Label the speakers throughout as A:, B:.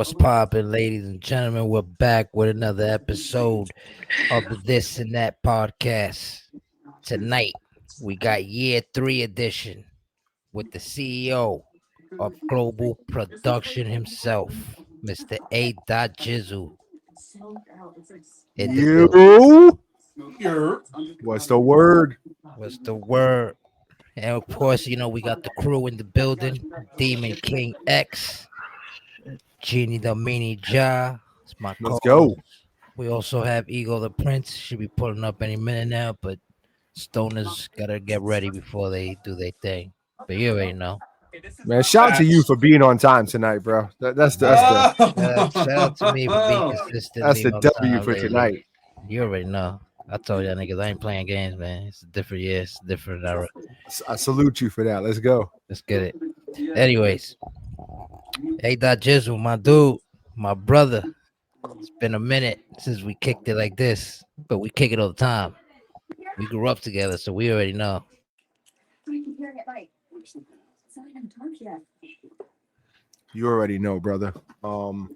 A: What's poppin', ladies and gentlemen? We're back with another episode of the This and That podcast. Tonight, we got year 3 edition with the CEO of Global Production himself, Mr. Adot Jizzle.
B: You. What's the word?
A: What's the word? And of course, you know, we got the crew in the building. Demon King X, Genie the Mini Ja. It's my
B: Let's
A: co-host.
B: go.
A: We also have Ego the Prince. Should be pulling up any minute now, but Stoners gotta get ready before they do their thing. But you already know.
B: Man, shout out to you for being on time tonight, bro. That's the
A: Shout out to me for being consistent.
B: that's the W for tonight.
A: You already know. I told y'all niggas I ain't playing games, man. It's a different year. It's a different era.
B: I salute you for that. Let's go.
A: Let's get it. Anyways, Adot Jizzle, my dude, my brother. It's been a minute since we kicked it like this, but we kick it all the time. We grew up together, so we already know.
B: You already know, brother.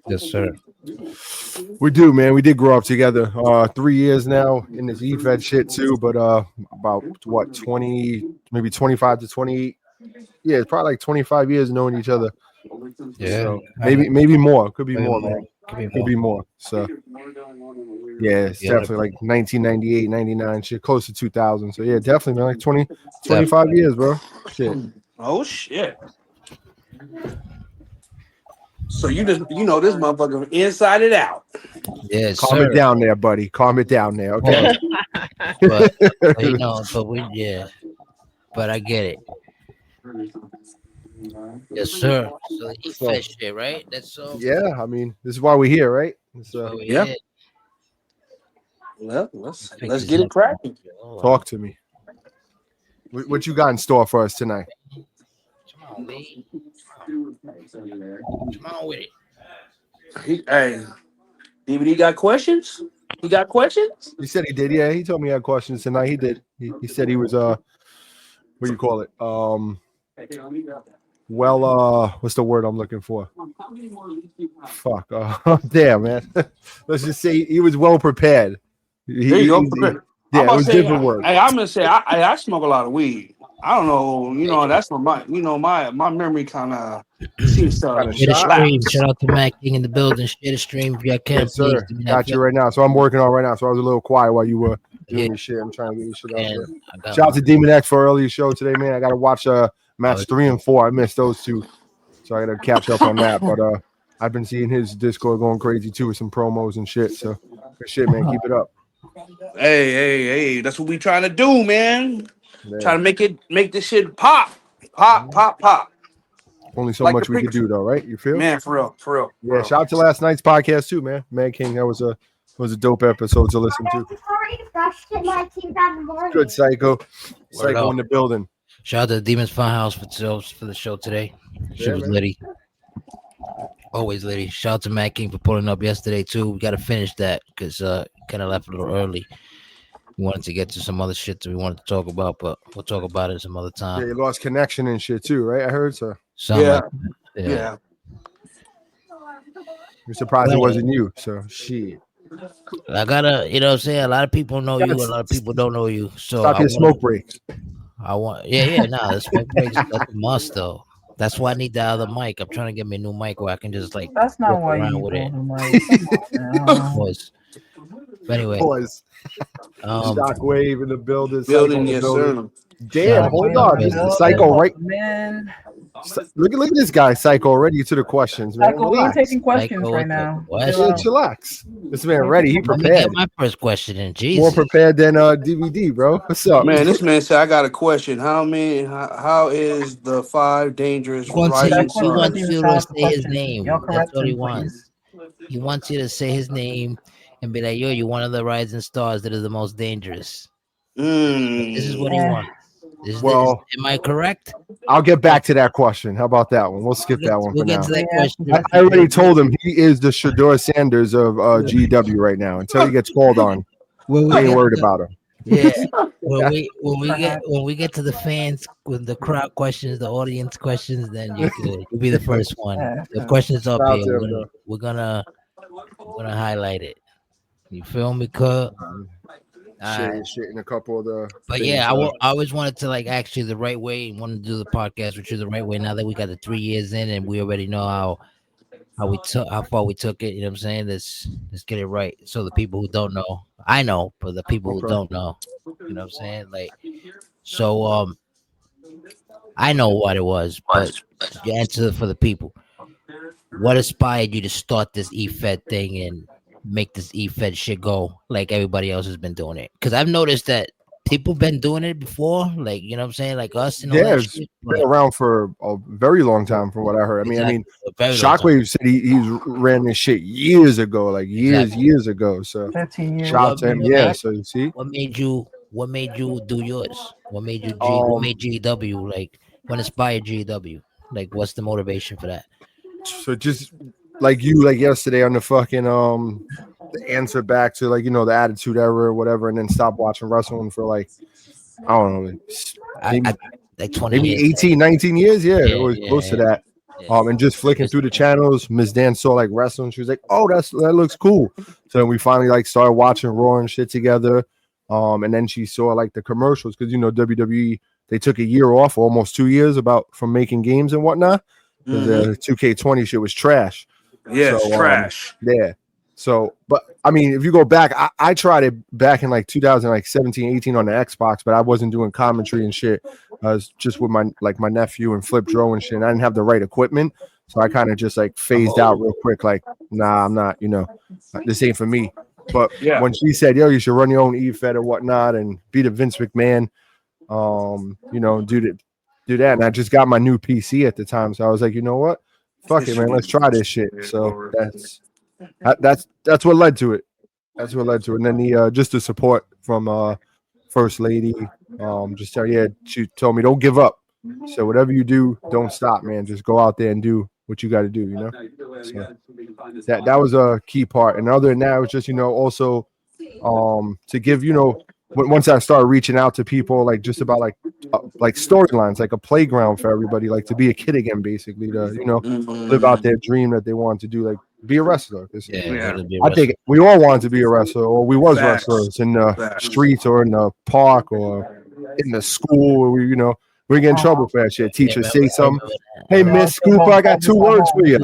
A: Yes, sir.
B: We do, man. We did grow up together. 3 years now in this EFED shit too, but about what 20, maybe 25 to 28. Yeah, it's probably like 25 years knowing each other.
A: Yeah,
B: So maybe more. Could be more, man.
A: Could be more.
B: So yeah, it's definitely like 1998, 99, shit, close to 2000. So yeah, definitely, man, like 20, 25 years, bro. Shit.
C: Oh shit. So you know this motherfucker inside it out.
A: Yes,
B: Calm it down there, buddy. Calm it down there, okay?
A: but you know, but I get it. Yes, sir. So the EFED shit, right? That's so.
B: Yeah, I mean, this is why we're here, right? So
C: yeah. Well, let's get it cracking.
B: Talk to me. What you got in store for us tonight?
A: Come on, Lee. Come on with it.
C: Hey, DVD got questions? He got questions?
B: He said he did. Yeah, he told me he had questions tonight. He did. He said he was what do you call it? What's the word I'm looking for? Fuck. Damn, man. Let's just say he was well prepared.
C: There you go.
B: Yeah, it was different words.
C: Hey, I'm gonna say I smoke a lot of weed. I don't know, that's what my memory kind of seems to
A: stream. Shout out to Mac King in the building. Share the stream if you can.
B: Yes, sir. Got you right now. So I'm working on right now. So I was a little quiet while you were doing your shit. I'm trying to get your shit out there. Shout out to Demon X for earlier show today, man. I got to watch match 3 and 4. I missed those two, so I got to catch up on that. But I've been seeing his Discord going crazy too with some promos and shit. So good shit, man. Keep it up.
C: Hey, that's what we trying to do, man.
B: Yeah.
C: Trying to make this shit pop.
B: Only so like much we could do, though, right? You feel?
C: Man, for real.
B: Yeah, shout out to last night's podcast too, man. Man King, that was a dope episode to listen to. Good Psycho in the building.
A: Shout out to the Demons Funhouse for the show today. She was litty. Always litty. Shout out to Matt King for pulling up yesterday too. We got to finish that because kind of left a little early. We wanted to get to some other shit that we wanted to talk about, but we'll talk about it some other time.
B: Yeah, you lost connection and shit too, right? I heard so.
C: Yeah.
B: You're surprised it wasn't you, so shit.
A: I gotta, you know what I'm saying? A lot of people know you, a lot of people don't know you. So
B: stop your smoke breaks.
A: The smoke breaks, that's a must though. That's why I need the other mic. I'm trying to get me a new mic where I can just like
D: that's not why you
A: with it. But anyway,
B: Shockwave in the building.
C: Yes, sir.
B: Damn, hold on. This is Psycho, right?
D: Man.
B: Look at this guy, Psycho, already to the questions, man.
D: Psycho, we ain't taking questions
A: Psycho,
D: right now.
B: Chillax. This man ready. He prepared.
A: Let me get my first question in. Jesus.
B: More prepared than DVD, bro. What's up?
C: Man, this man said, I got a question. How is the 5 dangerous rising
A: He wants you to say his name. That's what he wants. He wants you to say his name and be like, yo, you're one of the rising stars that are the most dangerous. This is what he wants. Am I correct?
B: I'll get back to that question. How about that one? We'll skip that one for now.
A: To that question.
B: I already told him he is the Shador Sanders of GEW right now. Until he gets called on, I ain't worried about him.
A: Yeah. When we get to the fans with the crowd questions, the audience questions, then you'll be the first one. The questions up
B: Shout out
A: here.
B: to him, though.
A: We're gonna highlight it. You feel me, Kurt?
B: Shit in a couple of the
A: But
B: things.
A: yeah, I always wanted to like ask you the right way and wanted to do the podcast with you the right way. Now that we got the 3 years in and we already know how far we took it, you know what I'm saying? Let's get it right. So the people who don't know, I know, but the people who don't know, you know what I'm saying? Like, so I know what it was, but you answer for the people. What inspired you to start this eFed thing and make this eFed shit go like everybody else has been doing it? Because I've noticed that people been doing it before, like, you know what I'm saying, like us and all that
B: it's
A: shit.
B: been around for a very long time, from what I heard. I mean, Shockwave said he's ran this shit years ago, like years ago. So
D: 15 years.
B: shout out to him. Yeah. So you see,
A: what made you do yours? What made you what made GEW, like what inspired GEW? Like what's the motivation for that?
B: So just like you, like yesterday on the fucking the answer back to like, you know, the Attitude Era or whatever, and then stop watching wrestling for like, I don't know,
A: like 20
B: maybe
A: years,
B: 18, 19 years. Yeah, it was close to that. And just flicking through the channels, Miss Dan saw like wrestling. She was like, "Oh, that looks cool." So then we finally like started watching Raw and shit together. And then she saw like the commercials because, you know, WWE, they took a year off, almost 2 years, from making games and whatnot. Because the 2K20 shit was trash.
C: Yeah,
B: so,
C: trash.
B: Yeah. So, but I mean, if you go back, I tried it back in like 2017, 18 on the Xbox, but I wasn't doing commentary and shit. I was just with my nephew and Flip Dro and shit. And I didn't have the right equipment. So I kind of just like phased out real quick. Like, nah, I'm not, you know, this ain't for me. But when she said, yo, you should run your own eFed or whatnot and be the Vince McMahon, you know, do that. And I just got my new PC at the time. So I was like, you know what? Fuck it, man. Let's try this shit. So that's what led to it. That's what led to it. And then the just the support from First Lady. She told me, don't give up. So whatever you do, don't stop, man. Just go out there and do what you got to do, you know? So that was a key part. And other than that, it was just, you know, also to give, you know, once I started reaching out to people, like just about like storylines, like a playground for everybody, like to be a kid again, basically, to, you know, live out their dream that they want to do, like be a wrestler. I think we all wanted to be a wrestler, or we was wrestlers in the streets or in the park or in the school where we, you know, we get in trouble for that shit. Teachers say something. Hey, Miss Scooper, I got 2 words for you.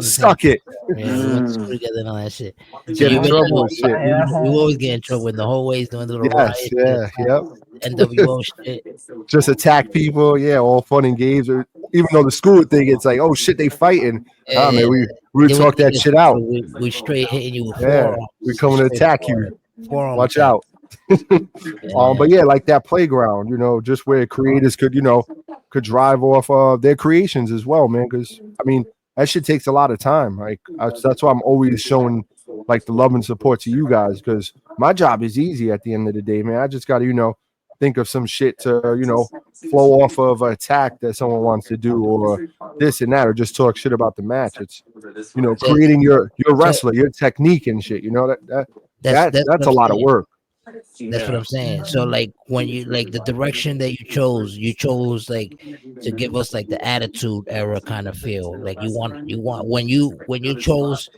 B: Suck it.
A: Yeah, we went to school together and all that shit.
B: Get in trouble with shit.
A: We always get in trouble in the hallways doing little riots. NWO shit.
B: Just attack people. Yeah, all fun and games. Or even though the school thing, it's like, oh shit, they fighting. Man, we would talk that shit out.
A: We straight hitting you with
B: forearms. We coming to attack you. Watch out.
A: But
B: yeah, like that playground, you know, just where creators could, you know, could drive off of their creations as well, man. Because I mean, that shit takes a lot of time. Like that's why I'm always showing like the love and support to you guys, because my job is easy at the end of the day, man. I just got to, you know, think of some shit to, you know, flow off of an attack that someone wants to do, or this and that, or just talk shit about the match. It's, you know, creating your wrestler, your technique and shit. You know, that's a lot of work.
A: That's what I'm saying. So like when you like the direction that you chose like to give us like the Attitude Era kind of feel. Like you want when you chose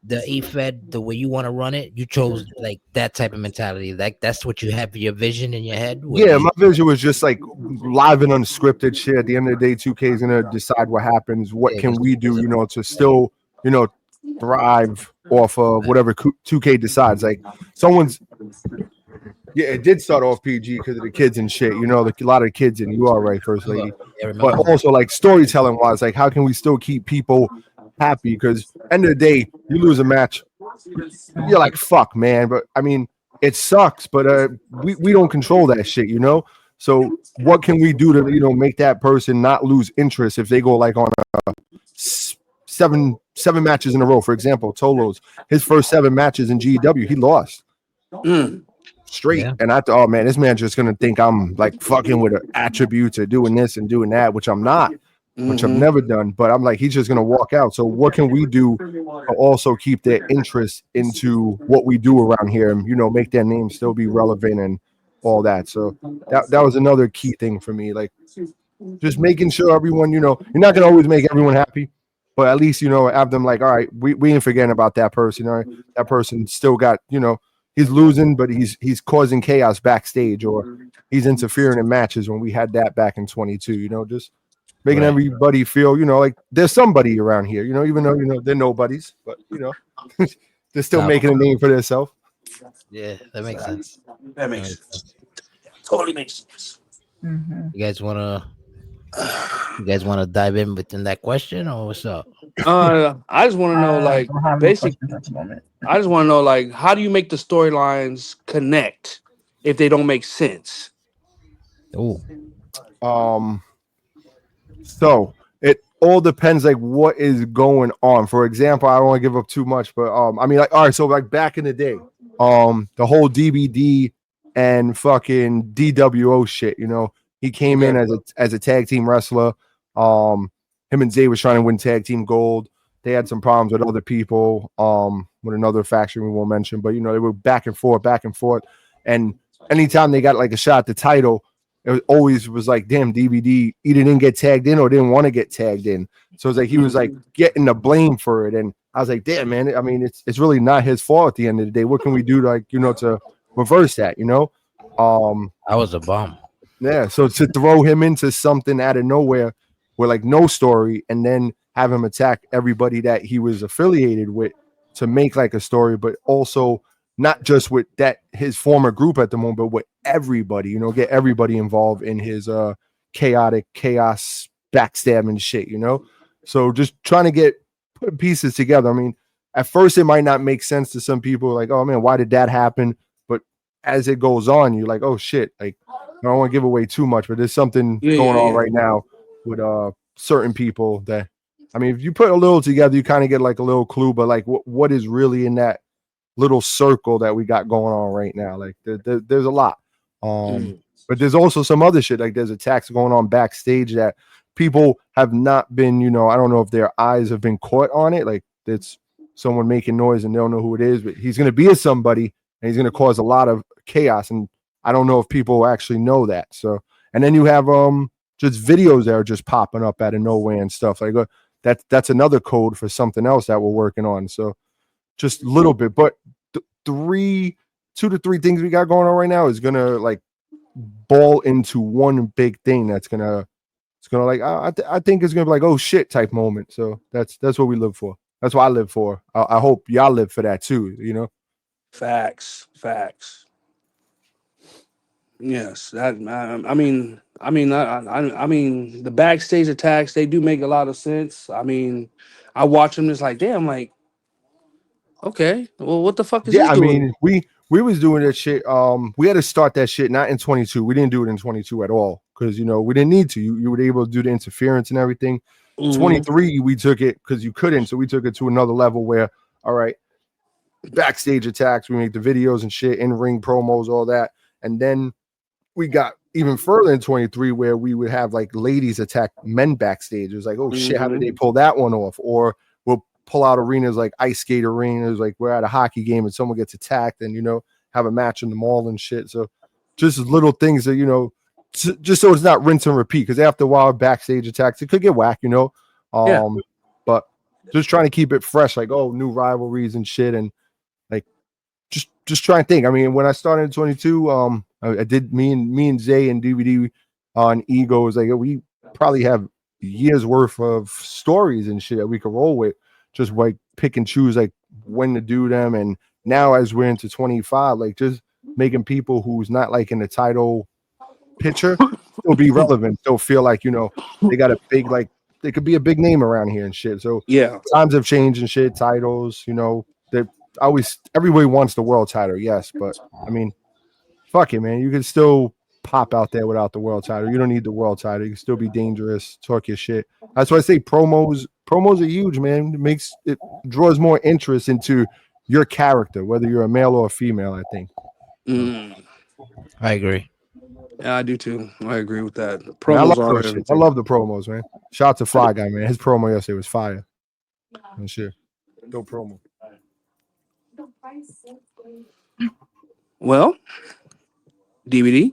A: the eFed the way you want to run it, you chose like that type of mentality. Like that's what you have your vision in your head.
B: Yeah, my vision was just like live and unscripted shit. At the end of the day, 2K is gonna decide what happens. What can we do, you know, to still, you know, thrive off of whatever 2K decides. Like it did start off PG because of the kids and shit. You know, a lot of kids, and you are right, First Lady. But also like storytelling wise, like how can we still keep people happy? Because end of the day, you lose a match, you're like, fuck, man. But I mean, it sucks, but we don't control that shit, you know. So what can we do to, you know, make that person not lose interest if they go like on a seven matches in a row? For example, Tolo's his first 7 matches in GEW, he lost straight. And I thought, oh man, this man's just gonna think I'm like fucking with attributes or doing this and doing that, which I'm not, which I've never done. But I'm like, he's just gonna walk out. So what can we do to also keep their interest into what we do around here and, you know, make their name still be relevant and all that. So that was another key thing for me. Like just making sure everyone, you're not gonna always make everyone happy, but at least have them like, all right, we ain't forgetting about that person. All right, that person still got, he's losing, but he's causing chaos backstage, or he's interfering in matches when we had that back in 22. Just making everybody feel, like there's somebody around here. Even though they're nobodies, but they're still making a name for themselves.
A: Yeah, that makes sense.
C: That makes sense. Totally makes sense.
D: Mm-hmm.
A: You guys wanna dive in within that question, or what's up?
C: I just want to know, like,
D: don't have no
C: basic.
D: questions at the moment.
C: I just want to know, like, how do you make the storylines connect if they don't make sense?
A: Oh,
B: So it all depends like what is going on. For example, I don't want to give up too much, but I mean, like, all right, so like back in the day, the whole DVD and fucking DWO shit, he came in as a tag team wrestler. Him and Zay was trying to win tag team gold. They had some problems with other people, with another faction we won't mention, but they were back and forth, and anytime they got like a shot at the title, it always was like, damn, DVD either didn't get tagged in or didn't want to get tagged in. So it's like he was like getting the blame for it. And I was like, damn, man, I mean, it's really not his fault at the end of the day. What can we do to, like, to reverse that,
A: I was a bum.
B: Yeah. So to throw him into something out of nowhere with like no story and then have him attack everybody that he was affiliated with to make like a story, but also not just with that his former group at the moment, but with everybody, get everybody involved in his chaos backstabbing shit, So just trying to put pieces together. I mean, at first it might not make sense to some people, like, oh man, why did that happen? But as it goes on, you're like, oh shit, like I don't want to give away too much, but there's something going on right now with certain people that, I mean, if you put a little together, you kind of get like a little clue, but like what is really in that little circle that we got going on right now? Like there's a lot. But there's also some other shit, like there's attacks going on backstage that people have not been, I don't know if their eyes have been caught on it. Like it's someone making noise and they don't know who it is, but he's going to be a somebody and he's going to cause a lot of chaos. And I don't know if people actually know that. So, and then you have just videos that are just popping up out of nowhere and stuff like that's another code for something else that we're working on. So just a little bit, but 2 to 3 things we got going on right now is gonna like ball into one big thing that's gonna like I think it's gonna be like, oh shit type moment. So that's what we live for. That's what I live for. I hope y'all live for that too.
C: Facts. Yes, that I mean, the backstage attacks, they do make a lot of sense. I mean, I watch them just like, damn, like, okay, well, what the fuck is
B: Yeah,
C: this
B: I
C: doing?
B: mean, we was doing that shit. We had to start that shit not in 22. We didn't do it in 22 at all because we didn't need to. You were able to do the interference and everything. 23, we took it because you couldn't, so we took it to another level where, all right, backstage attacks, we make the videos and shit, in-ring promos, all that, and then we got even further in 23 where we would have like ladies attack men backstage. It was like, oh shit, how did they pull that one off? Or we'll pull out arenas like ice skate arenas, like we're at a hockey game and someone gets attacked and have a match in the mall and shit. So just little things that just so it's not rinse and repeat, because after a while backstage attacks it could get whack, but just trying to keep it fresh, like, oh, new rivalries and shit, and like just trying to think. I mean, when I started in 22, I did me and Zay and DVD on Ego was like, we probably have years worth of stories and shit that we could roll with, just like pick and choose like when to do them. And now as we're into 25, like just making people who's not like in the title picture still be relevant, still feel like they got a big, like they could be a big name around here and shit. So
C: Yeah,
B: times have changed and shit. Titles, they're always, everybody wants the world title, yes, but I mean, fuck it, man. You can still pop out there without the world title. You don't need the world title. You can still be dangerous, talk your shit. That's why I say promos are huge, man. It draws more interest into your character, whether you're a male or a female, I think.
A: I agree.
C: Yeah, I do too. I agree with that. The
B: And I
C: promos
B: love
C: are
B: those shit. I
C: everything.
B: love the promos, man. Shout out to Fly Guy, man. His promo yesterday was fire. And shit. Dope promo.
C: Well, DVD.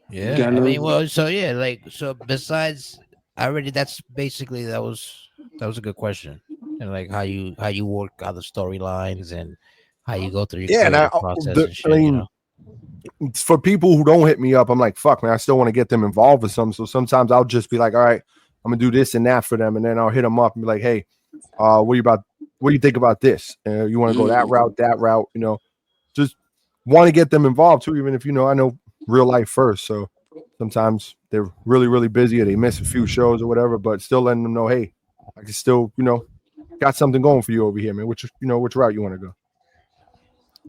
A: Yeah, I mean, well, so yeah, like so. Besides, I already that's basically that was a good question, and like how you work out the storylines and how you go through your
B: Yeah, and
A: creative process and
B: I
A: shit.
B: mean, for people who don't hit me up, I'm like, fuck, man, I still want to get them involved with something. So sometimes I'll just be like, all right, I'm gonna do this and that for them, and then I'll hit them up and be like, hey, what do you think about this? You want to go that route, just want to get them involved too, even if I know real life first. So sometimes they're really, really busy or they miss a few shows or whatever, but still letting them know, hey, I can still, got something going for you over here, man. Which route you want to go?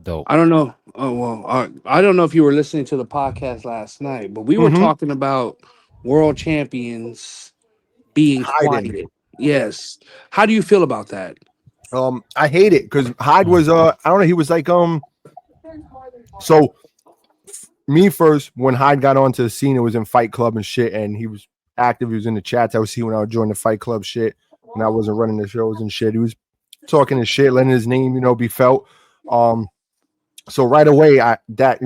A: Dope.
C: I don't know. Oh well, I don't know if you were listening to the podcast last night, but we were
B: Mm-hmm.
C: talking about world champions being
B: Hiding.
C: quiet. Yes. How do you feel about that?
B: I hate it because Hyde was I don't know, he was like so me first when Hyde got onto the scene, it was in Fight Club and shit, and he was active. He was in the chats. I would see when I would join the Fight Club shit, and I wasn't running the shows and shit. He was talking his shit, letting his name, be felt. So right away, that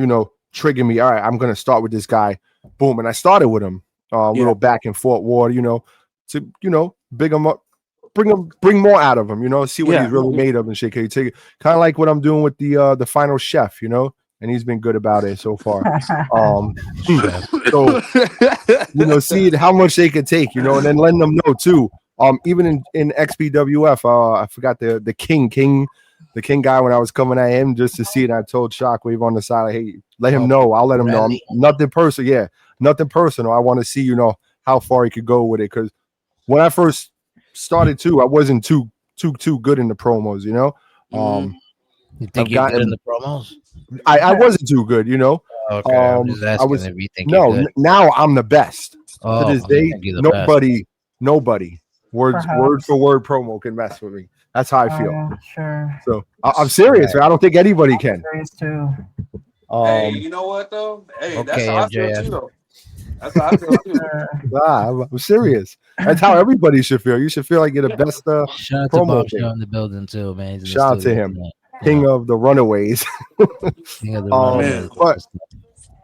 B: triggered me. All right, I'm gonna start with this guy. Boom, and I started with him. Little back and forth war, to big him up, bring more out of him. See what he's really made of and shit. Can you take it? Kind of like what I'm doing with the final chef, and he's been good about it so far. So see how much they can take, and then letting them know too. Even in XPWF, I forgot the King, the King guy when I was coming at him just to see it. I told Shockwave on the side, like, hey, let him know. I'll let him know. Nothing personal. Yeah, nothing personal. I want to see, how far he could go with it. Because when I first started too, I wasn't too good in the promos,
A: You think you're good in the promos?
B: I wasn't too good,
A: Okay, I'm just asking if you think you're good.
B: Now I'm the best.
A: To
B: this day, nobody word for word promo can mess with me. That's how I feel.
D: Yeah, sure.
B: So I'm serious. Man. I don't think anybody can.
D: Serious too.
C: Hey, you know what though? Hey, that's how I feel too, though. That's how I feel too.
B: I'm serious. That's how everybody should feel. You should feel like you're the best
A: shout out to Bob Shaw in the building too, man.
B: Shout out to him. King of the Runaways.
A: King of the Runaways.
B: But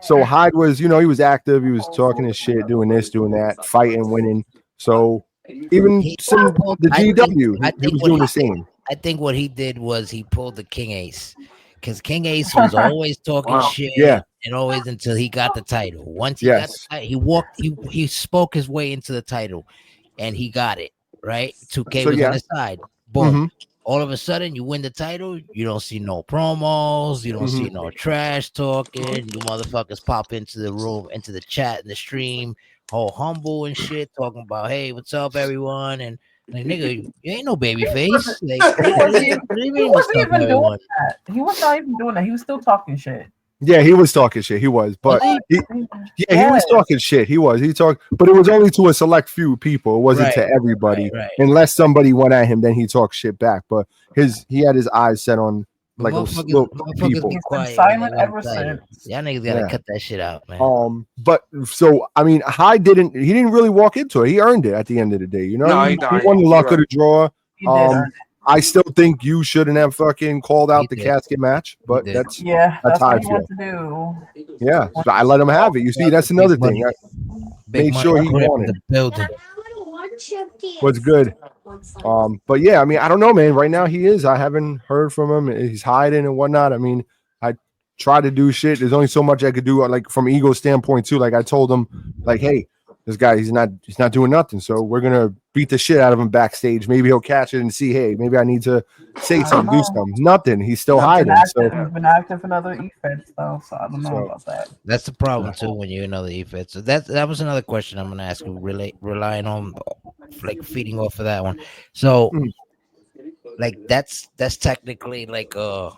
B: so Hyde was, he was active. He was talking his shit, doing this, doing that, fighting, winning. So even the GEW, he was doing the same.
A: I think what he did was he pulled the King Ace, because King Ace was always talking shit, and always until he got the title. Once he got the title, he spoke his way into the title, and he got it right. 2K was on his side. Boom. Mm-hmm. All of a sudden, you win the title. You don't see no promos. You don't see no trash talking. You motherfuckers pop into the room, into the chat, and the stream, all humble and shit, talking about, hey, what's up, everyone? And like, nigga, you ain't no baby face. Like,
D: he wasn't even doing that. He was not even doing that. He was still talking shit.
B: Yeah, he was talking shit. He was, but he was talking shit. He talked, but it was only to a select few people. It wasn't to everybody. Right. Unless somebody went at him, then he talked shit back. But he had his eyes set on like people.
D: He's been silent ever since.
A: Y'all niggas gotta cut that shit out, man.
B: But so I mean, he didn't really walk into it. He earned it at the end of the day. He won the luck of the draw.
D: He did earn it.
B: I still think you shouldn't have fucking called out the casket match, but that's how I feel. Yeah, so I let him have it. You see, that's another thing. I made sure he wanted
A: the building.
B: What's good? But yeah, I mean, I don't know, man. Right now he is. I haven't heard from him. He's hiding and whatnot. I mean, I try to do shit. There's only so much I could do, like from ego standpoint too. Like I told him, like, hey, this guy, he's not doing nothing. So we're gonna beat the shit out of him backstage. Maybe he'll catch it and see, hey, maybe I need to say something, do something. Nothing. He's still hiding.
D: He's been active in other EFEDs though, so I don't know about that.
A: That's the problem too when you're in other EFEDs. So that was another question I'm gonna ask you, relying on like feeding off of that one. So like that's technically like a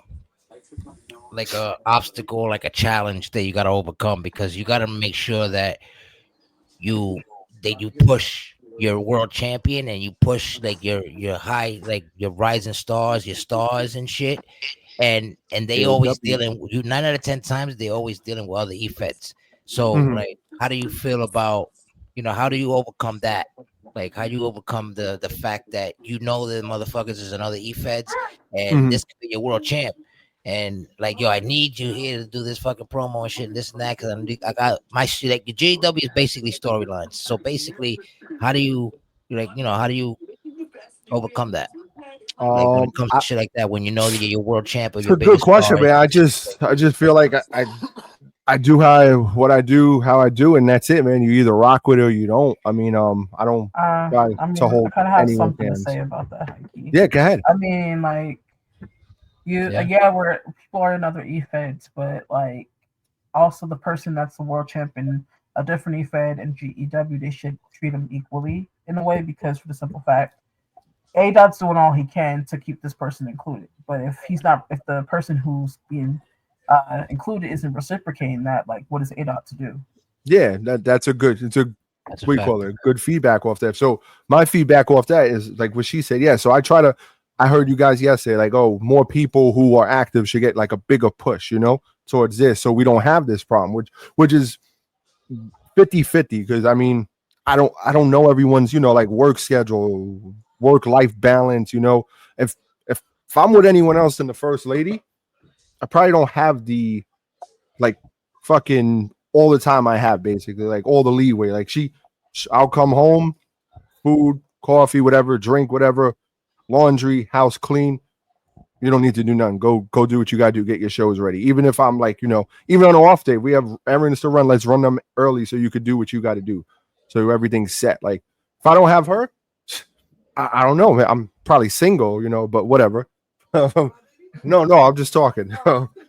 A: obstacle, like a challenge that you gotta overcome, because you gotta make sure that you push your world champion and you push like your high, like your rising stars, your stars and shit, and they always dealing with you 9 out of 10 times. They always dealing with other EFEDs. So like, how do you feel about, how do you overcome that? Like, how do you overcome the fact that the motherfuckers is another EFEDs and this could be your world champ, and like, yo, I need you here to do this fucking promo and shit, and this and that, because I got my shit. Like, the GEW is basically storylines. So basically, how do you how do you overcome that? Like when it comes to shit like that, when you know that you're world champ or
B: It's
A: your
B: a good
A: biggest
B: question,
A: star,
B: man. I just feel like I do how I do, and that's it, man. You either rock with it or you don't. I mean, I don't try
D: I
B: to
D: mean, I
B: hold
D: kind of have
B: anyone's
D: something to
B: hands.
D: say about that, Heike.
B: Yeah, go ahead.
D: I mean, like we're people are in other e-feds, but like also the person that's the world champion, a different e-fed and GEW, they should treat him equally in a way because for the simple fact, Adot's doing all he can to keep this person included. But if the person who's being included isn't reciprocating that, like, what is Adot to do?
B: Yeah, that's a good. It's a
A: that's
B: we call it good feedback off that. So my feedback off that is like what she said. Yeah. So I try to. I heard you guys yesterday, like, oh, more people who are active should get like a bigger push, towards this, so we don't have this problem, which is 50-50. Because I mean, I don't know everyone's like work schedule, work life balance. If I'm with anyone else than the first lady, I probably don't have the like fucking all the time I have, basically, like all the leeway. Like I'll come home, food, coffee, whatever, drink, whatever, laundry, house clean. You don't need to do nothing. Go do what you gotta do. Get your shows ready. Even if I'm like, even on an off day, we have errands to run. Let's run them early so you could do what you got to do. So everything's set. Like if I don't have her, I don't know. I'm probably single, but whatever. No, I'm just talking.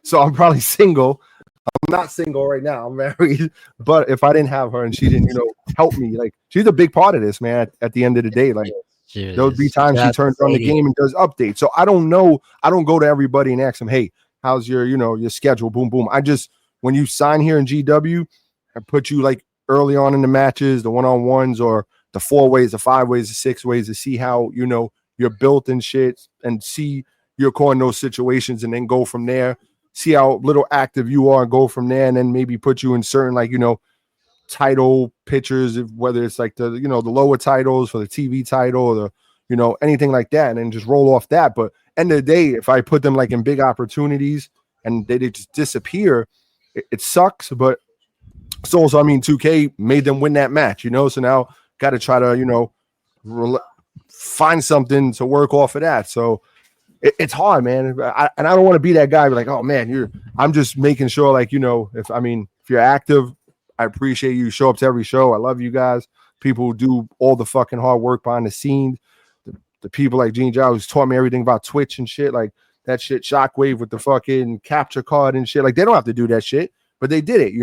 B: So I'm probably single. I'm not single right now. I'm married. But if I didn't have her and she didn't, help me, like she's a big part of this, man. At the end of the day, like there'll be times she turns on the game and does updates. So I don't know. I don't go to everybody and ask them, hey, how's your, your schedule? Boom, boom. When you sign here in GW, I put you like early on in the matches, the one-on-ones or the 4 ways, the 5 ways, the 6 ways to see how, you're built and shit and see your core in those situations and then go from there. See how little active you are and go from there, and then maybe put you in certain title pictures, whether it's like the the lower titles for the TV title or the anything like that, and then just roll off that. But end of the day, if I put them like in big opportunities and they just disappear, it sucks. But it's also, I mean, 2K made them win that match, so now got to try to find something to work off of that. So it's hard, man. And I don't want to be that guy. Like, oh man, I'm just making sure, like, if you're active, I appreciate you. Show up to every show. I love you guys. People who do all the fucking hard work behind the scenes. The people like Gene Giles who's taught me everything about Twitch and shit. Like that shit, Shockwave with the fucking capture card and shit. Like they don't have to do that shit, but they did it,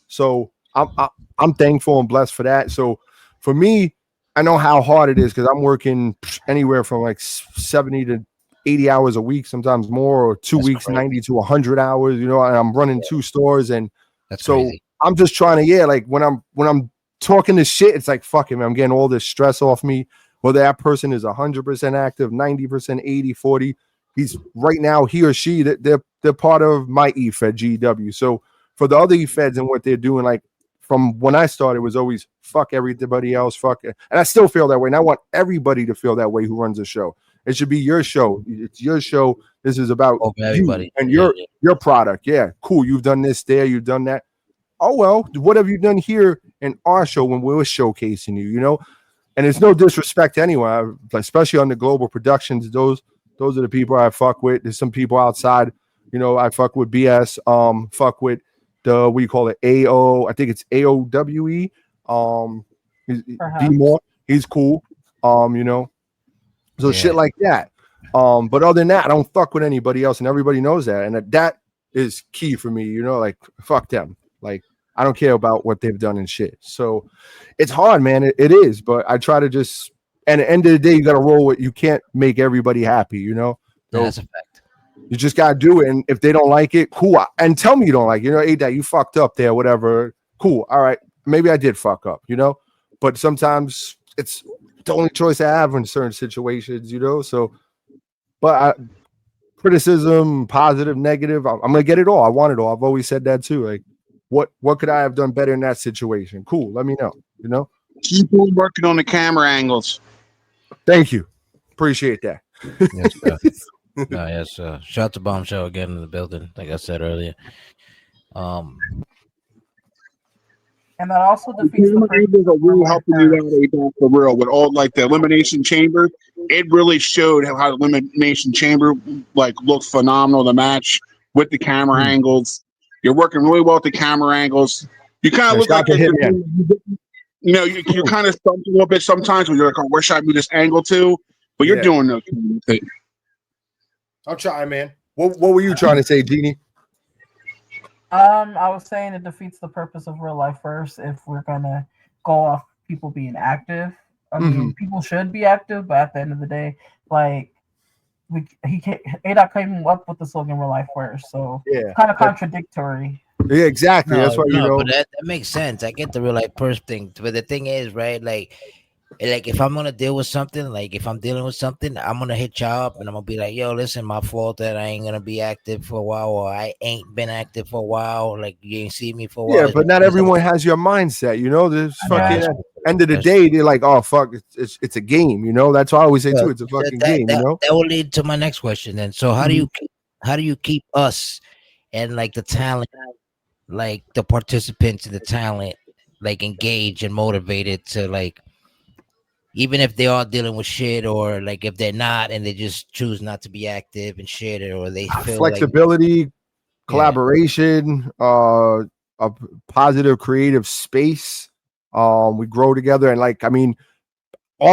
B: So I'm thankful and blessed for that. So for me, I know how hard it is because I'm working anywhere from like 70 to 80 hours a week, sometimes more, or 2 weeks, crazy. 90 to 100 hours, and I'm running 2 stores. And
A: that's
B: so
A: crazy.
B: I'm just trying to, like when I'm talking this shit, it's like, fuck it, man, I'm getting all this stress off me. Whether that person is 100% active, 90%, 80, 40, he's right now, he or she, they're part of my E-Fed GEW. So for the other E-Feds and what they're doing, like from when I started, was always fuck everybody else, fuck it. And I still feel that way. And I want everybody to feel that way who runs a show. It should be your show. It's your show. This is about everybody and your product. Yeah, cool. You've done this there. You've done that. Oh, well, what have you done here in our show when we were showcasing you, And it's no disrespect to anyone, especially on the global productions. Those are the people I fuck with. There's some people outside, I fuck with BS. Fuck with the, what do you call it? AO. I think it's AOWE. D Moore. He's cool. So shit like that. But other than that, I don't fuck with anybody else, and everybody knows that. And that is key for me, like fuck them. Like I don't care about what they've done and shit. So it's hard, man. It is, but I try to just, and at the end of the day, you gotta roll with, you can't make everybody happy, So
A: that's a fact.
B: You just gotta do it. And if they don't like it, cool. And tell me you don't like it. Hey, that you fucked up there, whatever. Cool. All right. Maybe I did fuck up, but sometimes it's the only choice I have in certain situations, So, but criticism, positive, negative, I'm gonna get it all. I want it all. I've always said that too. Like, what could I have done better in that situation? Cool. Let me know.
E: Keep on working on the camera angles.
B: Thank you. Appreciate that.
A: Yes, No, yes, shout out to Bombshell again in the building, like I said earlier.
D: And that also defeats the
E: Camera
D: purpose
E: angles are
D: of real
E: really
D: life
E: helping you
D: first.
E: out, Adot, for real. With all like the elimination chamber, it really showed how the elimination chamber like looked phenomenal. The match with the camera angles, you're working really well with the camera angles. You kind of
B: Yeah,
E: look
B: shout out
E: like
B: to
E: you're
B: Hitman.
E: you're kind of stumped a little bit sometimes when you're like, oh, where should I move this angle to? But you're
B: Yeah.
E: doing okay.
B: I'm trying, man. What were you trying to say, Jeannie?
D: I was saying it defeats the purpose of real life first if we're gonna go off people being active. I mean, people should be active, but at the end of the day, like Adot came up with the slogan "real life first," so
B: Yeah,
D: kind of contradictory.
B: Yeah, exactly. That's why
A: but that makes sense. I get the real life person thing, but the thing is, right? Like if I'm gonna deal with something, like if I'm dealing with something, I'm gonna hit y'all up and I'm gonna be like, yo, listen, my fault that I ain't gonna be active for a while, or I ain't been active for a while, like you ain't see me for a while.
B: Yeah, but not everyone has your mindset, you know. There's fucking
A: that's
B: at the end of the day, they're like, oh fuck, it's a game, you know. That's why I always say too, it's a fucking game, you know.
A: That will lead to my next question then. So how do you keep us and like the talent, like the participants and the talent, like engaged and motivated to like, even if they are dealing with shit, or like if they're not and they just choose not to be active and shit, or they feel
B: flexibility, collaboration, a positive creative space. We grow together, and like, I mean, you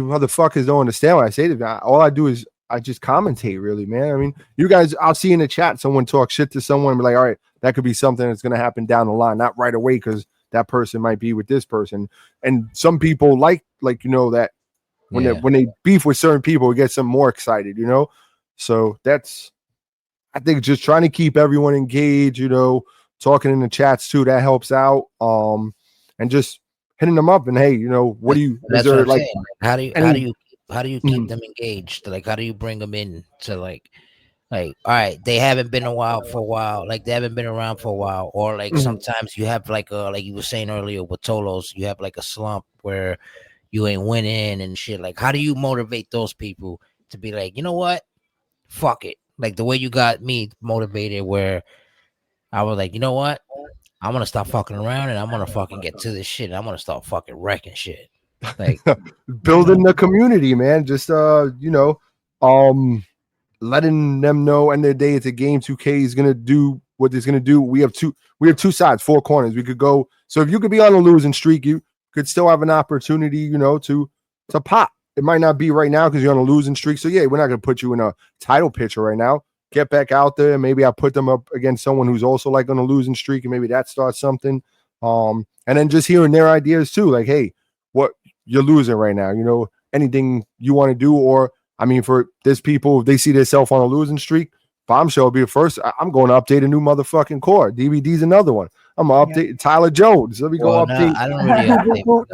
B: motherfuckers don't understand what I say to that. All I do is I just commentate, really, man. I mean, you guys, I'll see in the chat someone talk shit to someone and be like, all right, that could be something that's going to happen down the line, not right away, because that person might be with this person. And some people like you know, that when they beef with certain people, it gets them more excited, you know. So that's, I think, just trying to keep everyone engaged, you know, talking in the chats too, that helps out. And just hitting them up and, hey, you know, what do you?
A: That's what I'm saying. How do you keep them engaged? Like, how do you bring them in to like, all right, they haven't been for a while, like they haven't been around for a while, or like sometimes you have like you were saying earlier with Tolos, you have like a slump where you ain't winning and shit. Like, how do you motivate those people to be like, you know what, fuck it, like the way you got me motivated, where I was like, you know what, I'm gonna stop fucking around and I'm gonna fucking get to this shit and I'm gonna start fucking wrecking shit. Like
B: building the community, man. Just you know, letting them know end of the day it's a game. 2K is gonna do what it's gonna do. We have two sides, four corners. We could go. So if you could be on a losing streak, you could still have an opportunity, you know, to pop. It might not be right now because you're on a losing streak. So yeah, we're not gonna put you in a title picture right now. Get back out there. Maybe I put them up against someone who's also like on a losing streak, and maybe that starts something. And then just hearing their ideas too, like, hey, what you're losing right now, you know, anything you want to do, or I mean, for this people, if they see themselves on a losing streak, Bombshell will be the first. I'm going to update a new motherfucking core. DVD's another one. I'm gonna update Tyler Jones. Let me go update.
A: I don't really
B: update.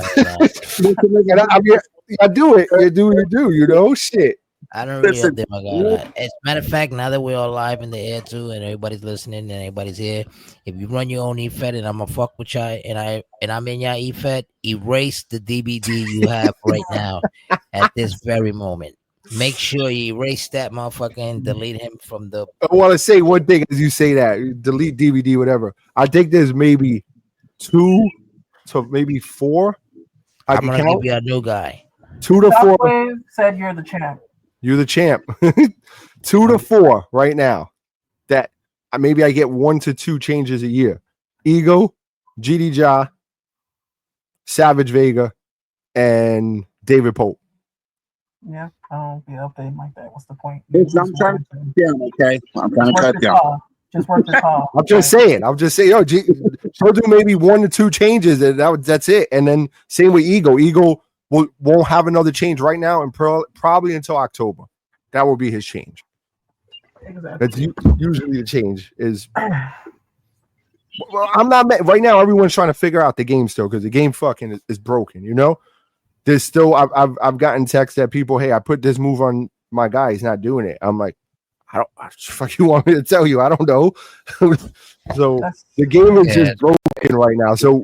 B: I do it. You do. You know, shit.
A: I don't really update my guy. As a matter of fact, now that we're all live in the air too, and everybody's listening and everybody's here, if you run your own EFET and I'm gonna fuck with y'all, and I'm in your EFET, erase the DVD you have right now at this very moment. Make sure you erase that motherfucker and delete him from the.
B: I want to say one thing as you say that, delete DVD, whatever. I think there's maybe 2 to maybe 4.
A: I'm gonna give you a new guy.
B: 2 to 4.
D: Said you're the champ.
B: You're the champ. 2 to 4 right now. That maybe I get 1 to 2 changes a year. Ego, GD Ja, Savage Vega, and David Pope.
D: Yeah, I don't be updating like that. What's the point?
E: I'm trying to cut down, okay? I'm trying to cut down.
D: Just work the call.
B: I'm just saying. Yo, she'll do maybe 1 to 2 changes, and that's it. And then same with Ego. Ego won't have another change right now, and probably until October. That will be his change. Exactly. That's usually the change is. Well, I'm not right now. Everyone's trying to figure out the game still because the game fucking is broken. You know. There's still I've gotten texts that people, hey, I put this move on my guy, he's not doing it. I'm like, fuck you want me to tell you? I don't know. So the game is just broken right now. So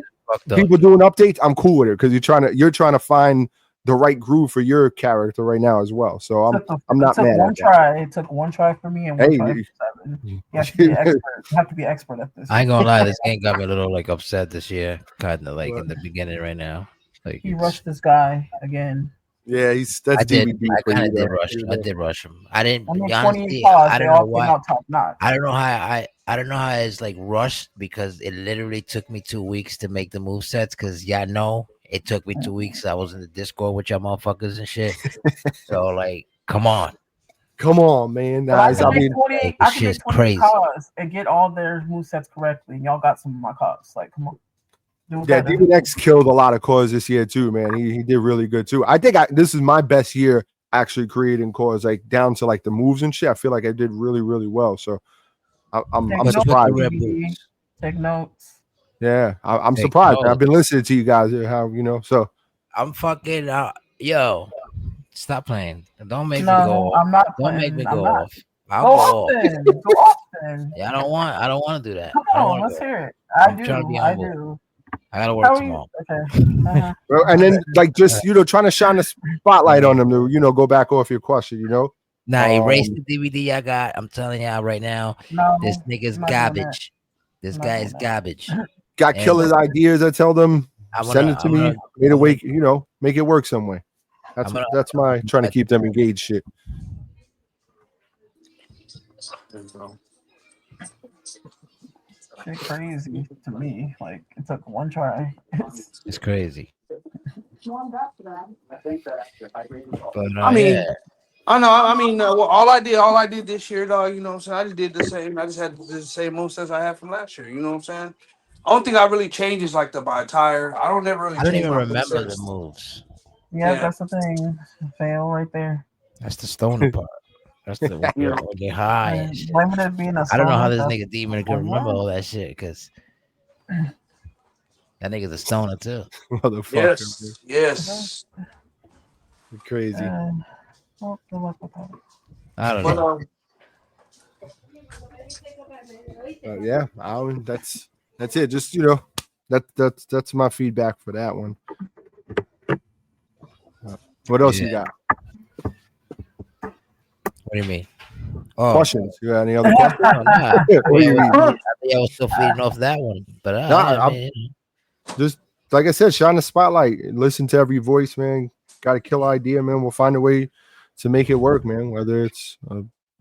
B: people doing updates, I'm cool with it because you're trying to find the right groove for your character right now as well. So I'm not mad at
D: that. It took one try for me and one try for 7. You have to be expert. You have to be expert at this.
A: I ain't gonna lie, this game got me a little like upset this year, kind of like in the beginning right now. Like
D: he rushed this guy again.
B: Yeah, that's DVD.
A: I kind of did rush. I did rush him. I didn't.
D: I mean,
A: honestly,
D: I don't know why.
A: I don't know how. I don't know how it's like rushed because it literally took me 2 weeks to make the move sets. Because y'all know it took me 2 weeks. I was in the Discord with y'all motherfuckers and shit. So like, come on,
B: man.
D: I can
A: shit's crazy.
D: Cards and get all their move sets correctly. And y'all got some of my cards. Like, come on.
B: Yeah, Demon X killed a lot of cores this year too, man. He did really good too. I think this is my best year actually creating cores, like down to like the moves and shit. I feel like I did really, really well. So I'm surprised.
D: Take notes.
B: Yeah, I'm surprised. I've been listening to you guys. How so
A: I'm fucking yo. Stop playing. Don't make me go off.
D: I'm not.
A: Don't make me go off.
D: I'll go often.
A: Yeah, I don't want to do that.
D: Come on, let's hear it. I do.
A: I gotta work tomorrow.
D: Okay.
B: And then like just trying to shine the spotlight on them to go back off your question.
A: Nah, erase the DVD I got. I'm telling y'all right now, this nigga's garbage. This guy is garbage.
B: Got killers ideas. I tell them send it to me. Make it work some way. That's my trying to keep them engaged shit.
D: Shit crazy to me. Like it took one try.
A: It's crazy.
C: But, I mean, I know. I mean, all I did this year, dog. You know what I'm saying? I just did the same. I just had the same moves as I had from last year. You know what I'm saying? Only thing I really change is like the buy tire. I don't
A: even remember the moves.
D: Yeah, that's the thing. Fail right there.
A: That's the stoner part. That's the one get high.
D: I
A: don't know how this nigga Demon can remember all that shit because that nigga's a stoner too.
B: Motherfucker.
C: Yes.
B: Crazy.
A: I don't know.
B: Yeah, that's it. Just that's my feedback for that one. What else you got?
A: What do you mean?
B: Questions? You got any other questions?
A: I was still feeding off that one, but
B: just like I said, shine the spotlight. Listen to every voice, man. Got a killer idea, man. We'll find a way to make it work, man. Whether it's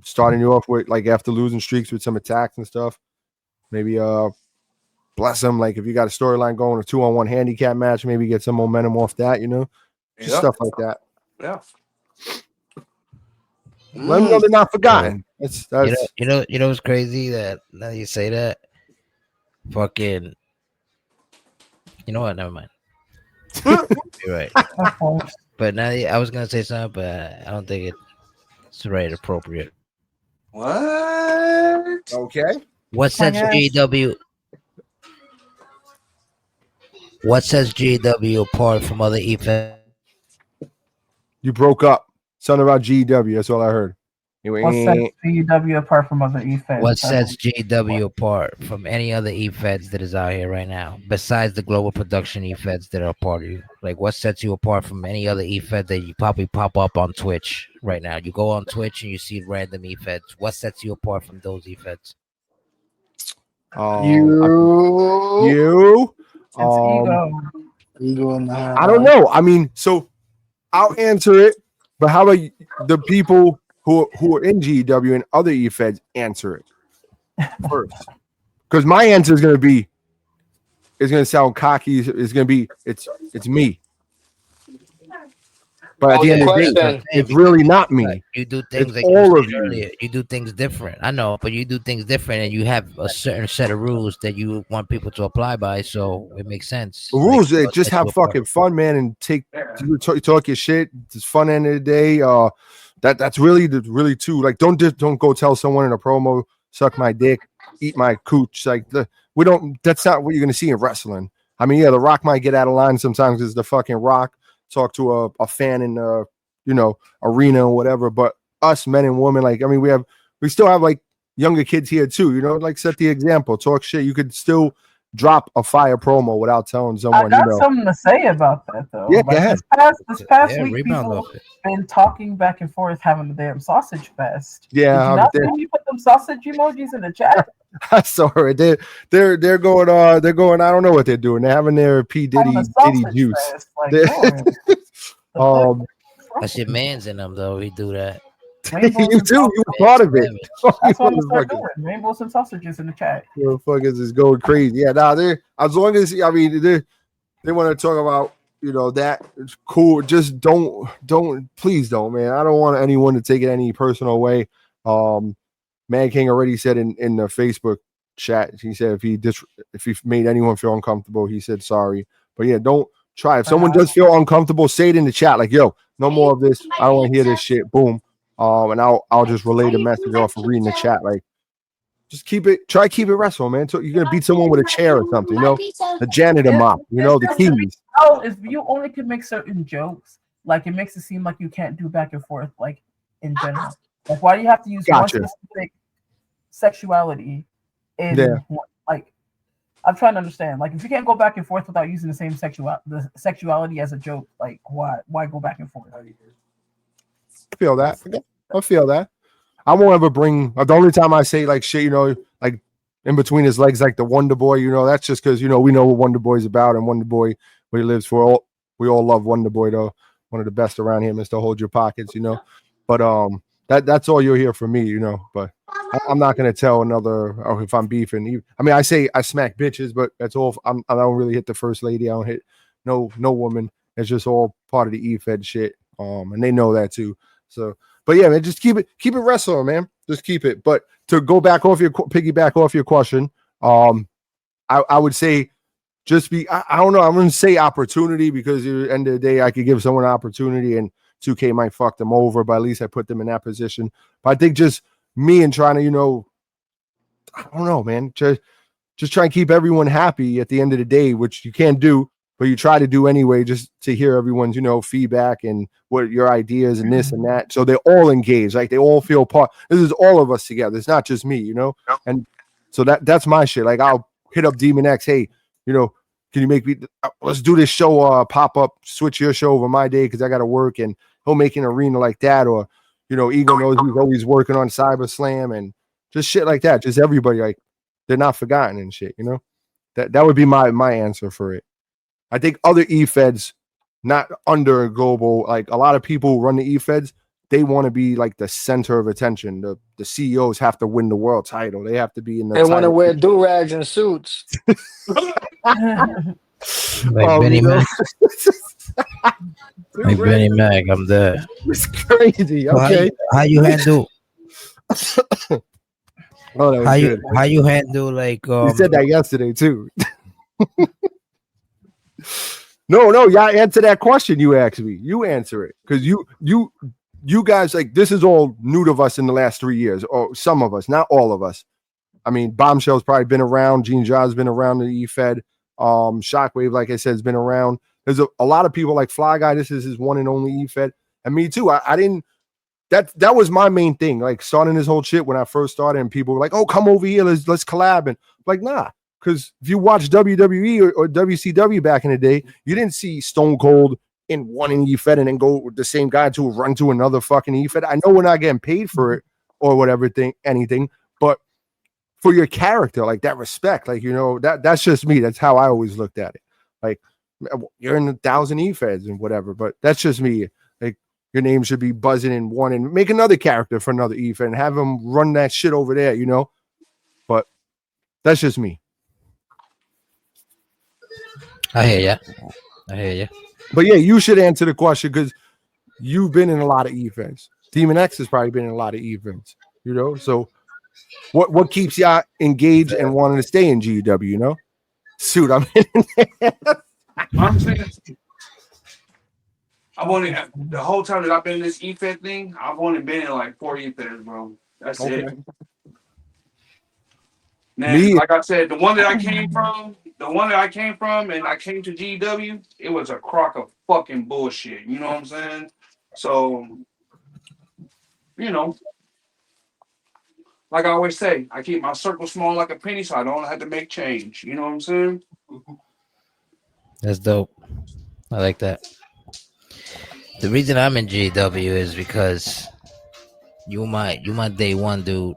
B: starting you off with like after losing streaks with some attacks and stuff, maybe bless them. Like if you got a storyline going, a 2-on-1 handicap match, maybe get some momentum off that, just stuff like that.
C: Yeah.
B: Let them know they're not forgotten. That's
A: what's crazy that now you say that. Fucking. You know what? Never mind. You're right. But now I was gonna say something, but I don't think it's right appropriate.
C: What?
B: Okay.
A: What sets GEW? What sets GEW apart from other events?
B: You broke up. Something about GEW. That's all I heard.
D: What sets GEW apart from other e-feds?
A: What sets GEW apart from any other e-feds that is out here right now, besides the global production e-feds that are a part of you? Like, what sets you apart from any other e-fed that you probably pop up on Twitch right now? You go on Twitch and you see random e-feds. What sets you apart from those e-feds?
B: You.
D: Ego.
B: I don't know. I mean, so I'll answer it, but how about the people who are in GEW and other e-feds answer it first? Because my answer is going to sound cocky. It's going to be, it's me. But at the end of the day, it's really not me.
A: Like, you do things like
B: all of you.
A: You do things different. I know, but you do things different, and you have a certain set of rules that you want people to apply by. So it makes sense.
B: The rules, just have fucking fun, man, and talk your shit. It's fun end of the day. That's really too. Like, don't go tell someone in a promo, suck my dick, eat my cooch. Like we don't. That's not what you're gonna see in wrestling. I mean, yeah, The Rock might get out of line sometimes because the fucking Rock talk to a fan in arena or whatever. But us men and women, like, I mean, we still have like younger kids here too. Like, set the example, talk shit. You could still drop a fire promo without telling
D: I
B: someone,
D: got something to say about that though.
B: Yeah,
D: like
B: go ahead.
D: this past week, people have been talking back and forth having the damn sausage fest.
B: Yeah,
D: did you not see when you put them sausage emojis in the chat?
B: I saw it. They're going. They're going. I don't know what they're doing. They're having their P Diddy juice.
A: Fest, that's your man's in them though. He do that.
B: You too. You were part of it.
D: That's what I'm start doing. Rainbows and sausages in the chat.
B: Motherfuckers is going crazy. Yeah, nah, they're as long as I mean they want to talk about that. It's cool. Just don't please don't, man. I don't want anyone to take it any personal way. Man King already said in the Facebook chat. He said if he made anyone feel uncomfortable, he said sorry. But yeah, don't try. If someone does feel uncomfortable, say it in the chat. Like, yo, no more of this. I don't want to hear this shit. Boom. And I'll just relay the message off of reading the chat. Like, just keep it wrestling, man. So you're gonna beat someone with a chair or something, the janitor mop, the keys.
D: Oh, if you only can make certain jokes, like it makes it seem like you can't do back and forth, like in general. Like, why do you have to use one specific sexuality in like? I'm trying to understand. Like, if you can't go back and forth without using the same sexuality as a joke, like why go back and forth?
B: I feel that. I won't ever bring. The only time I say like shit, like in between his legs, like the Wonder Boy. That's just because we know what Wonder Boy's about, and Wonder Boy what he lives for. We all love Wonder Boy though. One of the best around here, Mr. Hold Your Pockets. But that's all you'll hear from me. But I'm not gonna tell another if I'm beefing. I mean, I say I smack bitches, but that's all. I don't really hit the first lady. I don't hit no woman. It's just all part of the E-Fed shit. And they know that too. So, but yeah, man, just keep it wrestling, man. Just keep it. But to go piggyback off your question, I would say just be. I don't know. I'm gonna say opportunity because at the end of the day, I could give someone an opportunity, and 2K might fuck them over, but at least I put them in that position. But I think just me and trying to, I don't know, man. Just try and keep everyone happy at the end of the day, which you can't do. But you try to do anyway, just to hear everyone's, feedback and what your ideas and this and that. So they're all engaged, like they all feel part. This is all of us together. It's not just me, And so that's my shit. Like I'll hit up Demon X. Hey, can you make me? Let's do this show. Pop up, switch your show over my day because I got to work, and he'll make an arena like that. Or Eagle knows he's always working on Cyber Slam and just shit like that. Just everybody like they're not forgotten and shit. That would be my answer for it. I think other E-Feds, not under a global, like a lot of people who run the E-Feds, they want to be like the center of attention. The CEOs have to win the world title. They have to be in the.
F: They want to wear do-rags and suits.
A: Like Benny Mac. Like Benny Mac, I'm there.
B: It's crazy.
A: So
B: okay.
A: How you handle?
B: Good.
A: How you handle like?
B: You said that yesterday too. No, y'all answer that question you asked me. You answer it because you guys like this is all new to us in the last 3 years, or some of us, not all of us. I mean, Bombshell's probably been around. Gene Jaw's been around the E-Fed. Shockwave, like I said, has been around. There's a lot of people like Fly Guy. This is his one and only E-Fed, and me too. I didn't. That was my main thing. Like starting this whole shit when I first started, and people were like, "Oh, come over here, let's collab." And I'm like, nah. Because if you watch WWE or WCW back in the day, you didn't see Stone Cold in one E-Fed and then go with the same guy to run to another fucking E-Fed. I know we're not getting paid for it or whatever anything, but for your character, like that respect, like that's just me. That's how I always looked at it. Like you're in 1,000 E-Feds and whatever, but that's just me. Like your name should be buzzing in one and make another character for another E-Fed and have them run that shit over there, But that's just me.
A: I hear you.
B: But yeah, you should answer the question because you've been in a lot of E-Feds. Demon X has probably been in a lot of E-Feds, So what keeps you engaged and wanting to stay in GEW, Suit, I'm in there.
C: Honestly, I've only the whole time that I've been in this E-Fed thing, I've only been in like 4 E-Feds, bro. That's it. Man, like I said, the one that I came from, and I came to GEW, it was a crock of fucking bullshit. You know what I'm saying? So, like I always say, I keep my circle small like a penny, so I don't have to make change. You know what I'm saying?
A: That's dope. I like that. The reason I'm in GW is because you my day one dude.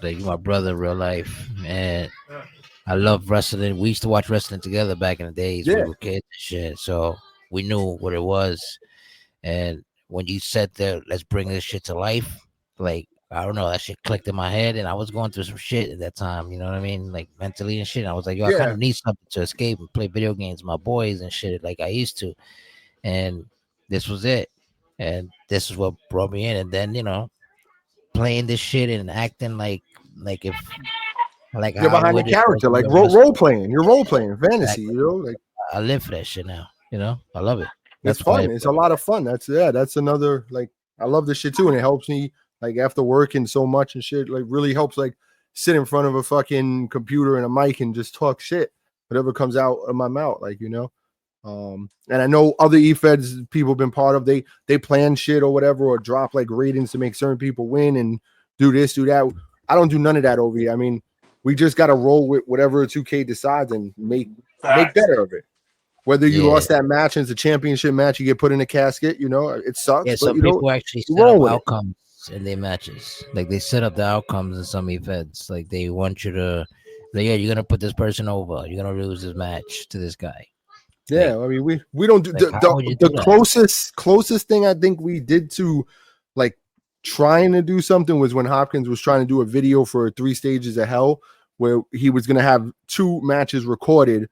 A: Like you my brother in real life, and I love wrestling. We used to watch wrestling together back in the days when
B: Yeah.
A: we were kids and shit. So we knew what it was. And when you said that, let's bring this shit to life, like I don't know, that shit clicked in my head, and I was going through some shit at that time. You know what I mean, like mentally and shit. I was like, yo, I kind
B: Yeah.
A: of need something to escape and play video games with my boys and shit like I used to. And this was it. And this is what brought me in. And then playing this shit and acting like if like
B: You're
A: I
B: behind the
A: would if I was
B: character,
A: a
B: like
A: real
B: role
A: wrestler.
B: playing. You're role playing fantasy,
A: Exactly.
B: like
A: I live for that shit now. I love it.
B: it's
A: That's why
B: fun. It's a lot of fun. That's another, like, I love this shit too. And it helps me, like, after working so much and shit, like really helps, like, sit in front of a fucking computer and a mic and just talk shit, whatever comes out of my mouth, like, and I know other eFeds people have been part of, they plan shit or whatever, or drop like ratings to make certain people win and do this, do that. I don't do none of that over here. I mean, we just got to roll with whatever 2K decides and make better of it. Whether you lost that match and it's a championship match, you get put in a casket, it sucks.
A: Yeah,
B: but
A: some people actually set
B: roll
A: up
B: with it.
A: outcomes in their matches. Like they set up the outcomes in some events. Like they want you to, like, yeah, you're gonna put this person over. You're gonna lose this match to this guy.
B: Yeah, I mean, we don't do
A: like, how would you do
B: the
A: that?
B: closest thing I think we did to like trying to do something was when Hopkins was trying to do a video for 3 Stages of Hell, where he was going to have 2 matches recorded,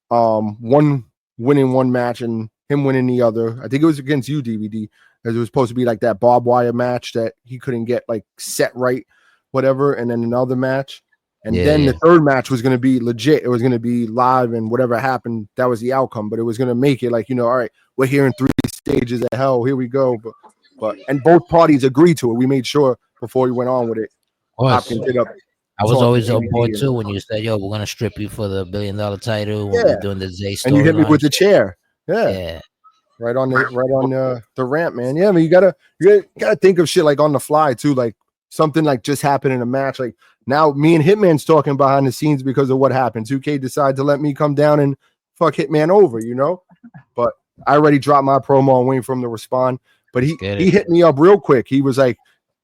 B: one winning one match and him winning the other. I think it was against you, DVD, as it was supposed to be like that barbed wire match that he couldn't get like set right, whatever, and then another match. And then the third match was going to be legit. It was going to be live, and whatever happened, that was the outcome. But it was going to make it like, all right, we're here in 3 Stages of Hell. Here we go. But and both parties agreed to it. We made sure before we went on with it. Hopkins hit up.
A: I was always on board too when you said, "Yo, we're gonna strip you for the $1 billion title when we're doing the Zay story."
B: And you hit me with the chair.
A: Yeah.
B: Right on the ramp, man. Yeah, I mean, you gotta think of shit like on the fly too, like something like just happened in a match. Like now, me and Hitman's talking behind the scenes because of what happened. 2K decided to let me come down and fuck Hitman over, But I already dropped my promo and waiting for him to respond. But he hit me up real quick. He was like,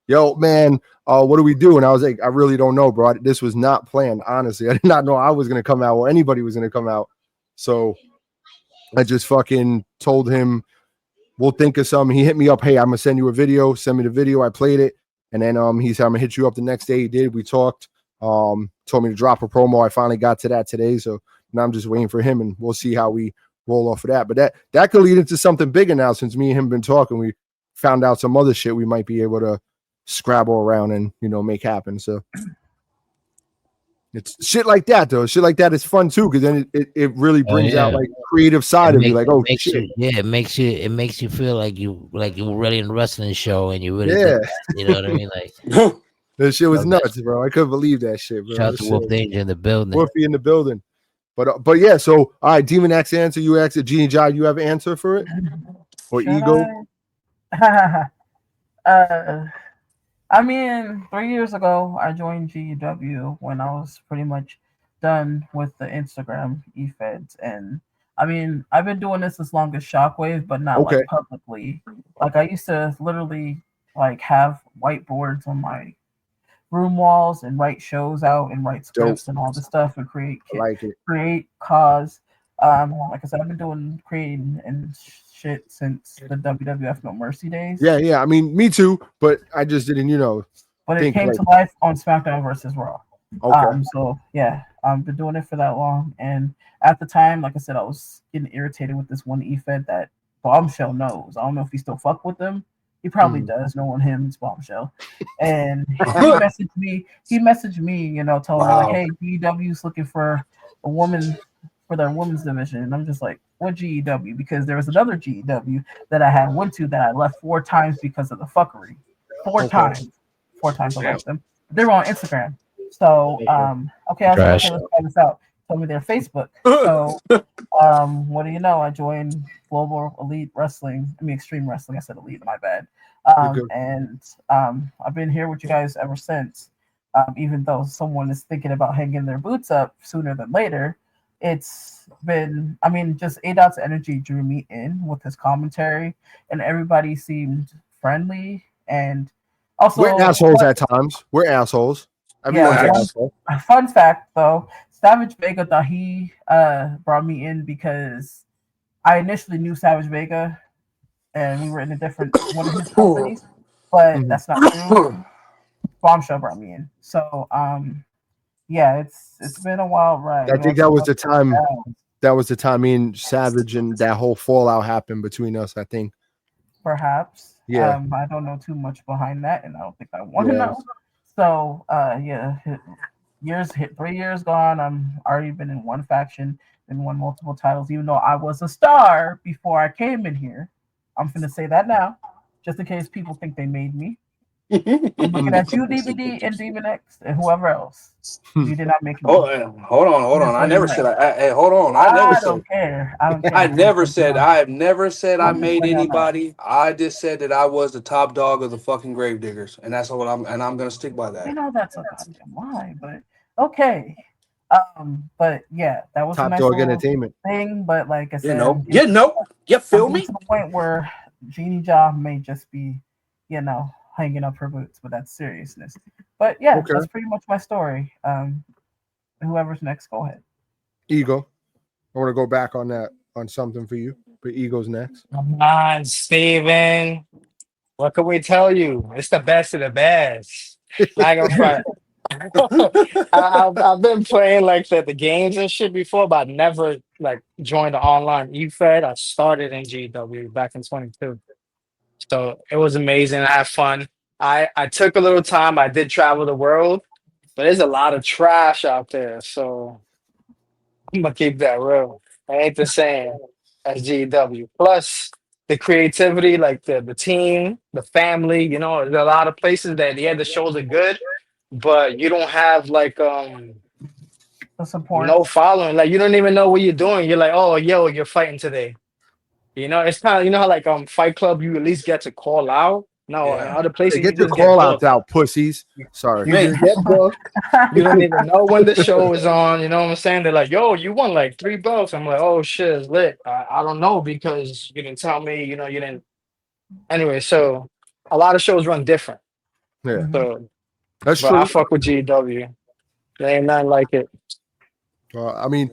B: "Yo, man, what do we do?" And I was like, "I really don't know, bro. This was not planned. Honestly, I did not know I was gonna come out or anybody was gonna come out." So I just fucking told him, we'll think of something. He hit me up, "Hey, I'm gonna send you a video." Send me the video. I played it, and then he said, "I'm gonna hit you up the next day." He did. We talked. Told me to drop a promo. I finally got to that today, so now I'm just waiting for him, and we'll see how we roll off of that. But that could lead into something bigger now. Since me and him been talking, we found out some other shit we might be able to scrabble around and make happen. So it's shit like that, though. Shit like that is fun too, because then it really brings out like creative side of you. Like, oh shit,
A: it makes you feel like you were really in a wrestling show and you really did that, you know what I mean? Like
B: that shit was nuts, bro. I couldn't believe that shit, bro.
A: Shout out to Wolf Danger in the building.
B: Wolfie in the building. But yeah, so all right, Demon X answer. You asked it. Genie Jai, you have an answer for it? Or Ego?
D: I mean, 3 years ago, I joined GEW when I was pretty much done with the Instagram eFeds. And I mean, I've been doing this as long as Shockwave, but not like publicly. Like I used to literally like have whiteboards on my room walls and write shows out and write scripts and all this stuff and create cause. Like I said, I've been creating and shit since the WWF No Mercy days.
B: Yeah. I mean, me too, but I just didn't,
D: But it came to life on SmackDown versus Raw. So yeah, I've been doing it for that long, and at the time, like I said, I was getting irritated with this one eFed that Bombshell knows. I don't know if he still fuck with them. He probably does. Knowing him, it's Bombshell. And he messaged me. Telling me like, "Hey, GEW's looking for a woman for their women's division." And I'm just like, "What GEW?" Because there was another GEW that I had went to that I left 4 times because of the fucking 4 times. 4 times I left them. They were on Instagram. So I was like, okay, let's try this out. Told me their Facebook. So what do you know? I joined Global Elite Wrestling. I mean Extreme Wrestling. I said Elite, my bad. And I've been here with you guys ever since. Even though someone is thinking about hanging their boots up sooner than later, it's been, I mean, just Adot's energy drew me in with his commentary, and everybody seemed friendly. And also,
B: We're assholes at times. We're assholes. Everyone's an asshole.
D: Fun fact though, Savage Vega thought he brought me in because I initially knew Savage Vega, and we were in a different one of his companies, but that's not true. Bombshell brought me in, so yeah, it's been a wild ride.
B: I think that was the time. That was the time me and Savage and that whole fallout happened between us. I think.
D: Perhaps.
B: Yeah.
D: I don't know too much behind that, and I don't think I want to know. So yeah, 3 years gone. I'm already been in one faction and won multiple titles, even though I was a star before I came in here. I'm gonna say that now, just in case people think they made me. I'm looking at you, DVD, and Demon X, and whoever else. You did not make me.
C: Hold on. I never said. Hey, hold on. I
D: don't care. I don't care.
C: I never said. I have never said I made anybody. I just said that I was the top dog of the fucking Gravediggers, and that's what I'm. And I'm gonna stick by that.
D: I know that's a goddamn lie, but okay. But yeah, that was
B: Top
D: a nice
B: dog entertainment
D: thing. But like I said,
C: you feel me?
D: To the point where Jeannie Job may just be, hanging up her boots, but that's seriousness. But yeah, that's pretty much my story. Whoever's next, go ahead.
B: Ego. I want to go back on that on something for you, but Ego's next.
F: Come on, Steven. What can we tell you? It's the best of the best. Not gonna front. I've been playing like the games and shit before, but I never like joined the online eFed. I started in GEW back in 22. So it was amazing. I had fun. I took a little time. I did travel the world, but there's a lot of trash out there. So I'm gonna keep that real. I ain't the same as GEW. Plus the creativity, like the team, the family, there's a lot of places that the shows are good, but you don't have like
D: the support.
F: No following. Like you don't even know what you're doing. You're like, oh yo, you're fighting today. It's kind of how like Fight Club, you at least get to call out. No, in other places
B: get your call outs out, pussies. Sorry.
F: You just get booked. You don't even know when the show is on. You know what I'm saying? They're like, yo, you won like 3 belts. I'm like, oh shit, it's lit. I don't know because you didn't tell me, you didn't. Anyway, so a lot of shows run different.
B: Yeah.
F: So
B: that's true.
F: I fuck with GEW. There ain't nothing like it.
B: I mean,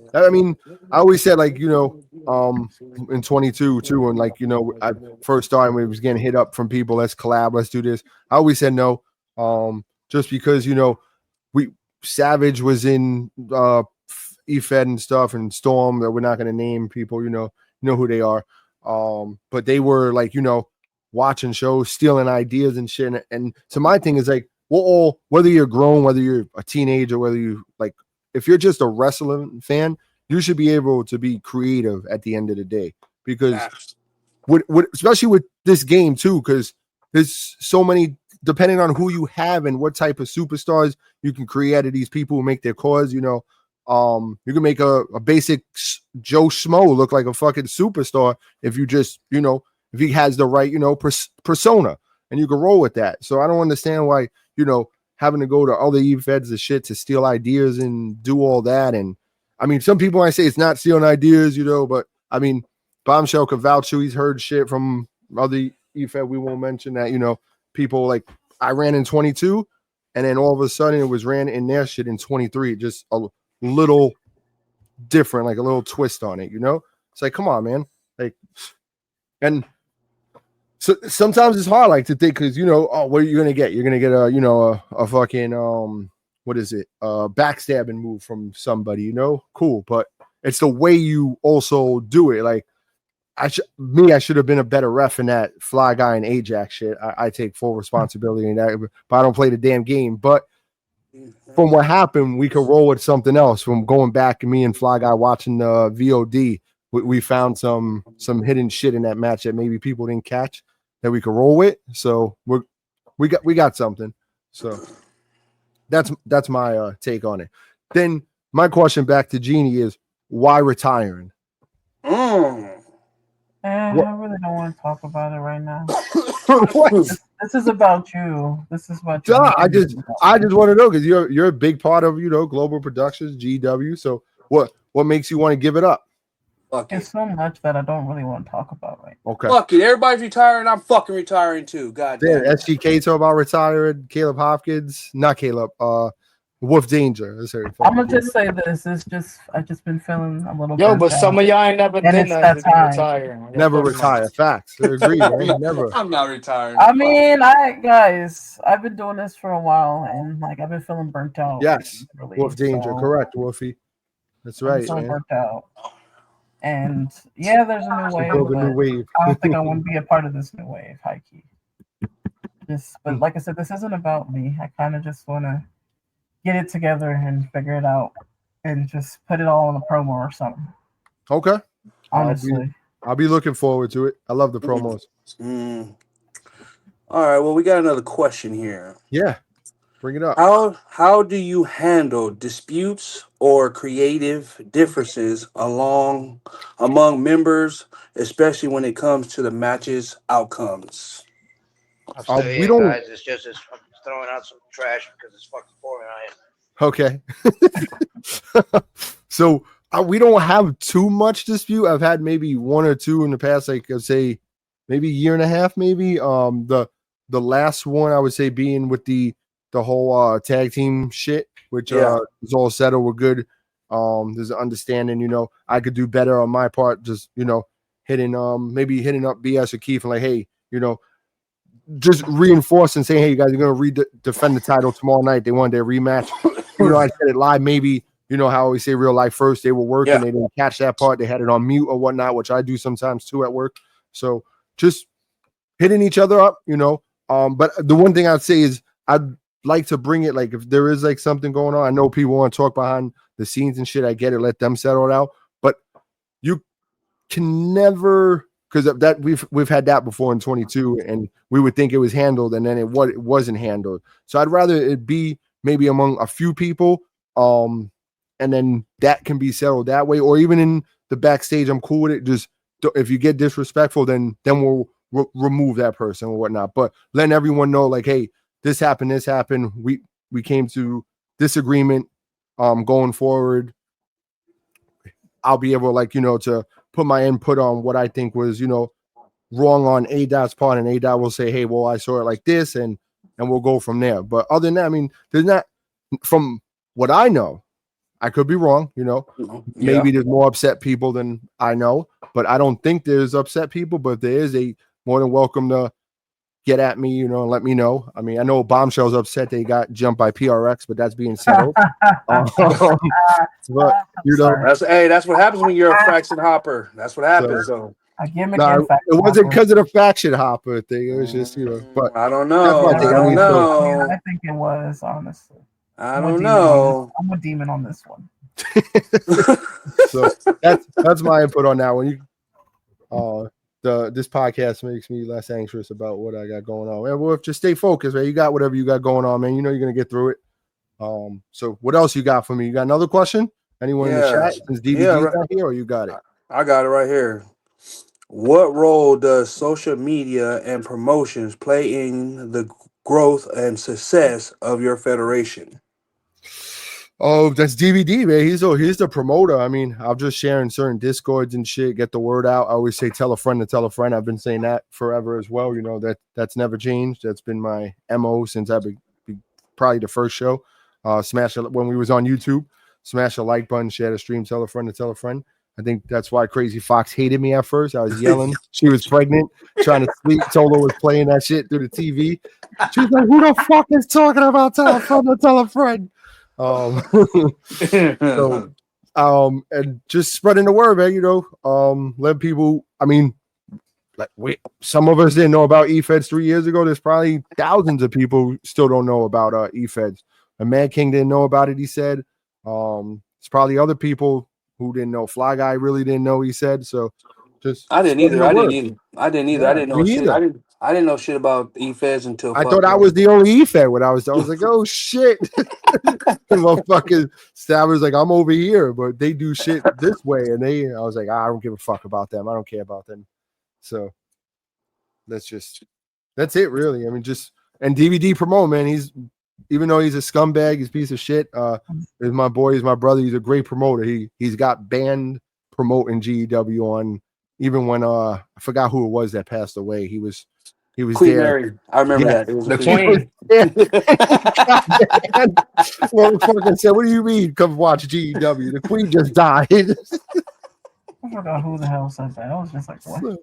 B: I always said like, in 22 too, and like, I first started when it was getting hit up from people, let's collab, let's do this. I always said no, just because Savage was in eFed and stuff, and Storm, that we're not going to name people, you know who they are, but they were like, watching shows, stealing ideas and shit, and so my thing is like, we're all, whether you're grown, whether you're a teenager, whether you like, if you're just a wrestling fan, you should be able to be creative at the end of the day, because especially with this game too, because there's so many, depending on who you have and what type of superstars you can create out of these people who make their cause, you can make a basic Joe Schmo look like a fucking superstar if you just, if he has the right, persona, and you can roll with that. So I don't understand why, having to go to other eFeds and shit to steal ideas and do all that. And I mean, some people might say it's not stealing ideas, but I mean, Bombshell could vouch to, he's heard shit from other eFed. We won't mention that, people like I ran in 22 and then all of a sudden it was ran in their shit in 23, just a little different, like a little twist on it, It's like, come on, man. Like, and so sometimes it's hard, like, to think, because what are you gonna get? You're gonna get a fucking what is it? Backstabbing move from somebody, cool, but it's the way you also do it. Like, I should have been a better ref in that Fly Guy and Ajax shit. I take full responsibility in that, but I don't play the damn game. But from what happened, we could roll with something else. From going back, me and Fly Guy watching the VOD, we found some hidden shit in that match that maybe people didn't catch that we could roll with. So we got something. So that's my take on it. Then my question back to Jeannie is, why retiring?
D: I really don't want to talk about it right now.
B: What?
D: This is about you. This is about you.
B: Duh, I just want to know because you're a big part of Global Productions, GEW. So what makes you want to give it up?
C: Fuck
D: It's
C: it.
D: so much that I don't really want to talk about right now.
B: Okay.
C: Fuck it. Everybody's retiring. I'm fucking retiring too. God damn it.
B: SGK talk about retiring. Caleb Hopkins, not Caleb. Wolf Danger. That's her.
D: I'm gonna just say this. I've just been feeling a little.
F: Yo,
D: burnt
F: but some
D: out.
F: of y'all ain't never
D: And
F: did
D: it's that
F: nothing
D: time.
F: retiring.
B: Never retire. Facts. I agree, man. Never.
C: I'm not retiring.
D: I mean, guys, I've been doing this for a while, and like I've been feeling burnt out.
B: Yes.
D: Really,
B: Wolf Danger.
D: so
B: Correct, Wolfie. That's
D: I'm
B: right,
D: so
B: man.
D: burnt out. And yeah, there's a new wave.
B: Build a new
D: But
B: wave.
D: I don't think I want to be a part of this new wave, high key. But like I said, this isn't about me. I kind of just want to get it together and figure it out, and just put it all in a promo or something.
B: Okay.
D: Honestly,
B: I'll be looking forward to it. I love the promos.
C: All right. Well, we got another question here.
B: Yeah. Bring it up.
C: How do you handle disputes or creative differences among members, especially when it comes to the match's outcomes?
A: I'm still
B: we
A: here,
B: don't-
A: guys. It's just I'm throwing out some trash because it's fucking pouring out here.
B: Okay. So we don't have too much dispute. I've had maybe one or two in the past, like I'd say maybe a year and a half, maybe. The last one I would say being with the whole tag team shit, which is all settled. We're good. There's an understanding, I could do better on my part, just hitting up BS or Keith and like, hey, just reinforcing, saying, hey, you guys are gonna defend the title tomorrow night. They wanted their rematch. I said it live, maybe. How I always say real life first. They were working, they didn't catch that part. They had it on mute or whatnot, which I do sometimes too at work. So just hitting each other up, But the one thing I'd say is I'd like to bring it, like if there is like something going on, I know people want to talk behind the scenes and shit. I get it, let them settle it out. But you can never, because that we've had that before in 22, and we would think it was handled, and then it wasn't handled. So I'd rather it be maybe among a few people, and then that can be settled that way, or even in the backstage. I'm cool with it. Just if you get disrespectful, then we'll remove that person or whatnot. But letting everyone know, like, hey, this happened. We came to this agreement. Going forward, I'll be able, to put my input on what I think was, wrong on Adot's part, and Adot will say, hey, well, I saw it like this, and we'll go from there. But other than that, I mean, there's not, from what I know, I could be wrong, maybe there's more upset people than I know, but I don't think there's upset people. But if there is, they more than welcome to get at me, and let me know. I mean, I know Bombshell's upset they got jumped by PRX, but that's being settled. But
C: that's what happens when you're a faction hopper. That's what happens. So
B: it wasn't because of the faction hopper thing. It was just, but
C: I don't know.
D: I think it was, honestly.
C: I don't know.
D: I'm a demon on this one.
B: So that's my input on that one. This podcast makes me less anxious about what I got going on. Man, well, just stay focused, man. You got whatever you got going on, man. You're gonna get through it. So what else you got for me? You got another question? Anyone in the chat? Since DVD's not here, or you got it?
C: I got it right here. What role does social media and promotions play in the growth and success of your federation?
B: Oh, that's DVD, man. He's the promoter. I mean, I'm just sharing certain Discords and shit, get the word out. I always say tell a friend to tell a friend. I've been saying that forever as well. That's never changed. That's been my MO since I've been probably the first show. When we was on YouTube, smash a like button, share the stream, tell a friend to tell a friend. I think that's why Crazy Fox hated me at first. I was yelling. She was pregnant, trying to sleep. Tolo was playing that shit through the TV. She was like, who the fuck is talking about tell a friend to tell a friend? And just spreading the word, man, let people, I mean, some of us didn't know about eFeds 3 years ago. There's probably thousands of people who still don't know about eFeds. And Mad King didn't know about it, he said. It's probably other people who didn't know. Fly Guy really didn't know, he said. So
C: I didn't either. I didn't know shit.
B: Either.
C: I didn't know shit about eFeds until
B: I thought I was the only eFed when I was like, oh shit. Motherfucking Stabbers like, I'm over here, but they do shit this way. And I was like, I don't give a fuck about them. I don't care about them. So let's just That's it, really. I mean, just and DVD promote, man. He's even though he's a scumbag, he's a piece of shit. He's my boy, he's my brother. He's a great promoter. He's got band promoting GEW on even when I forgot who it was that passed away. He was
C: Queen
B: there.
C: Mary. I remember that. It was
F: The
C: Queen.
B: Motherfucker said, "What do you mean? Come watch GEW. The Queen just died."
D: I forgot who the hell said that. I was just like, what?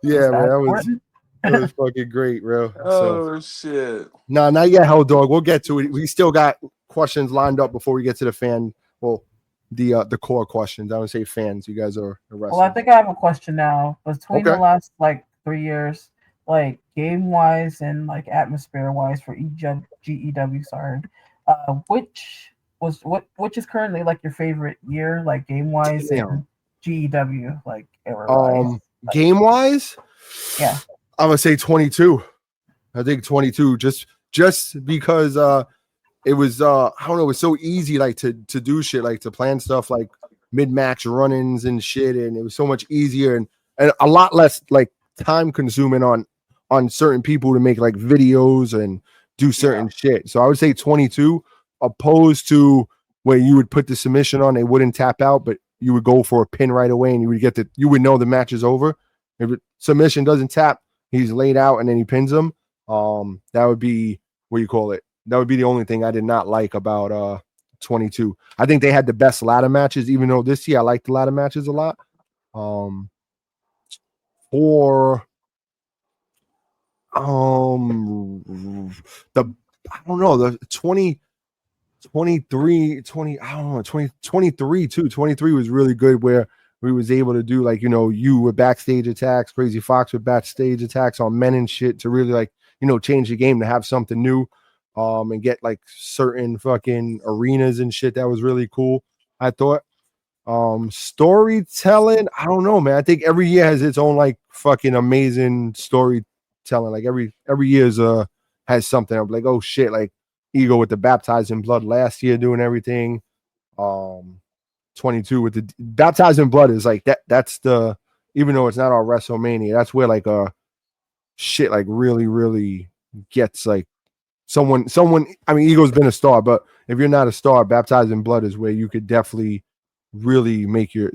B: Yeah, man,
D: important?
B: that was fucking great, bro.
C: Oh shit!
B: No, not yet, Hell Dog. We'll get to it. We still got questions lined up before we get to the fan. Well, the core questions. I would say fans. You guys are wrestling.
D: Well, I think I have a question now. Between the last like 3 years, like game wise and like atmosphere wise for GEW, sorry, which is currently like your favorite year, like game wise and GEW, like era wise?
B: Game wise,
D: yeah,
B: I'm gonna say 22. I think 22, just because it was I don't know, it was so easy like to do shit, like to plan stuff like mid-match run-ins and shit, and it was so much easier and a lot less like time consuming on certain people to make like videos and do certain shit. So I would say 22, opposed to where you would put the submission on, they wouldn't tap out, but you would go for a pin right away and you would know the match is over. If submission doesn't tap, he's laid out and then he pins him. That would be what you call it. That would be the only thing I did not like about 22. I think they had the best ladder matches, even though this year I like the ladder matches a lot. For the 23, I don't know, 23 too. 23 was really good where we was able to do like, you with backstage attacks, Crazy Fox with backstage attacks on men and shit to really like, change the game to have something new and get like certain fucking arenas and shit. That was really cool, I thought. Storytelling, I don't know, man. I think every year has its own like fucking amazing storytelling. Like every year's has something. I'm like, oh shit, like Ego with the Baptized in Blood last year doing everything. 22 with the Baptized in Blood is like that's the, even though it's not our WrestleMania, that's where like shit like really, really gets like someone. I mean, Ego's been a star, but if you're not a star, Baptized in Blood is where you could definitely really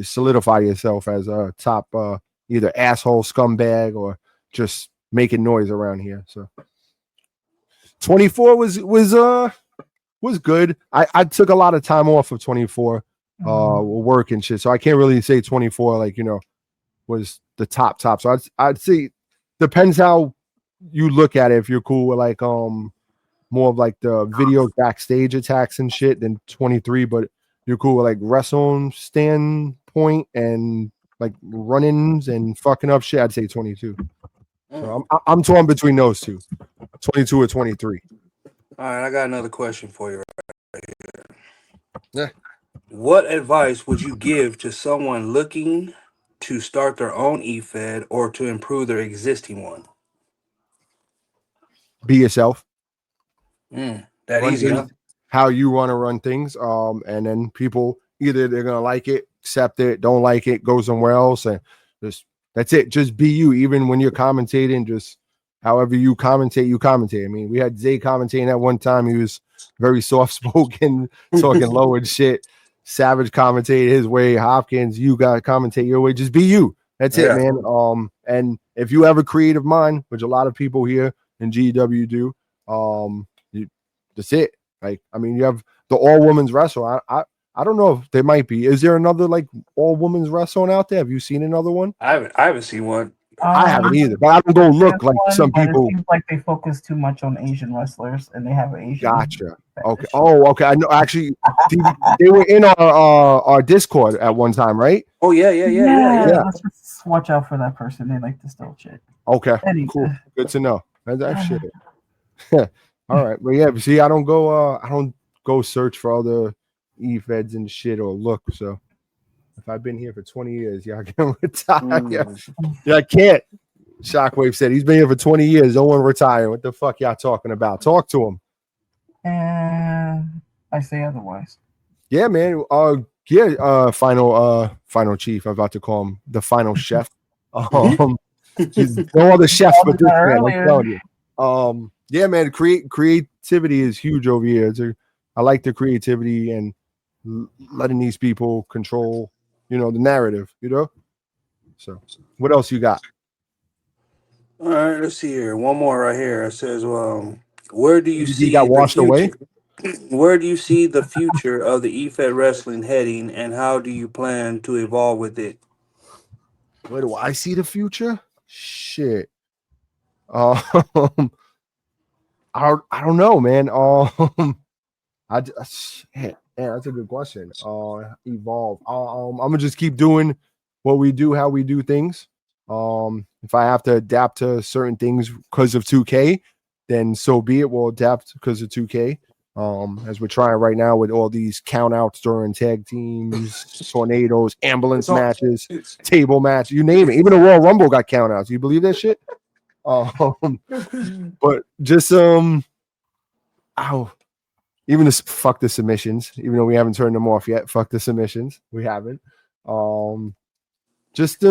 B: solidify yourself as a top either asshole scumbag or just making noise around here. So 24 was good. I took a lot of time off of 24 work and shit, so I can't really say 24 like was the top. So I'd say depends how you look at it. If you're cool with like more of like the video backstage attacks and shit, then 23. But you're cool with like wrestling standpoint and like run-ins and fucking up shit, I'd say 22. So I'm torn between those two, 22 or 23.
C: All right, I got another question for you right here.
B: Yeah.
C: What advice would you give to someone looking to start their own eFed or to improve their existing one?
B: Be yourself.
C: That
B: Run
C: easy, huh?
B: How you want to run things. And then people either they're gonna like it, accept it, don't like it, go somewhere else, and that's it. Just be you. Even when you're commentating, just however you commentate, you commentate. I mean, we had Zay commentating at one time. He was very soft spoken, talking low and shit. Savage commentated his way. Hopkins, you gotta commentate your way. Just be you. That's it, man. And if you have a creative mind, which a lot of people here in GEW do, that's it. Like, I mean, you have the all women's wrestle. I don't know if there might be. Is there another like all women's wrestling out there? Have you seen another one?
C: I haven't seen one.
B: I haven't either, but I don't go look like some people.
D: It seems like they focus too much on Asian wrestlers, and they have an Asian.
B: Gotcha. Okay. Oh, okay. I know. Actually, they were in our Discord at one time, right?
C: Oh yeah.
D: Let's just watch out for that person. They like to steal shit.
B: Okay. Cool. Good to know. That shit. All right. But yeah, see, I don't go search for other eFeds and shit or look. So if I've been here for 20 years, y'all can retire. Yeah, I can't. Shockwave said he's been here for 20 years. Don't want to retire. What the fuck y'all talking about? Talk to him.
D: And I say otherwise.
B: Yeah, man. Final chief. I'm about to call him the final chef. He's no other chef but this man. I'm telling you. Yeah, man, creativity is huge over here. I like the creativity and letting these people control, the narrative, So, what else you got?
C: All right, let's see here. One more right here. It says, where do you
B: DVD
C: see
B: got
C: the
B: washed away.
C: future? Where do you see the future of the EFED wrestling heading, and how do you plan to evolve with it?
B: Where do I see the future? Shit. I don't know, man. Shit. Yeah, that's a good question. Evolve. I'm gonna just keep doing what we do, how we do things. If I have to adapt to certain things because of 2K, then so be it. We'll adapt because of 2K. As we're trying right now with all these count outs during tag teams, tornadoes, ambulance matches, table match, you name it. Even the Royal Rumble got count outs. You believe that shit? But just even this fuck the submissions, even though we haven't turned them off yet. Fuck the submissions. We haven't. Just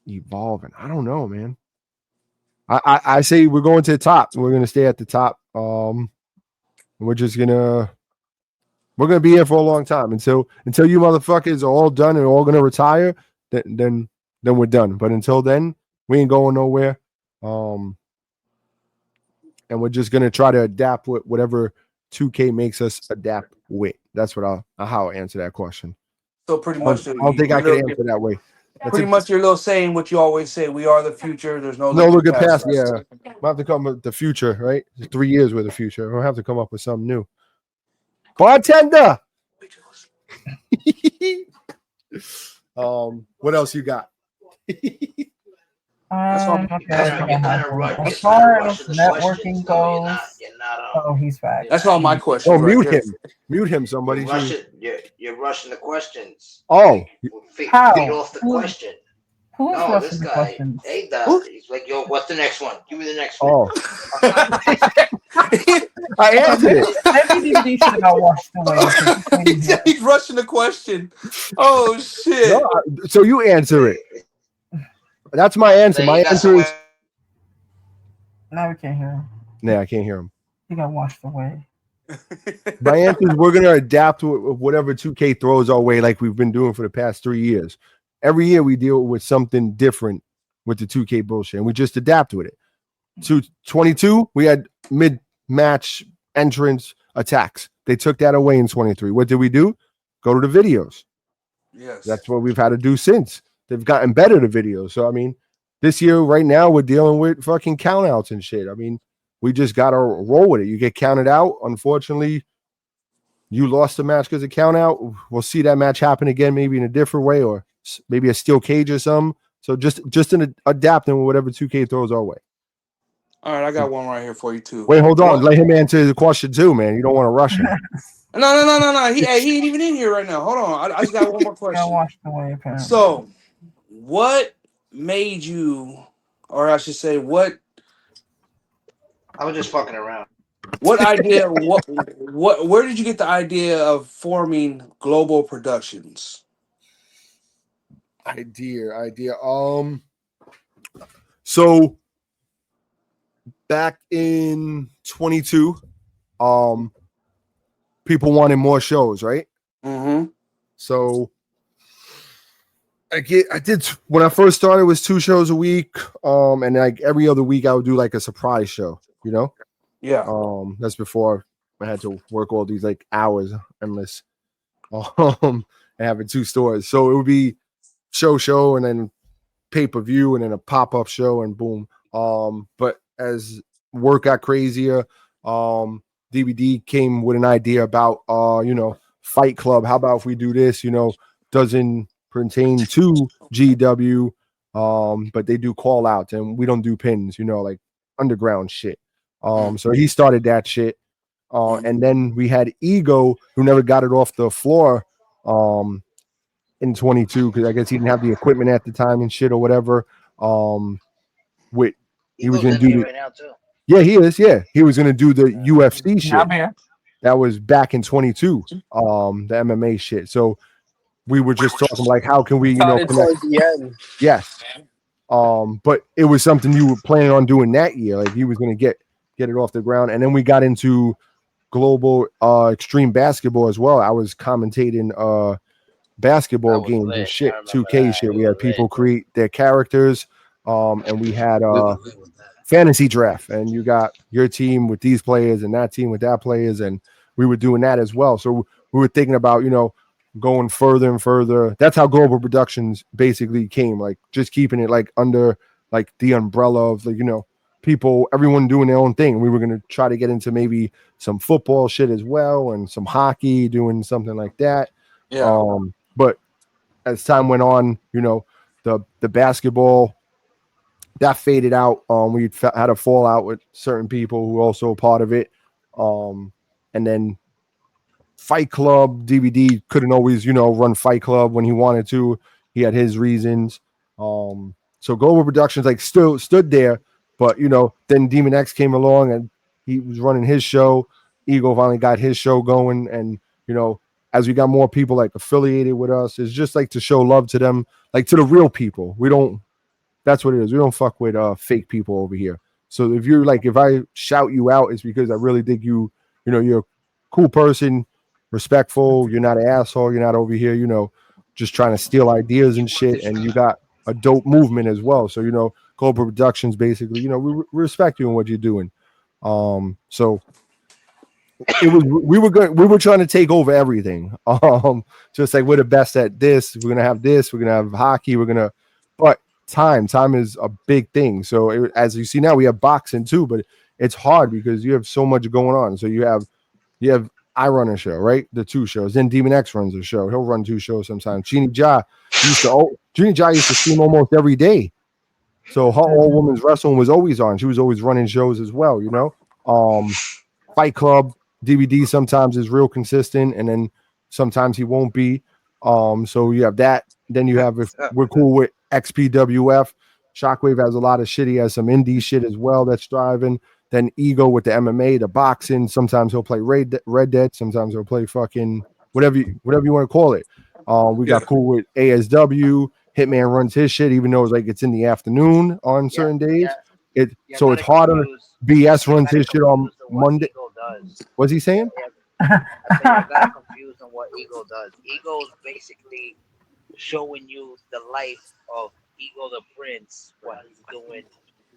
B: evolving. I don't know, man. I say we're going to the top. We're gonna stay at the top. We're gonna be here for a long time until you motherfuckers are all done and all gonna retire. Then we're done. But until then, we ain't going nowhere. And we're just gonna try to adapt with whatever 2K makes us adapt with. That's how I answer that question.
C: So pretty much,
B: I don't think I can answer that way.
C: Pretty much, your little saying what you always say: "We are the future." There's no
B: looking past. Yeah, we'll have to come with the future, right? 3 years with the future. We'll have to come up with something new. Bartender. What else you got?
D: Okay. As far as networking goes, he's back.
C: That's all my question.
B: Oh, mute him. Mute him, somebody.
A: You're rushing the questions.
B: Oh,
D: how?
A: Feed off the question.
D: Who's rushing the questions?
A: Hey, he's like, yo, what's the next one? Give me the next one.
B: Oh. I answered it.
D: Maybe DVD should have got washed away.
C: He's rushing the question. Oh, shit.
B: No, so you answer it. That's my answer. My answer is.
D: Now we can't hear him.
B: Yeah, I can't hear him.
D: He got washed away.
B: My answer is we're going to adapt to whatever 2K throws our way like we've been doing for the past 3 years. Every year we deal with something different with the 2K bullshit, and we just adapt with it. 22, we had mid-match entrance attacks. They took that away in 23. What did we do? Go to the videos.
C: Yes.
B: That's what we've had to do since. They've gotten better, the videos. So, I mean, this year, right now, we're dealing with fucking countouts and shit. I mean, we just got to roll with it. You get counted out. Unfortunately, you lost the match because of count out. We'll see that match happen again, maybe in a different way, or maybe a steel cage or something. So just in adapting with whatever 2K throws our way.
C: All right, I got one right here for you too.
B: Wait, hold on. Let him answer the question too, man. You don't want to rush him.
C: No. He ain't even in here right now. Hold on. I just got one more question.
D: Washed away, apparently.
C: So, what made you, or I should say, what?
A: I was just fucking around.
C: What idea? What? Where did you get the idea of forming Global Productions?
B: Idea. So back in 22, people wanted more shows, right?
C: Mm-hmm.
B: So I did when I first started, it was 2 shows a week. And like every other week I would do like a surprise show, you know?
C: Yeah.
B: That's before I had to work all these like hours endless. And having 2 stores. So it would be show and then pay-per-view and then a pop-up show and boom. But as work got crazier, DVD came with an idea about Fight Club. How about if we do this, doesn't pertain to GEW, but they do call outs and we don't do pins, like underground shit. So he started that shit. And then we had Ego, who never got it off the floor in 22 because I guess he didn't have the equipment at the time and shit or whatever. He was gonna do
A: right now too.
B: Yeah, he is. Yeah, he was gonna do the UFC shit. That was back in 22. The MMA shit. So we were just talking like, how can we, connect?
F: The end.
B: Yes. But it was something you were planning on doing that year. Like you was going to get it off the ground. And then we got into global extreme basketball as well. I was commentating basketball games and shit, 2K shit. We had people create their characters, and we had fantasy draft, and you got your team with these players and that team with that players, and we were doing that as well. So we were thinking about, going further and further. That's how Global Productions basically came, like just keeping it like under like the umbrella of like, people, everyone doing their own thing. We were going to try to get into maybe some football shit as well and some hockey, doing something like that.
C: Yeah.
B: But as time went on, the basketball that faded out. We had a fallout with certain people who were also a part of it. And then Fight Club DVD couldn't always, run Fight Club when he wanted to. He had his reasons. So Global Productions like still stood there, but then Demon X came along and he was running his show. Ego finally got his show going, and as we got more people like affiliated with us, it's just like to show love to them, like to the real people. We don't. That's what it is. We don't fuck with fake people over here. So if I shout you out, it's because I really think you. You're a cool person, respectful. You're not an asshole. You're not over here, just trying to steal ideas and shit. And you got a dope movement as well. So Global Productions basically, we respect you and what you're doing. So it was we were trying to take over everything. Just like we're the best at this. We're gonna have this. We're gonna have hockey. But time is a big thing. So as you see now, we have boxing too, but it's hard because you have so much going on. So you have I run a show, right? The 2 shows. Then Demon X runs a show. He'll run 2 shows sometimes. Jeannie Jha used to stream almost every day. So her all women's wrestling was always on. She was always running shows as well, Fight Club DVD sometimes is real consistent, and then sometimes he won't be. So you have that. Then you have, if we're cool with XPWF, Shockwave has a lot of shit. He has some indie shit as well that's driving. Then Ego with the MMA, the boxing. Sometimes he'll play Red Dead. Sometimes he'll play fucking whatever you want to call it. We got cool with ASW. Hitman runs his shit, even though it's in the afternoon on certain days. So it's harder. BS runs his shit on Monday. What's he saying?
A: I got confused on what Ego does. Ego is basically showing you the life of Ego the Prince, what he's doing,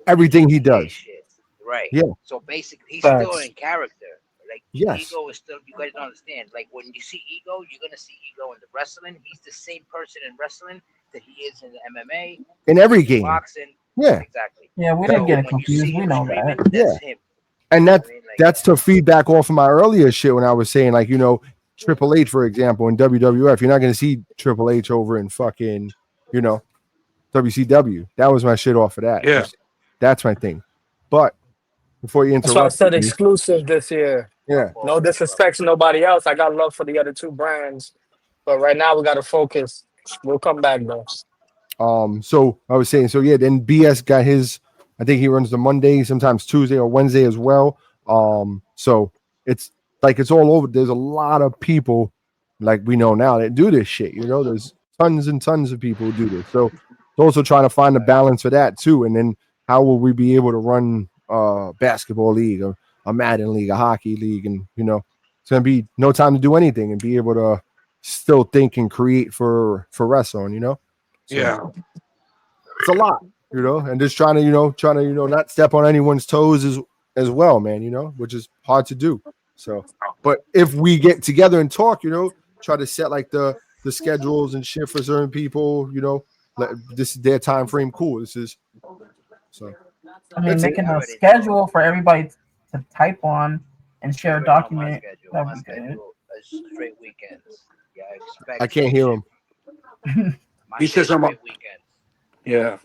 B: everything he does.
A: Shit. Right.
B: Yeah.
A: So basically, he's still in character. Like
B: yes.
A: Ego is still. You guys don't understand. Like when you see Ego, you're gonna see Ego in the wrestling. He's the same person in wrestling that he is in the MMA.
B: In every game.
A: Boxing.
B: Yeah.
A: Exactly.
D: Yeah, we didn't get it confused. We know that.
A: That's him.
B: And that's to feedback off of my earlier shit when I was saying, like, Triple H, for example, in WWF, you're not going to see Triple H over in fucking, WCW. That was my shit off of that.
C: Yeah.
B: That's my thing. But before you interrupt.
F: That's why I said exclusive this year.
B: Yeah.
F: No disrespect to nobody else. I got love for the other 2 brands. But right now we got to focus. We'll come back, though.
B: So I was saying, then BS got his, I think he runs the Monday, sometimes Tuesday or Wednesday as well. So it's like it's all over. There's a lot of people like we know now that do this shit. There's tons and tons of people who do this. So it's also trying to find a balance for that too. And then how will we be able to run a basketball league, or a Madden league, a hockey league, and it's gonna be no time to do anything and be able to still think and create for wrestling. So,
C: yeah,
B: it's a lot. And just trying to not step on anyone's toes as well, man, which is hard to do. So, but if we get together and talk, try to set like the schedules and shit for certain people, this is their time frame. Cool. This is so.
D: I mean, making a schedule for everybody to type on and share a document. That would be good.
A: Straight weekends. Yeah,
B: I can't hear him.
C: He says I'm
A: weekends.
C: Yeah.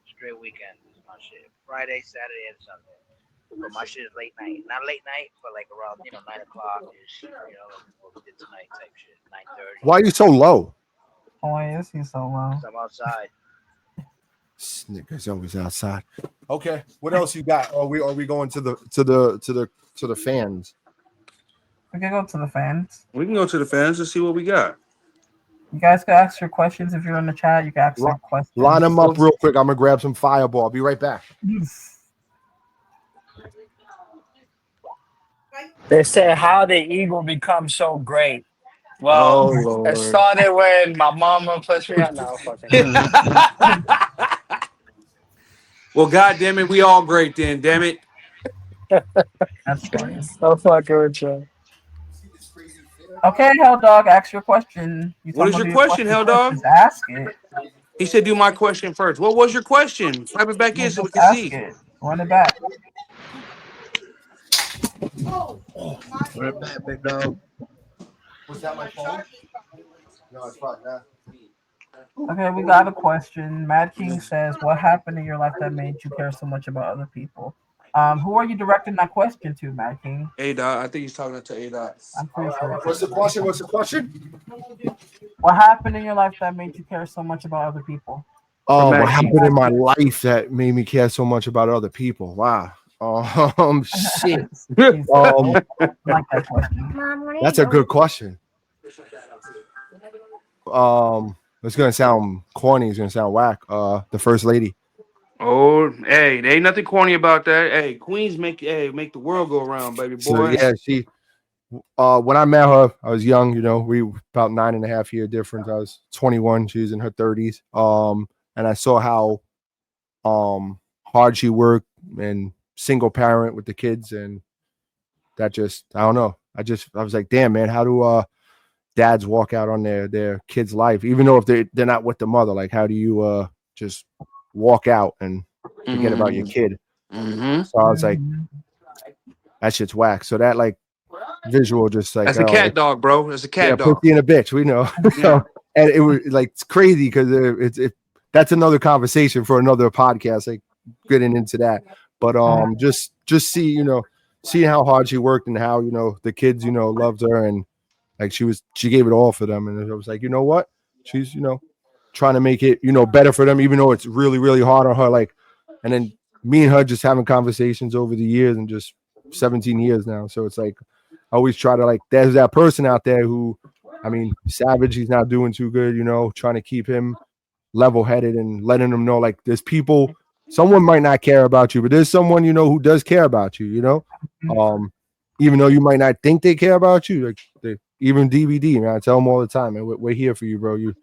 A: Straight weekend is my shit. Friday, Saturday, and Sunday. But my shit is late night. Not late night, but like around 9 o'clock ish. What we did tonight type shit. 9:30.
B: Why are you so low?
D: Why is he so low?
A: I'm outside.
B: Nigga's always outside. Okay, what else you got? Are we going to the fans?
D: We can go to the fans.
C: We can go to the fans and see what we got.
D: You guys can ask your questions if you're in the chat. You can ask some questions.
B: Line them up real quick. I'm gonna grab some Fireball. I'll be right back.
F: They said, how did Eagle become so great? Well, it started when my mama pushed me out. No, fucking.
C: Well, God damn it, we all great then. Damn it.
D: That's funny.
F: I'm fucking with you.
D: Okay, Hell Dog, ask your question.
C: What is your question, Hell Dog?
D: Just ask it.
C: He said, "Do my question first." What was your question? Type it back in so we can
D: ask
C: see.
D: It. Run it back.
B: Run it back, big dog. Was that my phone? No, it's fine.
D: Okay, we got a question. Mad King says, "What happened in your life that made you care so much about other people?" Who are you directing that question to, Mad King?
C: Adot. I think he's talking to Adot.
D: I'm pretty sure.
B: What's the question?
D: What happened in your life that made you care so much about other people?
B: What happened in my life that made me care so much about other people? Wow. Shit.
D: Like that question.
B: That's a good question. It's gonna sound corny. It's gonna sound whack. The first lady.
C: Oh, hey, there ain't nothing corny about that. Hey, queens make the world go around, baby boy.
B: So yeah, she. When I met her, I was young. You know, we about 9.5 year difference. I was 21. She was in her 30s. And I saw how hard she worked and single parent with the kids, and that just I don't know. I was like, damn, man, how do dads walk out on their kids' life, even though if they're not with the mother? Like, how do you just walk out and forget about your kid?
C: Mm-hmm.
B: So I was like, that shit's whack. So that like visual just like
C: that's a cat dog, bro. That's a cat dog.
B: Pussy and a bitch, we know. So, and it was like it's crazy because that's another conversation for another podcast, like getting into that. But just see, seeing how hard she worked and how the kids loved her, and like she gave it all for them, and I was like, you know what, she's trying to make it better for them, even though it's really really hard on her. Like, and then me and her just having conversations over the years, and just 17 years now. So it's like I always try to, like, there's that person out there who, I mean, Savage, he's not doing too good, trying to keep him level-headed and letting him know, like, there's people, someone might not care about you, but there's someone, who does care about you, even though you might not think they care about you. Like, even DVD, man, I tell them all the time, man, we're here for you, bro. You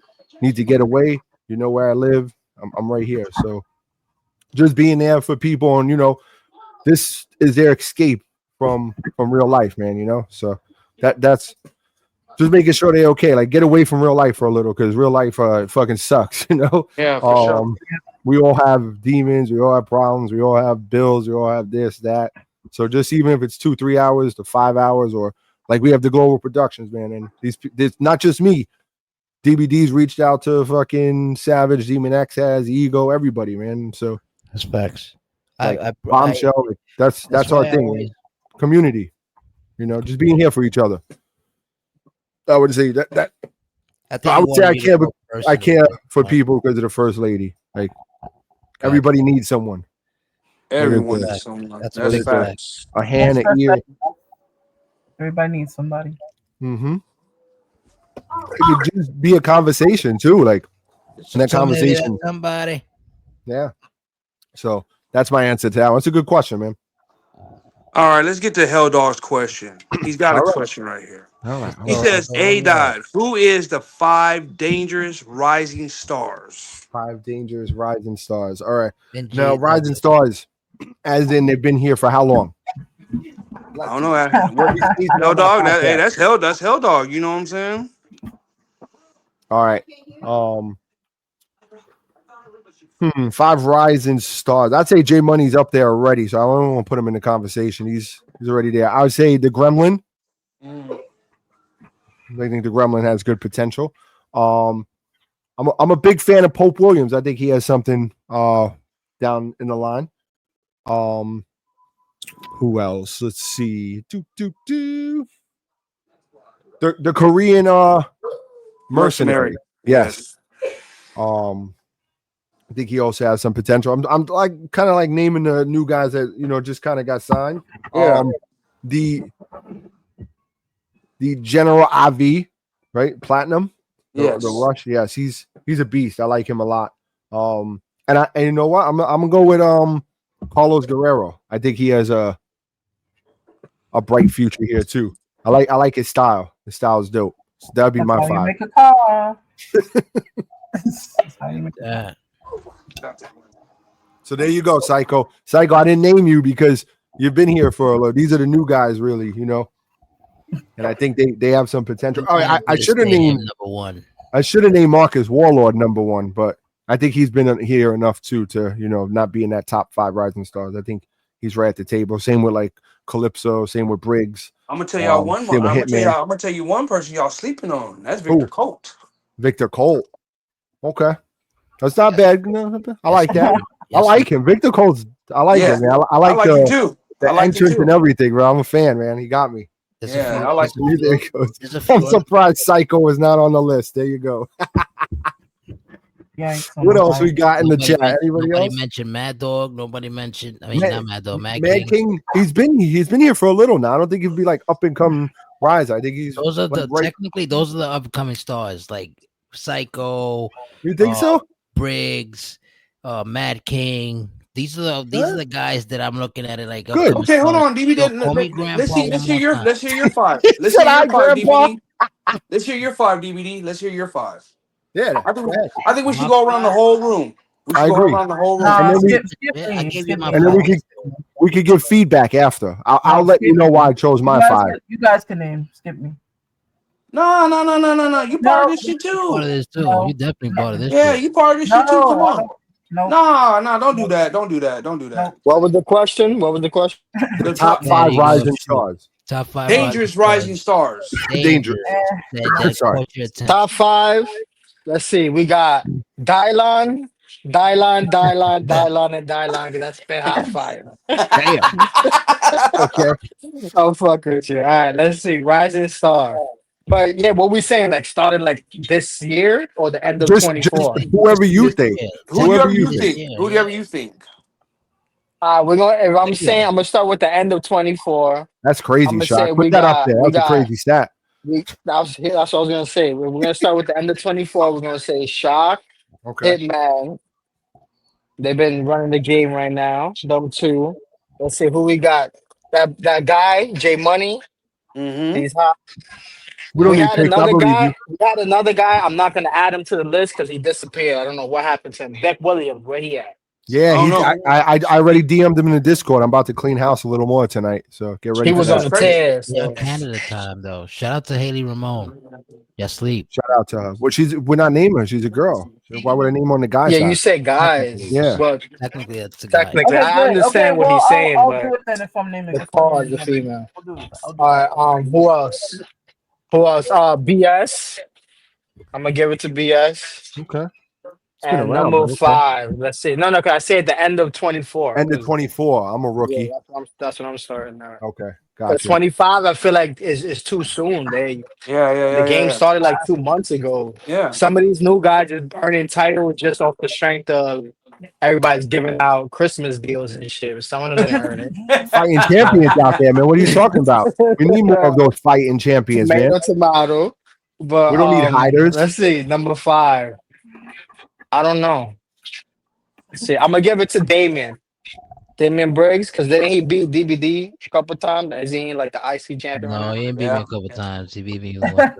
B: need to get away. You know where I live. I'm right here. So just being there for people, and, this is their escape from real life, man, so that's just making sure they're okay. Like, get away from real life for a little, because real life fucking sucks.
C: Yeah, for sure.
B: We all have demons, we all have problems, we all have bills, we all have this, that. So just even if it's 2-3 hours to 5 hours, or like we have the Global Productions, man, and these not just me. DVD's reached out to fucking Savage, Demon X has, Ego, everybody, man. So
A: that's facts.
B: Like, Bombshell, that's our thing. Community, just being here for each other. I would say that I would say I care for people because of the first lady. Like, everybody needs someone.
C: Everyone needs someone. That's facts.
B: A hand, an ear.
D: Everybody needs somebody.
B: Mm-hmm. It could just be a conversation too, like in that conversation.
A: Somebody.
B: Yeah. So that's my answer to that one. It's a good question, man.
C: All right, let's get to Hell Dog's question. He's got a question right here.
B: All right.
C: He says, Adot, who is the 5 dangerous rising stars?
B: 5 dangerous rising stars. All right. Now, rising stars, as in they've been here for how long?
C: I don't know. Hell Dog, that's Hell Dog. You know what I'm saying?
B: All right. 5 rising stars. I'd say J Money's up there already, so I don't want to put him in the conversation. He's already there. I would say the Gremlin. I think the Gremlin has good potential. I'm a big fan of Pope Williams. I think he has something down in the line. Who else? Let's see. The Korean mercenary. Yes. I think he also has some potential. I'm like kind of like naming the new guys that just kind of got signed.
C: Yeah.
B: The General AV, right? Platinum.
C: Yes.
B: The Rush. Yes, he's a beast. I like him a lot. And you know what? I'm gonna go with Carlos Guerrero. I think he has a bright future here too. I like his style. His style is dope. So that'd be
D: That's
B: my
D: how you
B: 5.
D: make a call. That's how you make a call.
B: So there you go, Psycho. Psycho, I didn't name you because you've been here for a little. These are the new guys, really, and I think they have some potential. Oh, I should have named
A: number 1.
B: I should have named Marcus Warlord number 1, but I think he's been here enough too to not be in that top 5 rising stars. I think he's right at the table. Same with like Calypso. Same with Briggs.
C: I'm gonna tell y'all one more.
B: same with
C: I'm gonna tell you one person y'all sleeping on. That's Victor Colt.
B: Victor Colt. Okay, that's not bad. I like that. I like him. Victor Colt's. I like him, man. I like
C: him too.
B: The entrance and everything, bro. I'm a fan, man. He got me.
C: I like him.
B: There it goes. I'm surprised Psycho is not on the list. There you go. What else we got in the chat? Anybody else?
A: Mentioned Mad Dog. Nobody mentioned. I mean, not Mad Dog. Mad
B: King. He's been here for a little now. I don't think he'll be like up and coming riser. I think he's.
A: Those are technically those are the upcoming stars like Psycho.
B: You think so?
A: Briggs, Mad King. These are the guys that I'm looking at it like.
B: Good.
C: Okay, hold on, DVD. Let's hear your 5. Let's hear your 5, DVD. Let's hear your 5, DVD. Let's hear your 5.
B: Yeah,
C: I think we should go around the whole room.
B: I agree.
C: Around the whole room.
B: And then we could give feedback after. I'll let you know why I chose my 5.
D: You guys can name. Skip me.
C: No. You part of this shit too.
A: Part of this too. You definitely part of this.
C: Yeah, you part of this shit too. Come on.
D: No,
C: don't do that. Don't do that.
F: What was the question?
B: The top 5 rising stars.
A: Top 5
C: dangerous rising stars.
B: Dangerous.
A: Sorry.
F: Top 5. Let's see. We got Dylan, and Dylan. That's been hot fire.
B: Damn. Okay.
F: Oh, fuck with you. All right. Let's see. Rising star. But yeah, what we saying? Like started like this year or the end of 24?
B: Whoever you think.
C: Whoever you think.
F: We're gonna. If I'm saying, I'm gonna start with the end of 24.
B: That's crazy, Shaq. Put that up there. That's a crazy stat.
F: That's what I was gonna say. We're gonna start with the end of 24. We're gonna say Shock, Hitman. They've been running the game right now. Number 2. Let's see who we got. That guy, J Money. He's hot. We had another guy. We had another guy. I'm not gonna add him to the list because he disappeared. I don't know what happened to him. Beck Williams, where he at?
B: Yeah, I already DM'd him in the Discord. I'm about to clean house a little more tonight, so get ready.
F: He was on the tear.
A: Canada time though. Shout out to Haley Ramon. Sleep.
B: Shout out to her. Well, we're not naming her. She's a girl. So why would I name her on the guy side?
F: You said guys.
B: Yeah.
F: Well,
A: technically, that's a guy.
F: Technically, I understand what he's saying,
D: I'll
F: but
D: do it then if I'm naming
F: it's hard to female. All right. Who else? BS. I'm gonna give it to BS.
B: Okay.
F: And number 5, let's see. No, I say at the end of 24.
B: End of 24. I'm a rookie.
F: Yeah, that's what I'm starting now.
B: Okay, gotcha.
F: 25, I feel like is too soon. The game started like 2 months ago.
C: Yeah.
F: Some of these new guys are earning titles just off the strength of everybody's giving out Christmas deals and shit. Some of them didn't earn it.
B: Fighting champions out there, man. What are you talking about? We need more of those fighting champions, man.
F: Tomato. But
B: we don't need hiders.
F: Let's see, number 5. I don't know. Let's see, I'm gonna give it to Damian Briggs, because then he beat DVD a couple times. Is he like the IC champion?
A: No, he ain't beat me a couple times. He beat me once.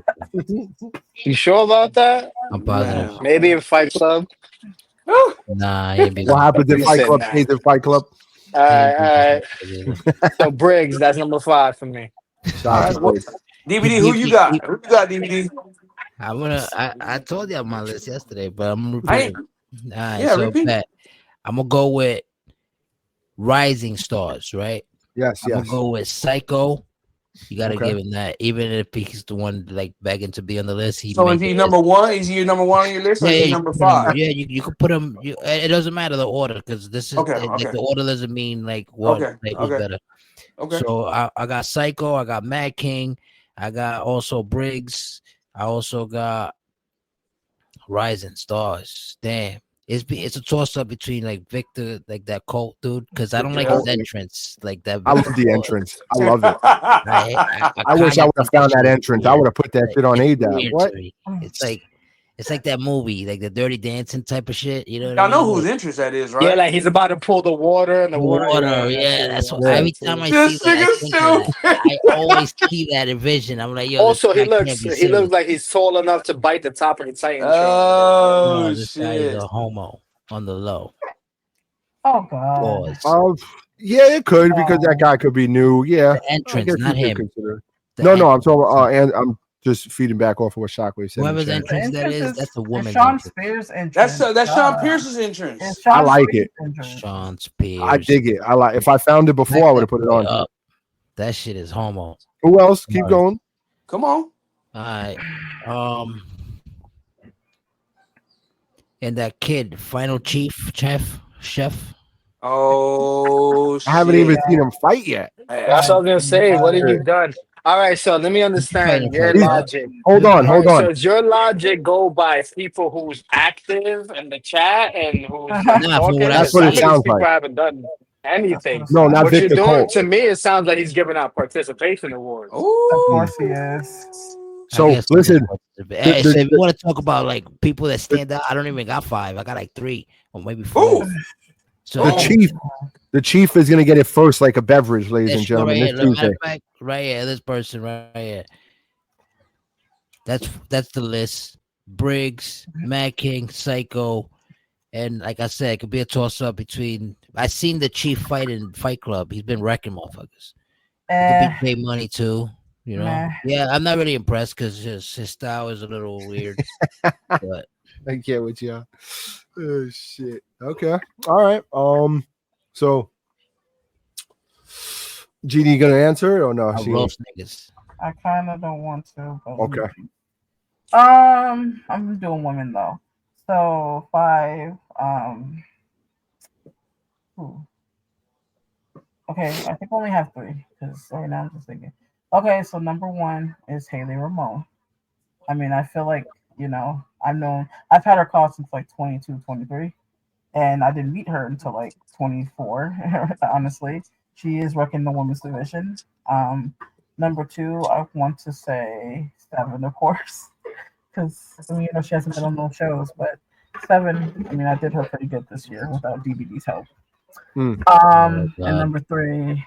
F: You sure about that?
A: I'm positive.
F: Maybe in Fight Club.
A: Nah, he ain't beat me.
B: What happens in Fight Club? Stays in Fight Club.
F: All right. So Briggs, that's number 5 for me.
C: DVD, who you got? Who you got, DVD?
A: I told you on my list yesterday, but I'm repeating. Repeat. I'm gonna go with rising stars, right?
B: Yes,
A: I'm gonna go with Psycho. You gotta give him that, even if he's the one like begging to be on the list.
C: Is he number 1? Is he your number 1 on your list, or is he number 5?
A: Yeah, you can put him. It doesn't matter the order, because this is the order doesn't mean like what who's better. Okay. So I got Psycho. I got Mad King. I got also Briggs. I also got Rising Stars. Damn. It's a toss up between like Victor, like that Colt dude, because I don't like his entrance like that.
B: I love the entrance. I love it. I wish I would have found that entrance. I would have put that shit on ADAP. What?
A: It's like It's like that movie, like the Dirty Dancing type of shit. You know what
C: Y'all
A: I
C: know
A: mean?
C: whose
A: Like,
C: interest that is, right?
F: Yeah, like he's about to pull the water and the water.
A: Yeah, that's what,
B: Yeah.
A: every time I
C: This
A: see that, I
C: nigga's
A: think of that.
C: stupid.
A: I always see that vision. I'm like, yo,
F: Also,
A: this
F: he
A: guy can't
F: looks
A: be
F: he
A: serious.
F: looks like he's tall enough to bite the top of the Titan train.
C: Oh
A: No, this guy is
C: shit!
A: a homo on the low.
D: Oh god.
A: Pause.
B: Yeah, it could because that guy could be new. Yeah,
A: The
B: I
A: entrance,
B: guess
A: not
B: you could
A: him.
B: consider.
A: The
B: No, I'm
A: entrance.
B: talking. And I'm just feeding back off of what Shockwave said. in the
A: Whoever's
B: chat.
A: entrance that is, that's a woman's
D: Sean
A: entrance.
D: Spears entrance.
C: That's Sean Pierce's entrance.
D: It's Sean
B: I like
D: Spears
B: it.
D: entrance.
A: Sean Spears.
B: I dig it. I like. If I found it before, I would have put it on.
A: Up. That shit is homo.
B: Who else? Keep going.
C: Come on.
A: All right. And that kid, final chef.
C: Oh shit!
B: I haven't even seen him fight yet.
F: That's what I was gonna say. What have you done? All right, so let me understand your logic.
B: Hold on.
F: So does your logic go by people who's active in the chat and who's like, talking?
B: That's what it
F: Some of these
B: sounds
F: people
B: like.
F: haven't done anything.
B: No, not
F: what
B: Victor
F: you're doing
B: Cole.
F: to me, it sounds like he's giving out participation awards.
D: Of course he is.
B: So listen,
A: Hey, so if you want to talk about like people that stand out, I don't even got 5. I got like 3 or maybe 4. So
B: the chief is gonna get it first, like a beverage, ladies and gentlemen.
A: Right
B: This
A: here,
B: Tuesday.
A: right here, this person right here. That's the list. Briggs, Mad King, Psycho, and like I said, it could be a toss up between. I seen the chief fight in Fight Club. He's been wrecking motherfuckers. He could be Pay Money too. You know, yeah, I'm not really impressed because his style is a little weird. But
B: I get with you. Oh shit. Okay. All right. So GD gonna answer it or no?
A: roast niggas.
D: I kind of don't want to. But
B: Okay.
D: I'm doing women though. So 5. Okay, I think I only have 3 because right now I'm just thinking. Okay, so number 1 is Haley Ramone. I mean, I feel like, I've had her call since like 22, 23, and I didn't meet her until like 24, honestly. She is wrecking the women's division. Number 2, I want to say 7, of course, because, she hasn't been on those shows, but 7, I mean, I did her pretty good this year without DVD's help. And number 3,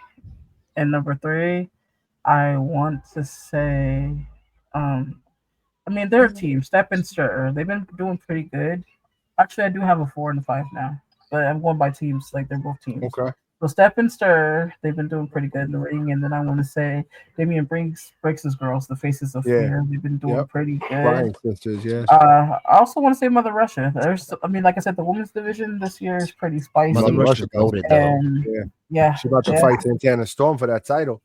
D: I want to say, their team, Step and Stir, they've been doing pretty good. Actually, I do have a 4 and a 5 now, but I'm going by teams, like they're both teams.
B: Okay.
D: So Step and Stir, they've been doing pretty good in the ring, and then I want to say Damian Breaks' girls, the Faces of Fear, they've been doing pretty good.
B: Brian sisters, yeah.
D: I also want to say Mother Russia. Like I said, the women's division this year is pretty spicy.
B: Mother Russia
A: loaded though.
D: Yeah,
B: she's about to fight Santana Storm for that title.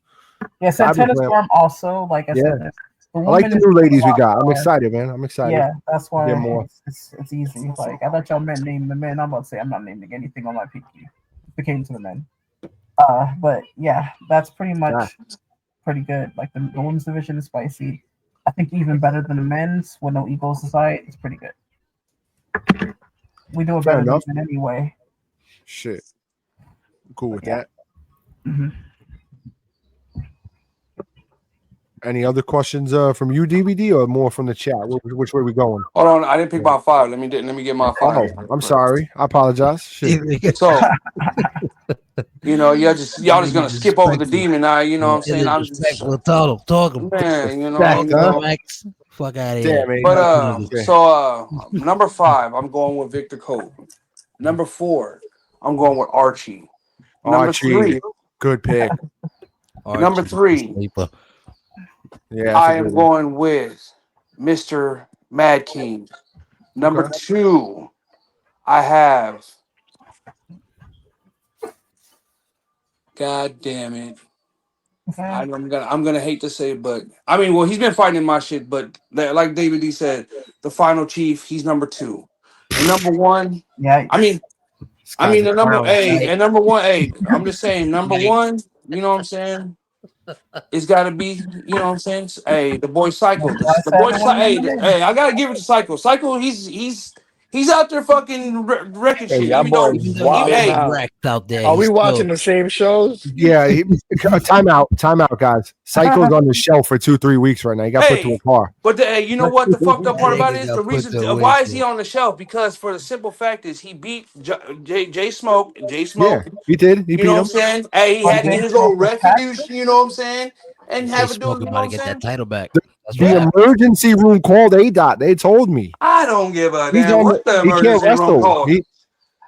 D: Yeah, Santana Storm also, like I said.
B: I like the new ladies we got. I'm excited, man. I'm excited.
D: Yeah, that's why
B: more.
D: It's easy. Like, I thought y'all meant name the men. I'm about to say I'm not naming anything on my PQ. If it came to the men. But yeah, that's pretty much pretty good. Like the women's division is spicy. I think even better than the men's with no egos aside. It's pretty good. We do it better than men anyway.
B: Shit. I'm cool with that.
D: Mm-hmm.
B: Any other questions from you, DVD, or more from the chat? Which way are we going?
C: Hold on, I didn't pick my 5. Let me get my 5.
B: Oh, I'm sorry. I apologize. Shit.
C: So, y'all just gonna skip over the demon now. You know what I'm saying? I'm just
A: talk him.
C: Man,
A: fuck out of here.
C: But number 5, I'm going with Victor Cole. Number 4, I'm going with Archie. Number 3,
B: good pick.
C: Number 3.
B: Yeah,
C: I am going with Mr. Mad King. Number 2, I have. God damn it! I'm gonna hate to say it, but he's been fighting in my shit. But like David D said, the final chief, he's number 2. And number 1,
D: yeah.
C: the number 8 and number 1. I'm just saying, number 1. You know what I'm saying? It's got to be, you know what I'm saying? Hey, the boy Psycho. The boy Psycho. Hey, I gotta give it to Psycho. Psycho, he's He's out there fucking wrecking
F: Hey,
C: shit.
F: y'all
C: Even though,
F: boys
A: Even though he's
F: wilding
C: hey,
F: out.
A: wrecked out there,
F: Are we
A: he's
F: watching
A: still
F: the same shows?
B: Yeah, time out, guys. Psycho's on the shelf for 2-3 weeks right now. He got put to a
C: hey.
B: car.
C: But you know what? The fucked up part about
A: nigga
C: it is
A: got
C: the
A: put
C: reason
A: to a
C: why is he
A: windshield.
C: on the shelf? Because for the simple fact is he beat Jay Smoke. Jay
B: Yeah,
C: Smoke.
B: he did. He
C: You know
B: beat
C: what I'm
B: him.
C: saying? Hey, he
D: But
C: had to
D: Jay
C: get his
D: Smoke
C: own
D: was pastor.
C: retribution. You know what I'm saying? And
A: Jay
C: have it do.
A: Smoke
C: You know
A: about
C: what
A: to
C: I'm
A: get
C: saying?
A: that title back. That's
B: The
A: what happened.
B: emergency room called Adot. They told me
C: I don't give a
B: he's
C: damn
B: on.
C: what the
B: He can't
C: emergency room
B: wrestle.
C: called.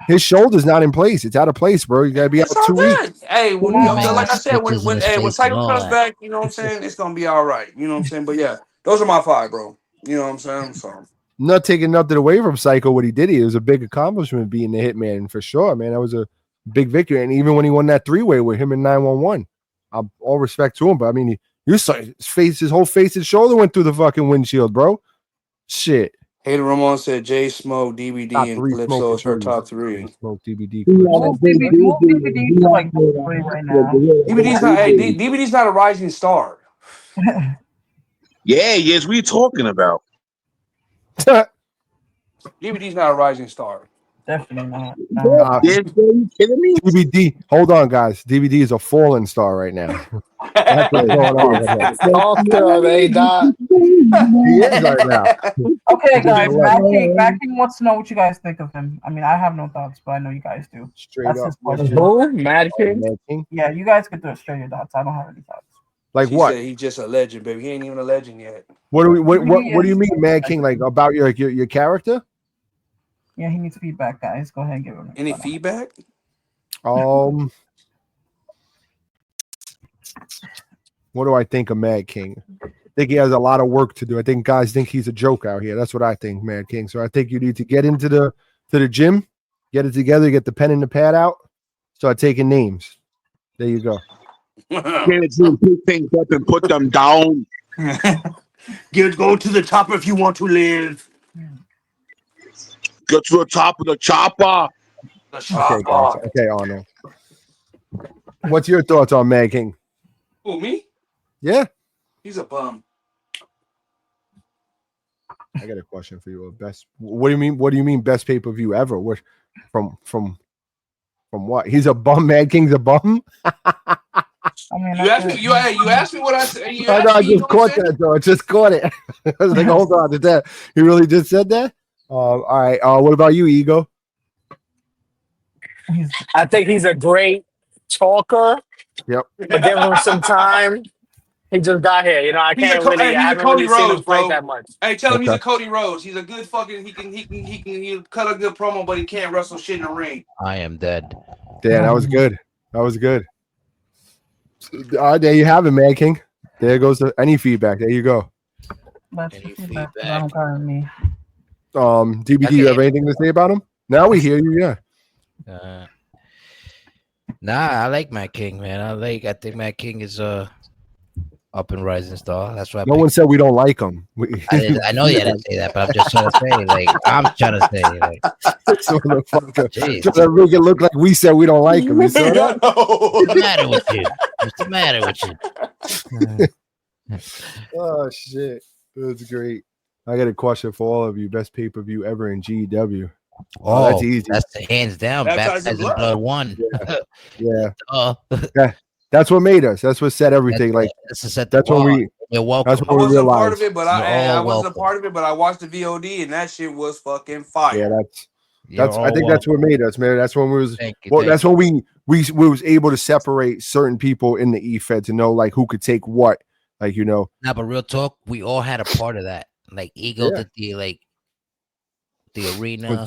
B: His shoulder's not in place. It's out of place, bro. You gotta be
C: It's
B: out
C: all
B: 2 weeks.
C: good. Hey, when,
A: He
C: you know,
A: making
C: like I said,
A: stitches in his
C: when
A: face and
C: Cycle
A: all
C: comes
A: that.
C: back, you know what I'm saying? It's gonna be all right. You know what I'm saying? But yeah, those are my 5, bro. You know what I'm saying? So
B: Not taking nothing away from Psycho. What he did, it was a big accomplishment beating the Hitman for sure, man. That was a big victory. And even when he won that 3-way with him in 911, all respect to him. But I mean, you saw his face, his whole face and shoulder went through the fucking windshield, bro. Shit.
C: Hater Ramon said Jay Smoke,
B: Top
C: DVD, and
B: 3 smoke
C: Calypso
B: for
C: is her
B: sure.
C: top 3.
B: Smoke DVD.
D: Move DVD to like number 3 right now.
C: DVD's not a rising star.
E: Yeah, yes, we talking about.
C: DVD's not a rising star.
D: Definitely not.
B: Nah,
E: Yeah, are you kidding me?
B: DVD. Hold on, guys. DVD is a fallen star right now. That's what's going on with him.
F: Talk to him, A-Dot.
B: He is right now.
D: Okay, guys.
B: Legend.
D: Matt King wants to know what you guys think of him. I mean, I have no thoughts, but I know you guys do.
B: Straight
D: That's
B: up.
D: his question.
F: Who? Mad King?
B: Mad King.
D: Yeah, you guys can do it straight your thoughts. I don't have any thoughts.
B: Like
C: She
B: what?
C: said he's just a legend, baby. He ain't even a legend yet.
B: What do you mean, Mad King? Like about your character?
D: Yeah, he needs feedback, guys. Go ahead and give him
C: Any feedback?
B: What do I think of Mad King? I think he has a lot of work to do. I think guys think he's a joke out here. That's what I think, Mad King. So I think you need to get into the gym, get it together, get the pen and the pad out, start taking names. There you go.
E: Can't you pick things up and put them down?
C: Go to the top if you want to live.
E: Get to the top of the chopper.
C: The
B: Okay,
C: shop.
B: guys. Okay, Arnold. What's your thoughts on Mad King?
C: Who, me?
B: Yeah.
C: He's a bum.
B: I got a question for you. Best. What do you mean? What do you mean best pay-per-view ever? What from what? He's a bum. Mad King's a bum.
D: I mean,
C: You asked me what I said.
B: I just caught that though. I just caught it. I was like, hold on, did that? He really just said that? All right. What about you, Ego?
F: I think he's a great talker.
B: Yep.
F: But give him some time. He just got here. You know, I haven't
C: Cody
F: really seen
C: Rhodes,
F: him fight
C: bro.
F: that much.
C: Hey, tell him he's a Cody Rhodes. He's a good fucking. He'll cut a good promo, but he can't wrestle shit in the ring.
A: I am dead.
B: Damn, that was good. That was good. There you have it, Mad King. There goes any feedback. There you go.
D: That's
A: Any
D: feedback.
A: feedback?
D: Don't call me.
B: DBD, you have anything to say about him? Now we hear you. Yeah.
A: Nah, I like Mad King, man. I think Mad King is up and rising star. That's why
B: No one said we don't like him.
A: I know you didn't say that, but I'm just trying to say, like, I'm trying to say, like,
B: trying to make it look like we said we don't like him. You saw that?
A: What's the matter with you? What's the matter with you?
B: Oh shit, that's great. I got a question for all of you. Best pay-per-view ever in GEW.
A: Oh,
B: that's easy.
A: That's hands down. Baptizing Blood 1.
B: Yeah. That's what made us. That's what set everything. That's when we.
A: You're welcome.
B: That's
C: I
B: when we
C: wasn't a
B: realized.
C: part of it, but I wasn't a part of it, but I watched the VOD and that shit was fucking fire.
B: Yeah, I think that's what made us, man. That's when we was. That's when we was able to separate certain people in the E-Fed to know like who could take what, like you know.
A: Nah, but real talk, we all had a part of that. Like Ego did the arena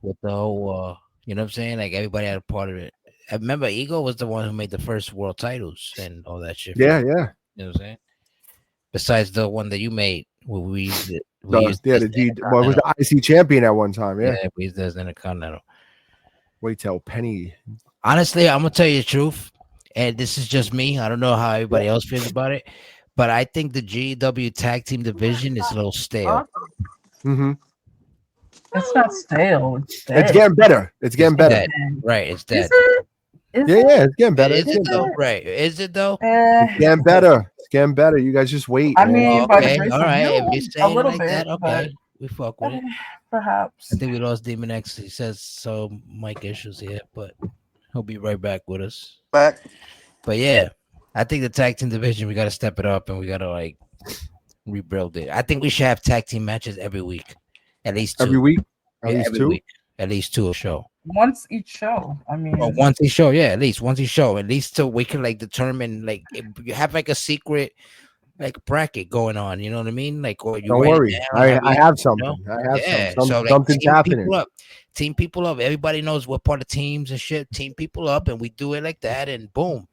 A: with the whole. You know what I'm saying? Like everybody had a part of it. I remember Ego was the one who made the first world titles and all that shit.
B: Yeah.
A: You know what I'm saying? Besides the one that you made, where we used it.
B: Was the IC champion at one time. Yeah,
A: we used it as Intercontinental.
B: Wait till Penny.
A: Honestly, I'm gonna tell you the truth, and this is just me. I don't know how everybody else feels about it, but I think the GEW tag team division is a little stale.
B: Mm-hmm.
D: It's not stale. It's
B: getting better. It's getting better.
A: Dead. Right, it's dead.
B: Yeah, it's getting better.
A: Is it though? Right. Is it though?
B: It's getting better. It's getting better. You guys just wait.
D: I mean,
A: okay. All right. If you're saying
D: a little
A: like
D: bit,
A: that, okay. We fuck with it.
D: Perhaps.
A: I think we lost Demon X. He says some mic issues here, but he'll be right back with us.
C: Back.
A: But yeah, I think the tag team division, we got to step it up and we got to like rebuild it. I think we should have tag team matches every week, at least 2.
B: Every week,
A: every week, at least 2 a show.
D: Once each show. I mean,
A: once each show, yeah, at least once each show, at least so we can like determine like if you have like a secret like bracket going on. You know what I mean? Like, or you
B: don't worry, I have something. You know? I have something's happening.
A: Team people up. Everybody knows what part of teams and shit. Team people up, and we do it like that, and boom.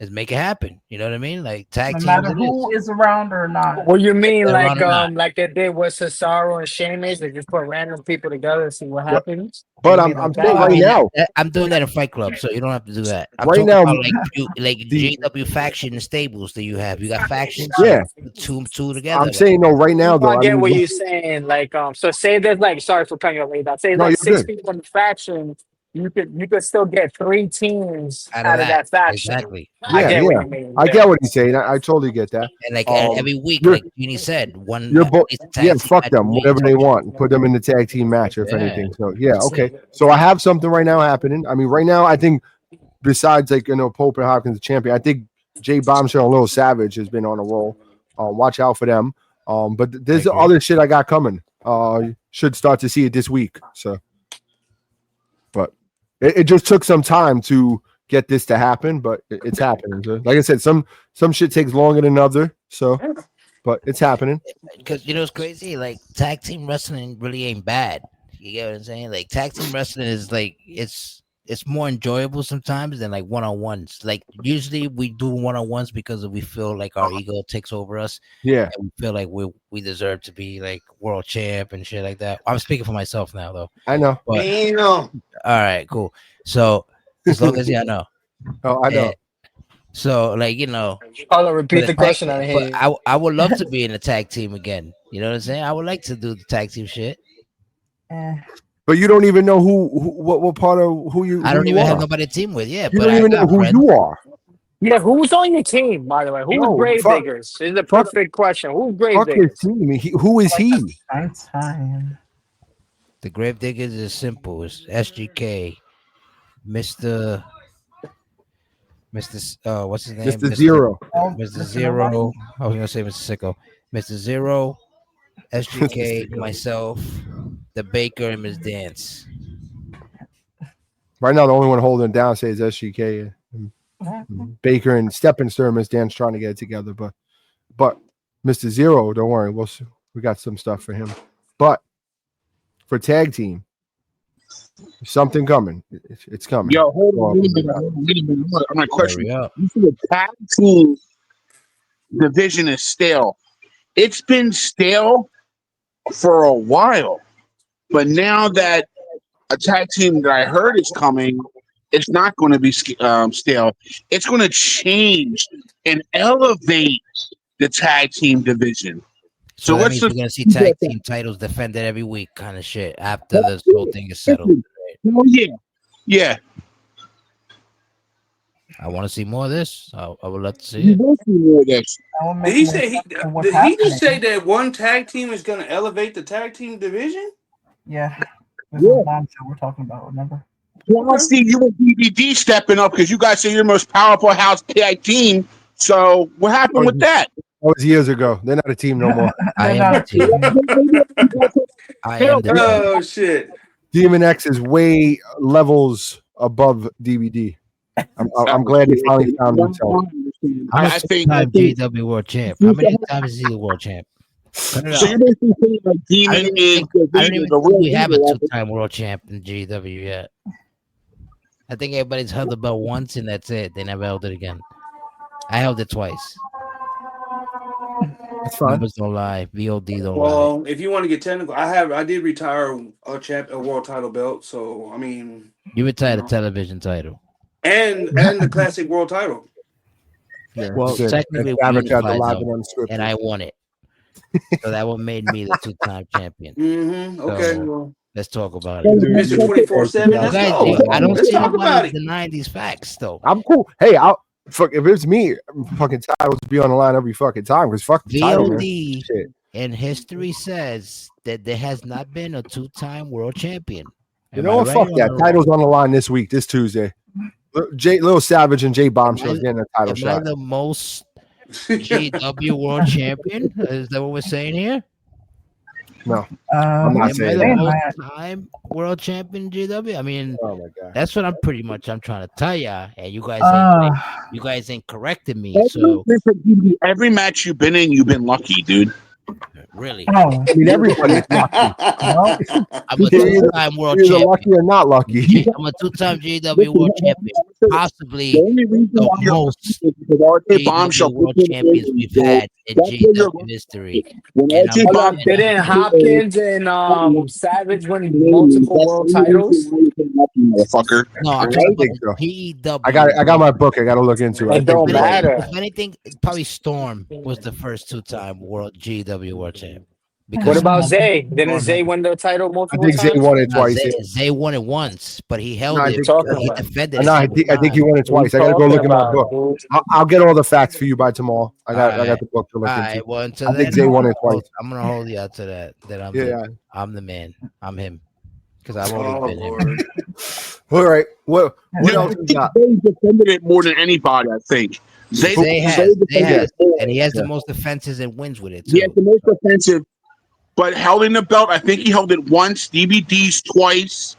A: Let's make it happen. You know what I mean? Like tag teams.
D: No matter who is around or not.
F: What you mean, like they did with Cesaro and Sheamus? They just put random people together and see what happens.
B: But I'm saying right now,
A: I'm doing that in Fight Club, so you don't have to do that. I'm
B: right now,
A: about like GW faction and stables that you have. You got factions,
B: yeah,
A: two together.
B: I'm saying no right now though.
F: I get what you're saying. Like so say there's like sorry for cutting you off like that. Say like 6 people in the faction. You could still get 3 teams out of that faction.
A: Exactly.
B: I get what you mean. I get what he's saying. I totally get that.
A: And like every week, like Jeannie said, one.
B: Fuck them, whatever they want. Put them in the tag team match, if anything. So okay. So I have something right now happening. I mean, right now, I think besides like Pope and Hopkins, the champion, I think Jay Bombshell and Lil Savage has been on a roll. Watch out for them. But there's other shit I got coming. Should start to see it this week. So. But it just took some time to get this to happen, but it's happening. So, like I said, some shit takes longer than other. So, but it's happening.
A: Because it's crazy. Like tag team wrestling really ain't bad. You get what I'm saying? Like tag team wrestling is like it's more enjoyable sometimes than like one-on-ones. Like usually we do one-on-ones because we feel like our ego takes over us.
B: Yeah,
A: and we feel like we deserve to be like world champ and shit like that. I'm speaking for myself now, though.
B: I know.
A: But, all right, cool. So as long as I know.
B: Oh, I know.
F: So like I'll repeat the question out of here.
A: I would love to be in a tag team again. You know what I'm saying? I would like to do the tag team shit.
B: But you don't even know what part of who you.
A: I don't even have nobody to team with. Yeah,
B: you don't even know who you are.
F: Yeah, who's on your team? By the way, who's Gravediggers? This is the perfect question. Who's Gravediggers?
B: Who is he?
A: The Gravediggers is simple. It's SGK, Mr. What's his name?
B: Mr. Zero.
A: Mr. Zero. I was gonna say Mr. Sicko. Mr. Zero, SGK, myself, the Baker, and Ms. Dance.
B: Right now, the only one holding it down says SGK. Baker and Stepping Stone, Ms. Dance trying to get it together, but Mr. Zero, don't worry, we got some stuff for him. But for tag team, something coming. It's coming.
E: Yo, hold on. Wait a minute. I'm gonna question you. You see the tag team division is stale. It's been stale for a while, but now that a tag team that I heard is coming, it's not going to be stale. It's going to change and elevate the tag team division.
A: So that means we're going to see tag team titles defended every week, kind of shit, after this whole thing is settled.
E: Oh, yeah.
A: I want to see more of this. I would love to see it.
C: Did he just say that one tag team is going to elevate the tag team division?
D: Yeah. This is the bombshell we're talking about, remember?
E: Well, I see you and DVD stepping up because you guys say you're the most powerful house tag team. So what happened with that?
B: That was years ago. They're not a team no more.
A: I am the team.
C: Oh, shit.
B: Demon X is way levels above DVD. I'm glad they finally found themselves.
A: I think GW World Champ. How many times is he the world champ?
E: So you're basically saying like Demon is
A: we have a 2-time world champ in GW yet. I think everybody's held the belt once and that's it. They never held it again. I held it twice.
B: It's fine.
A: Numbers don't lie. VOD don't lie.
C: Well, if you want to get technical, I did retire a world title belt. So I mean,
A: you retired a television title
C: and the classic world title.
B: Yeah,
A: well, technically, and I won it. So that one made me the 2-time champion.
C: Mm-hmm. Okay,
A: so, let's talk about it.
C: Mr. 24/7.
A: I don't see nobody denying these facts, though.
B: I'm cool. Hey, if it's me, fucking titles be on the line every fucking time because fuck the title.
A: VOD And history says that there has not been a two-time world champion.
B: You know what? Fuck that. Title's on the line this week, this Tuesday. Little Savage and Jay Bombshell's getting a title shot.
A: Am I the most GW world champion? Is that what we're saying here?
B: No, I'm not saying
A: am I
B: that.
A: the most time world champion GW? I mean,
B: oh my God.
A: That's what I'm trying to tell ya, and you guys ain't correcting me.
E: Every match you've been in, you've been lucky, dude.
A: Really?
D: Oh.
B: I mean, everybody's lucky.
A: I'm a two-time world champion.
B: Lucky or not lucky.
A: I'm a two-time GW world champion. Possibly the most GW world champions we've had in GW history.
F: Didn't Hopkins and Savage win multiple world titles?
E: Motherfucker.
A: No, I think so. GEW.
B: I got my book. I got to look into it.
F: It don't matter.
A: If anything, probably Storm was the first two-time world GW world champ.
F: What about Zay? Didn't Zay win the title multiple times?
B: I think Zay won it twice.
A: Zay won it once, but he held it. He defended it.
B: I think he won it twice. I got to go look at my book. I'll get all the facts for you by tomorrow. I got the book to look into.
A: Well,
B: I think Zay won it twice.
A: I'm gonna hold you out to that. I'm the man. I'm him. Because I've always been him.
B: All right. What else we got?
E: Zay defended it more than anybody, I think.
A: Zay has, and he has the most defenses and wins with it too.
E: He has the most defensive, but held in the belt. I think he held it once. DVDs twice.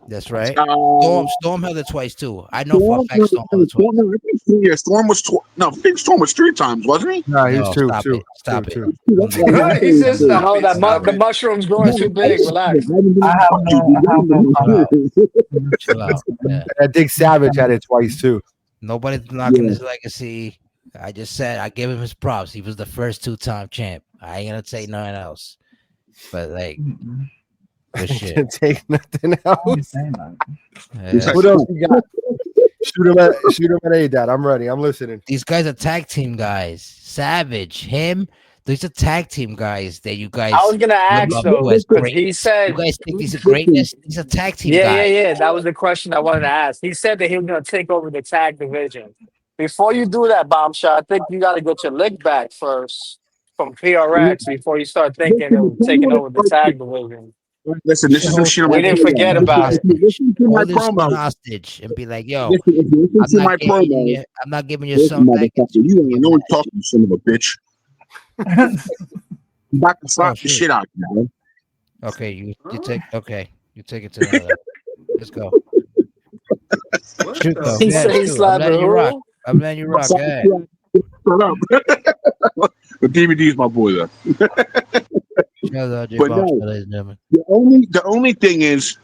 A: That's right. Storm held it twice too. I know for a fact Storm held it twice.
E: Storm was I think Storm was 3 times, wasn't he?
B: No, he was two.
A: Stop it.
F: He says the mushrooms growing too big. Relax.
A: Chill out. Yeah.
B: I think Savage had it twice too.
A: Nobody's knocking his legacy. I just said I give him his props. He was the first two-time champ. I ain't gonna say nothing else. But like, good shit.
B: Can't take nothing else.
A: Yeah.
B: What else you got? Shoot him at A-Dot. I'm ready. I'm listening.
A: These guys are tag team guys. Savage, him. These are tag team guys that you guys.
F: I was gonna ask though, because he said
A: you guys think these are greatness. These are tag team guys.
F: Yeah. That was the question I wanted to ask. He said that he was gonna take over the tag division. Before you do that, Bombshell, I think you got to get your lick back first from PRX before you start thinking of taking over the tag division.
E: Listen, this is some shit.
F: We didn't forget about it.
E: Listen to my promo.
A: Hostage and be like, yo,
E: listen to my promo.
A: I'm not giving you something back.
E: You ain't no one talking, you son of a bitch. I'm about to slap the shit out of you, man.
A: Okay, you take it to the other. Let's go. Shoot, though.
F: He said he's slapping you rock.
A: I'm letting you rock. Yeah.
E: Shut up. The DVD is my boy, though. But no, the only thing is,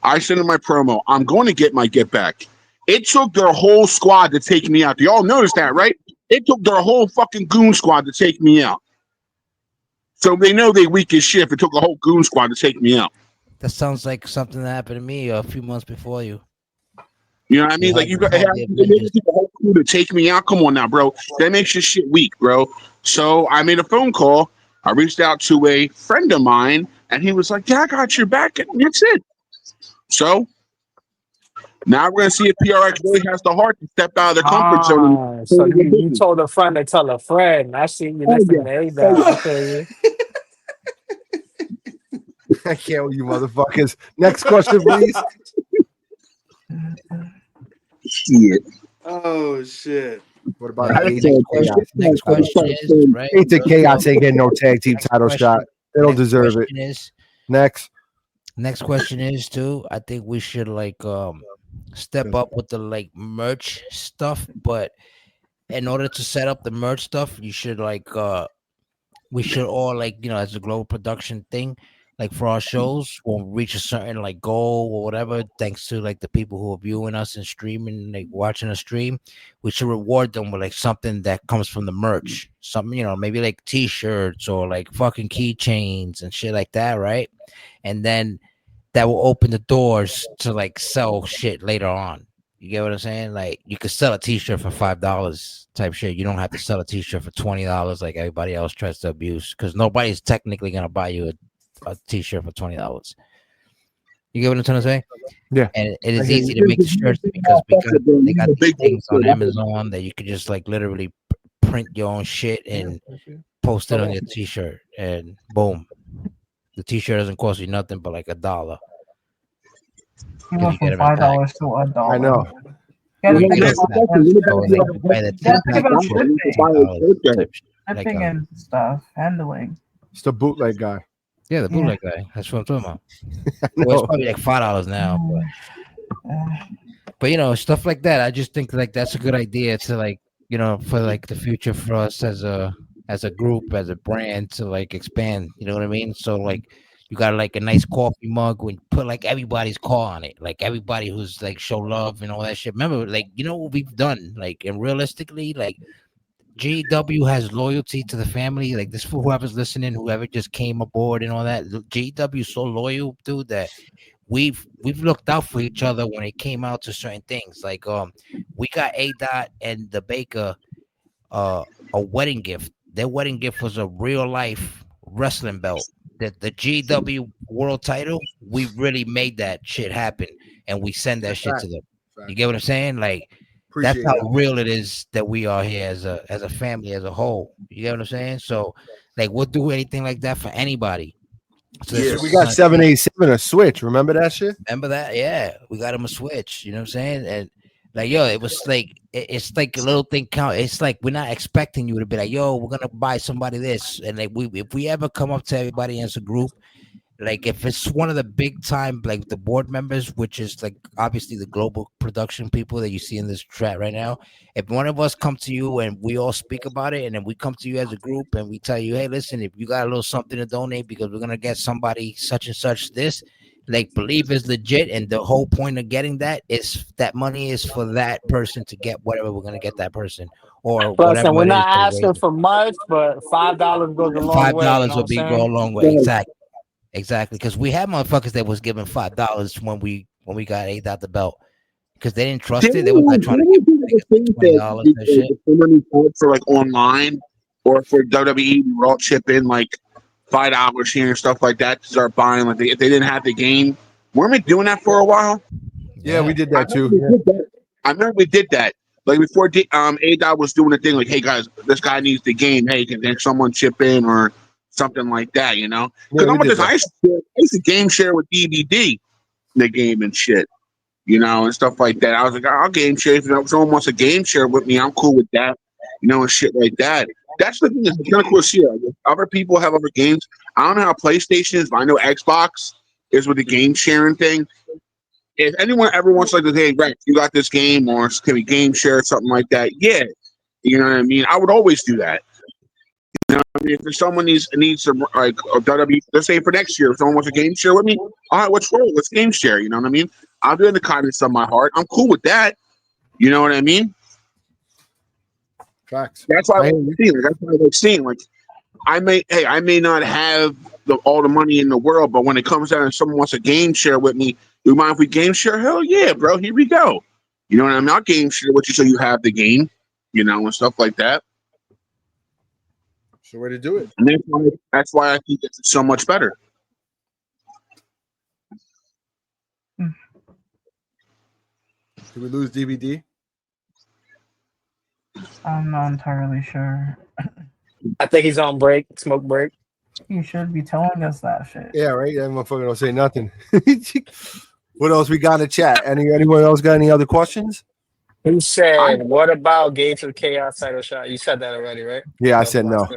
E: I said in my promo, I'm going to get my get back. It took their whole squad to take me out. You all noticed that, right? It took their whole fucking goon squad to take me out. So they know they weak as shit if it took a whole goon squad to take me out.
A: That sounds like something that happened to me a few months before you.
E: You know what I mean? Like, you got to have the whole crew to take me out. Come on now, bro. That makes your shit weak, bro. So I made a phone call. I reached out to a friend of mine, and he was like, yeah, I got your back. And that's it. So now we're going to see if PRX really has the heart to step out of their comfort zone.
F: So you told a friend to tell a friend. I see you listening to A-Dot.
B: I can't with you motherfuckers. Next question, please.
E: Shit.
C: Oh, shit.
B: What about
A: next question is, right?
B: Ain't Chaos ain't getting no tag team title shot. They don't deserve it. Next
A: question is too. I think we should like step up with the like merch stuff, but in order to set up the merch stuff, you should like we should all like, you know, as a global production thing, like for our shows, we'll reach a certain like goal or whatever, thanks to like the people who are viewing us and streaming, like watching a stream, we should reward them with like something that comes from the merch, something, you know, maybe like t-shirts or like fucking keychains and shit like that, right? And then that will open the doors to like sell shit later on. You get what I'm saying? Like you could sell a t-shirt for $5 type shit. You don't have to sell a t-shirt for $20 like everybody else tries to abuse, because nobody's technically gonna buy you a t-shirt for $20. You get what I'm trying to say?
B: Yeah.
A: And it is easy to make the shirts because they got these things on Amazon that you could just like literally print your own shit and post it on your t-shirt. and boom, the T-shirt doesn't cost you nothing but like $1.
D: He went from $5 to $1.
B: I know.
D: You gotta
E: Well,
D: think
E: that's
D: about
E: the question. What about if you have a
A: buy the
E: husband
D: think about
E: like
D: shipping.
E: you buy a shirt?
A: like
D: shipping and stuff, handling.
B: It's the bootleg guy.
A: yeah, the bootleg guy. That's what I'm talking about.
B: I
A: Well, it's
B: know.
A: probably like $5 now, but you know, stuff like that. I just think like that's a good idea to like, you know, for like the future for us as a group, as a brand to like expand. You know what I mean? So like you got like a nice coffee mug when you put like everybody's call on it, like everybody who's like show love and all that shit. Remember, like you know what we've done, like and realistically, like GW has loyalty to the family. Like this for whoever's listening, whoever just came aboard and all that. GW is so loyal, dude, that we've looked out for each other when it came out to certain things. Like we got Adot and the Baker a wedding gift. Their wedding gift was a real life wrestling belt. The GW world title, we really made that shit happen and we send that shit to them. You get what I'm saying? Like that's how real it is that we are here as a family as a whole. You get what I'm saying? So like we'll do anything like that for anybody. So
B: Yeah, we got 787 a Switch. Remember that shit?
A: Remember that? Yeah, we got him a Switch. You know what I'm saying? And like, yo, it was like it's like a little thing count. It's like we're not expecting you to be like, yo, we're gonna buy somebody this, and like if we ever come up to everybody as a group. Like if it's one of the big time like the board members, which is like obviously the global production people that you see in this chat right now, if one of us come to you and we all speak about it and then we come to you as a group and we tell you, hey, listen, if you got a little something to donate because we're gonna get somebody such and such this, like believe is legit, and the whole point of getting that is that money is for that person to get whatever we're gonna get that person or
F: Plus,
A: whatever
F: and we're
A: it is
F: not
A: for the
F: asking
A: raising.
F: for much, but $5 goes a long
A: Five
F: way. You
A: dollars
F: know
A: will
F: what I'm
A: go a
F: saying?
A: long way. Exactly, because we had motherfuckers that was giving $5 when we got eight out the belt because they didn't trust it. They was like trying to give niggas $20 and shit.
E: If somebody called for like online or for WWE, we all chip in like $5 here and stuff like that to start buying. Like if they didn't have the game, weren't we doing that for a while?
B: Yeah, we did that too.
E: I remember we did that. Like before, ADOT was doing the thing like, "Hey guys, this guy needs the game. Hey, can someone chip in or something like that?" You know? Because
B: Yeah, we did that.
E: I used to game share with DVD the game and shit, you know, and stuff like that. I was like, I'll game share. If someone wants a game share with me, I'm cool with that, you know, and shit like that. That's the thing. It's kind of cool to see. Like, if other people have other games. I don't know how PlayStation is, but I know Xbox is with the game sharing thing. If anyone ever wants like, hey, Rex, you got this game, or can we game share or something like that? Yeah, you know what I mean. I would always do that. You know what I mean? If someone needs some like a WWE, let's say for next year, if someone wants a game share with me, all right, let's roll. Let's game share. You know what I mean? I'll do it in the kindness of my heart. I'm cool with that. You know what I mean?
B: Facts.
E: That's why I like seeing. That's why I like seeing. Like, I may not have all the money in the world, but when it comes down and someone wants a game share with me, you mind if we game share? Hell yeah, bro. Here we go. You know what I mean? I'll game share with you so you have the game, you know, and stuff like that.
B: It's the way to do it.
E: And that's why I think it's so much better.
B: Did we lose DVD?
D: I'm not entirely sure.
F: I think he's on break, smoke break.
D: You should be telling us that shit.
B: Yeah, right. That motherfucker don't say nothing. What else we got in the chat? Anyone else got any other questions?
F: He said, "What about Gates of Chaos title shot?" You said that already, right?
B: Yeah, I said no.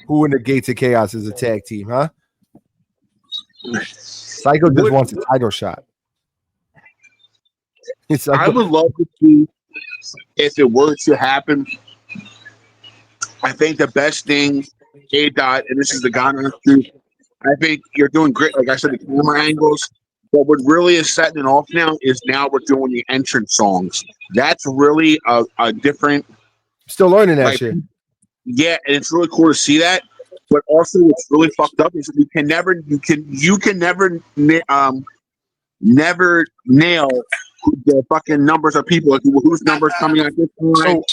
B: Who in the Gates of Chaos is a tag team, huh? Psycho just wants a title shot.
E: I would love to see if it were to happen. I think the best thing, ADOT, and this is the guy on the truth, I think you're doing great. Like I said, the camera angles. But what really is setting it off now is now we're doing the entrance songs. That's really a different.
B: Still learning that shit.
E: Yeah, and it's really cool to see that. But also, what's really fucked up is you can never never nail the fucking numbers of people. Like whose numbers coming out this time.
B: So,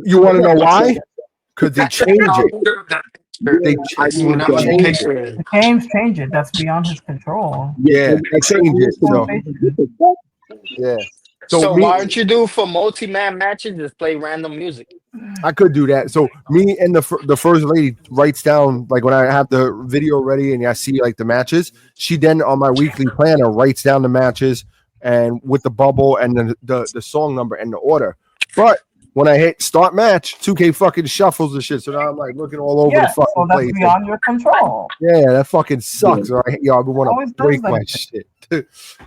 B: you want to know why? Because they change it. They change it.
D: The games change it. That's beyond his control.
B: Yeah, they change it. So, yeah.
F: So why don't you do for multi-man matches? Just play random music.
B: I could do that. So me and the first lady writes down, like when I have the video ready and I see like the matches, she then on my weekly planner writes down the matches and with the bubble and the song number and the order. But when I hit start match, 2K fucking shuffles the shit. So now I'm like looking all over the fucking place.
D: That's beyond your control.
B: Yeah, that fucking sucks. All right, y'all want to break my shit.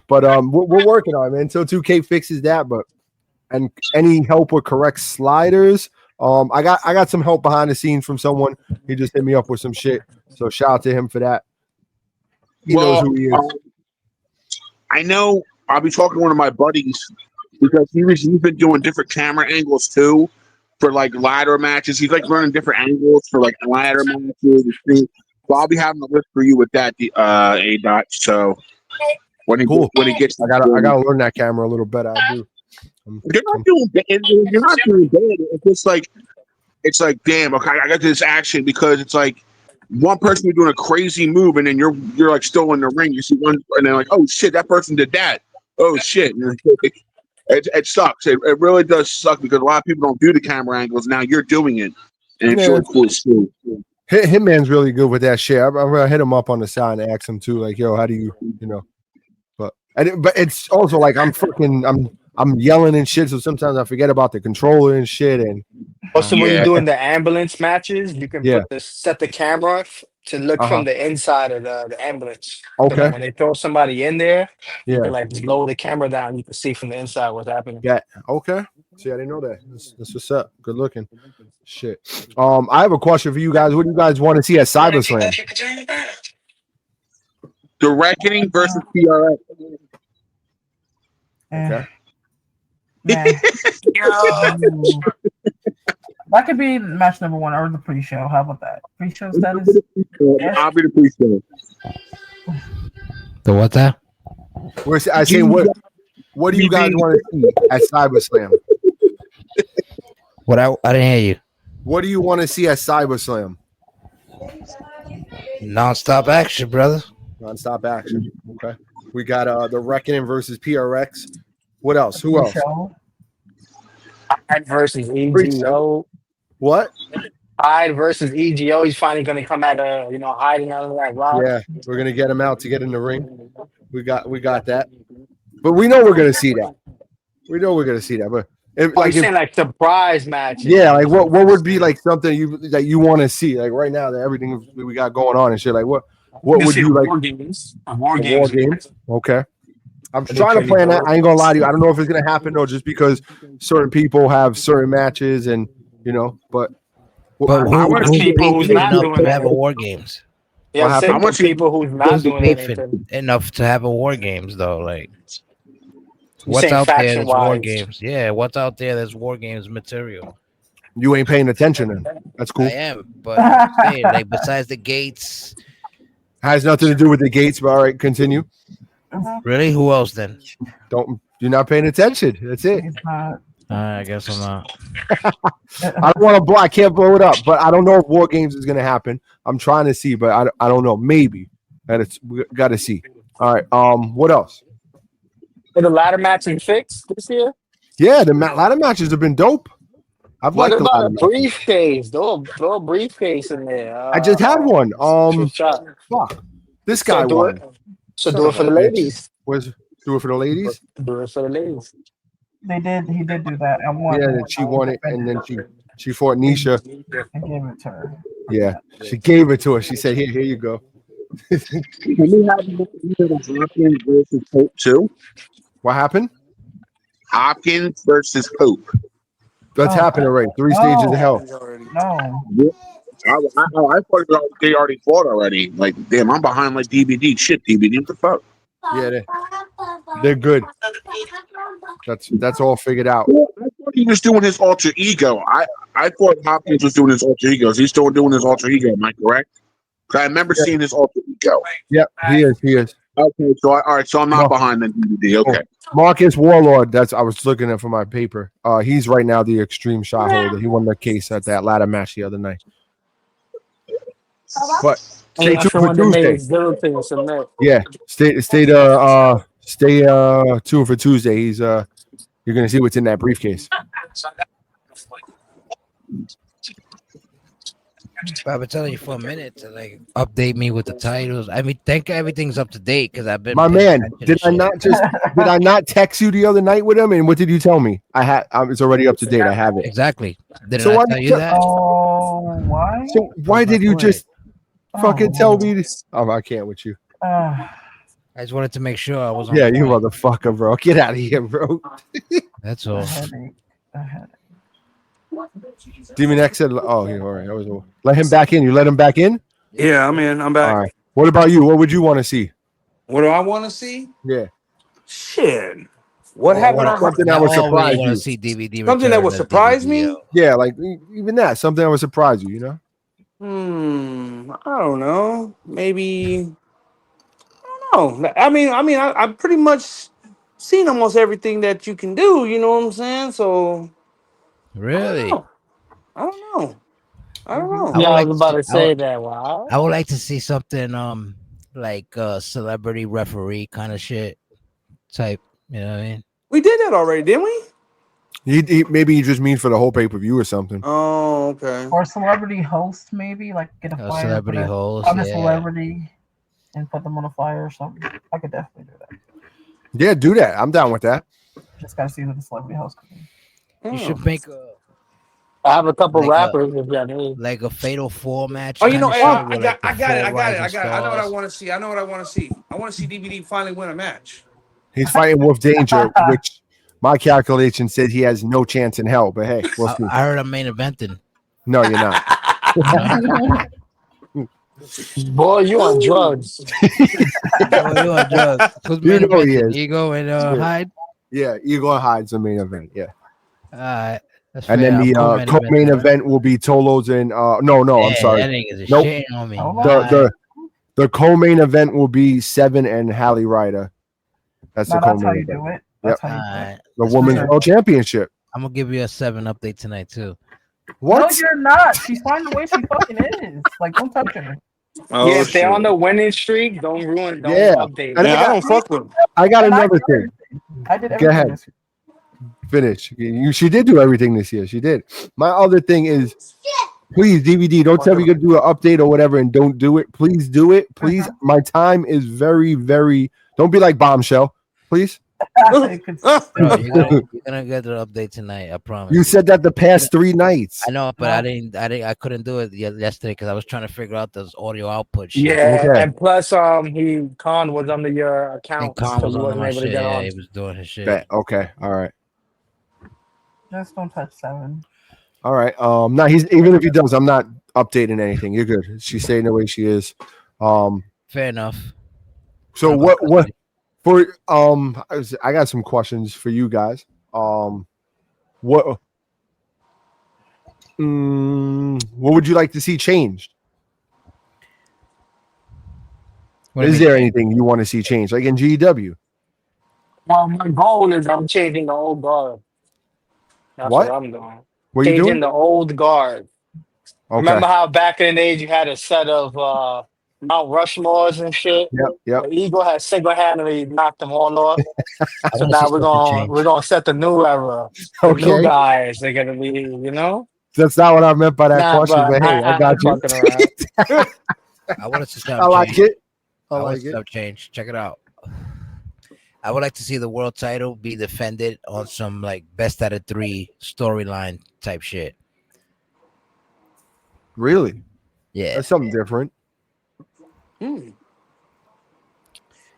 B: But we're working on it, man. Until 2K fixes that. But and any help with correct sliders. I got some help behind the scenes from someone. He just hit me up with some shit. So shout out to him for that. He knows who he is.
E: I know I'll be talking to one of my buddies because he's been doing different camera angles too for like ladder matches. He's like learning different angles for like ladder matches. So I'll be having a list for you with that, Adot. So when it gets,
B: I gotta learn that camera a little better. I do.
E: You're not doing bad. You're not doing bad. It's like, damn. Okay, I got this action because it's like one person doing a crazy move, and then you're like still in the ring. You see one, and then like, oh shit, that person did that. Oh shit. It sucks. It really does suck because a lot of people don't do the camera angles. Now you're doing it, and it's really cool too.
B: Hitman's really good with that shit. I'm gonna hit him up on the side and ask him too, like, yo, how do you know? But it's also like I'm yelling and shit, so sometimes I forget about the controller and shit. And
F: also, when you're doing the ambulance matches, you can set the camera to look from the inside of the ambulance.
B: Okay.
F: So when they throw somebody in there, you
B: Yeah.
F: can like just lower the camera down. You can see from the inside what's happening.
B: Yeah. Okay. See, I didn't know that. That's what's up. Good looking. Shit. I have a question for you guys. What do you guys want to see at CyberSlam?
E: The Reckoning versus PRX.
B: Okay.
D: That could be match number 1 or the pre-show. How about that? Pre-show status?
E: I'll be the pre-show.
A: The what that?
B: I say what do you guys want to see at CyberSlam?
A: What I didn't hear you.
B: What do you want to see at CyberSlam?
A: Non-stop action, brother.
B: Non-stop action. Okay. We got the Reckoning versus PRX. What else? Who else?
F: Hyde versus EGO.
B: What?
F: Hyde versus EGO. He's finally going to come out of hiding out of that rock.
B: Yeah, we're gonna get him out to get in the ring. We got that, but we know we're gonna see that. We know we're gonna see that. But
F: saying surprise matches.
B: Yeah, like what would be like something you want to see like right now that everything we got going on and shit. Like what would you like?
C: War games.
B: War games. Okay. I'm trying to plan that. I ain't gonna lie to you. I don't know if it's gonna happen though, just because certain people have certain matches and but
A: how much
F: people who's not doing
A: to have a war games?
F: Yeah, how much people who's not doing anything
A: enough to have a war games though? Like what's out there that's war games? Yeah, what's out there that's war games material?
B: You ain't paying attention then. That's cool.
A: I am, but I'm saying, like besides the gates,
B: has nothing to do with the gates. But all right, continue.
A: Really? Who else then?
B: You're not paying attention. That's it.
A: I guess I'm not.
B: I don't want to blow. I can't blow it up, but I don't know if War Games is going to happen. I'm trying to see, but I don't know. Maybe. We got to see. All right. What else?
F: Are the ladder matches fixed this year?
B: Yeah, the ladder matches have been dope. I've
F: what
B: liked
F: about a briefcase? Throw a briefcase in there.
B: I just had one. Fuck. This guy won.
F: So do it for the ladies.
B: Do it for the ladies?
F: Do it for the ladies.
D: He did do that. And won.
B: Yeah, then she won it, and then she fought Nisha.
D: I gave it to her.
B: Yeah, she gave it to her. She said, "Here you go."
E: Can we have Hopkins versus Pope too?
B: What happened?
E: Hopkins versus Pope.
B: That's happened already. 3 stages of hell.
D: No.
E: Yeah. I thought they already fought already. Like, damn, I'm behind like DVD. Shit, DVD. What the fuck?
B: Yeah, they're good. That's all figured out.
E: Well, I thought he was doing his alter ego. I thought Hopkins was doing his alter ego. Is he still doing his alter ego? Am I correct? Because I remember seeing his alter ego.
B: Yep, he is.
E: Okay, so all right, so I'm not behind the DVD. Okay.
B: Marcus Warlord. I was looking at for my paper. He's right now the extreme shot holder. He won the case at that ladder match the other night. But stay tuned for Tuesday. Yeah, stay tuned for Tuesday. You're gonna see what's in that briefcase.
A: I've been telling you for a minute to like update me with the titles. I mean, think everything's up to date because I've been.
B: My man, did I not text you the other night with him? And what did you tell me? It's already up to date. I have it.
A: Exactly. Did
B: So
A: I tell you that?
D: Oh, why?
B: So why did you just fucking tell me this? Oh, I can't with you.
A: I just wanted to make sure I was on.
B: Yeah, you motherfucker, bro. Get out of here, bro.
A: That's all.
D: I had it.
B: Demon X said, "Oh, all right. Let him back in. You let him back in."
C: Yeah, I'm in. I'm back.
B: All right. What about you? What would you want to see?
C: What do I want to see?
B: Yeah.
C: Shit. What happened?
B: Something that would surprise you.
A: See DVD
C: something that would surprise me?
B: Yeah, like even that. Something that would surprise you. You know.
C: I don't know. Maybe. I don't know. I mean, I pretty much seen almost everything that you can do. You know what I'm saying? So.
A: Really?
C: I don't know.
F: Yeah, I was about to say that. Wow.
A: I would like to see something like celebrity referee kind of shit type. You know what I mean?
C: We did that already, didn't we?
B: Maybe you just mean for the whole pay-per-view or something.
C: Oh, okay.
D: Or celebrity host, maybe like get a flyer.
A: Celebrity host.
D: I'm a celebrity, and put them on a flyer or something. I could definitely do that.
B: Yeah, do that. I'm down with that.
D: Just gotta see who the celebrity host could be.
A: You should make
F: I have a couple
A: like
F: rappers if you need.
A: like a Fatal 4 match.
C: Oh, you know, I got it.
A: I
C: know what I want to see. I want to see DVD finally win a match.
B: He's fighting Wolf Danger, which my calculation said he has no chance in hell. But hey, we'll see.
A: I heard I'm main eventing.
B: No, you're not.
F: Boy, you on drugs.
A: You on drugs. Who's
B: You
A: main
B: know he
A: eventing?
B: is.
A: Ego and Hyde.
B: Yeah, Igor hides the main event. Yeah.
A: All right.
B: And then the co-main event will be Tolos and I'm sorry.
A: That nigga's a
B: Nope.
A: shit on me.
B: The co-main event will be Seven and Hallie Ryder. That's the
D: That's how
B: co-main
D: you
B: event.
D: do it.
B: Yep.
D: That's how you do it.
B: The Women's World Championship.
A: I'm gonna give you a 7 update tonight too.
B: What?
D: No, you're not. She's fine the way she fucking is. Like, don't touch her.
C: Oh,
F: yeah, if they're on the winning streak, don't ruin. Don't update.
B: And
C: I don't fuck with them.
B: I got another thing.
D: I did everything.
B: Go ahead.
D: This year.
B: Finish. She did do everything this year. She did. My other thing is, please, DVD, don't tell me you're going to do an update or whatever and don't do it. Please do it. Please. My time is very, very. Don't be like Bombshell. Please.
A: Bro, you're gonna get the update tonight. I promise.
B: You said that the past 3 nights.
A: I know, but I couldn't do it yesterday because I was trying to figure out those audio output shit.
F: Yeah,
B: Okay.
F: and plus, Khan was under your account.
A: And Khan was
F: so
A: on my
F: able to
A: shit.
F: get
A: Yeah,
F: on.
A: he was doing his shit.
B: Bet. Okay. All right.
D: Just don't touch 7.
B: All right. No, he's even if he does, I'm not updating anything. You're good. She's staying the way she is.
A: Fair enough.
B: So what for I got some questions for you guys. What would you like to see changed? Is there anything you want to see changed, like in GEW?
F: Well, my goal is I'm changing the old guard. That's what I'm doing.
B: What are you doing?
F: Changing the old guard.
B: Okay.
F: Remember how back in the days you had a set of Mount Rushmores and shit?
B: Yep.
F: The Eagle has single-handedly knocked them all off. So now we're gonna set the new era. The new guys are gonna be,
B: That's not what I meant by that question, but hey, I got you.
A: I wanted to stop.
B: I like it. I like it.
A: Stop change. Check it out. I would like to see the world title be defended on some like best out of 3 storyline type shit.
B: Really?
A: Yeah.
B: That's something different.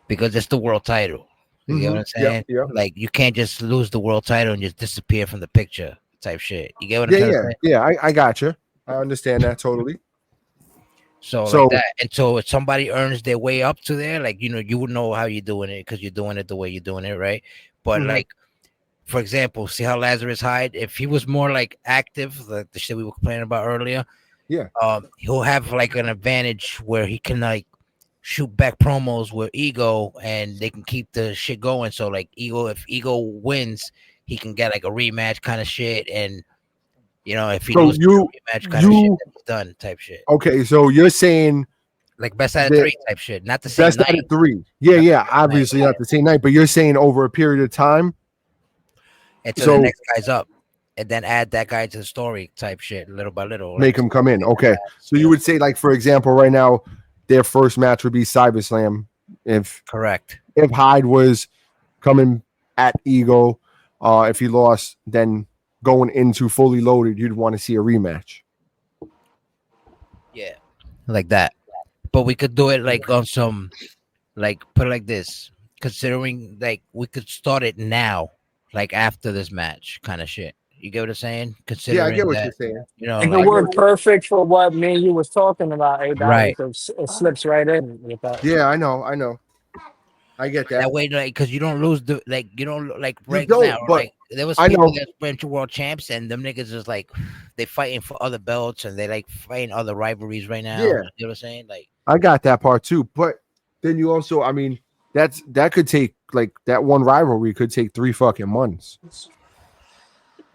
A: Because it's the world title. You get what I'm saying?
B: Yeah.
A: Like you can't just lose the world title and just disappear from the picture type shit. You get what I'm saying?
B: Yeah. I got you. I understand that totally.
A: So like that. And so if somebody earns their way up to there, like you would know how you're doing it because you're doing it the way you're doing it, right? But like, for example, see how Lazarus Hyde, if he was more like active, like the shit we were complaining about earlier, he'll have like an advantage where he can like shoot back promos with Ego and they can keep the shit going. So like if Ego wins, he can get like a rematch kind of shit, and if he loses rematch kind of shit, that's done type shit.
B: Okay, so you're saying
A: like best out of 3 type shit, not the same
B: best
A: night.
B: out of 3. Yeah, obviously not the same night, but you're saying over a period of time.
A: until the next guy's up, and then add that guy to the story type shit, little by little.
B: Make him come in. Okay, so you would say, like, for example, right now, their first match would be CyberSlam.
A: Correct.
B: If Hyde was coming at Ego, if he lost, then going into Fully Loaded, you'd want to see a rematch.
A: Yeah, like that. But we could do it like on some, like, put it like this. Considering like we could start it now, like after this match, kind of shit. You get what I'm saying? Considering
B: I get what
A: that,
B: you're saying.
A: you know,
F: It
A: like,
F: could work perfect for what me and you was talking about.
A: Right.
F: It slips right in with that.
B: Yeah, I know. I get that.
A: that way, like, because you don't lose the, like, you don't like
B: You
A: right
B: don't,
A: now.
B: but
A: Like there was
B: I
A: people
B: know.
A: that went to world champs, and them niggas is like they fighting for other belts, and they like fighting other rivalries right now.
B: Yeah.
A: You know what I'm saying? Like,
B: I got that part too. But then you also, I mean, that could take, like, that one rivalry could take 3 fucking months.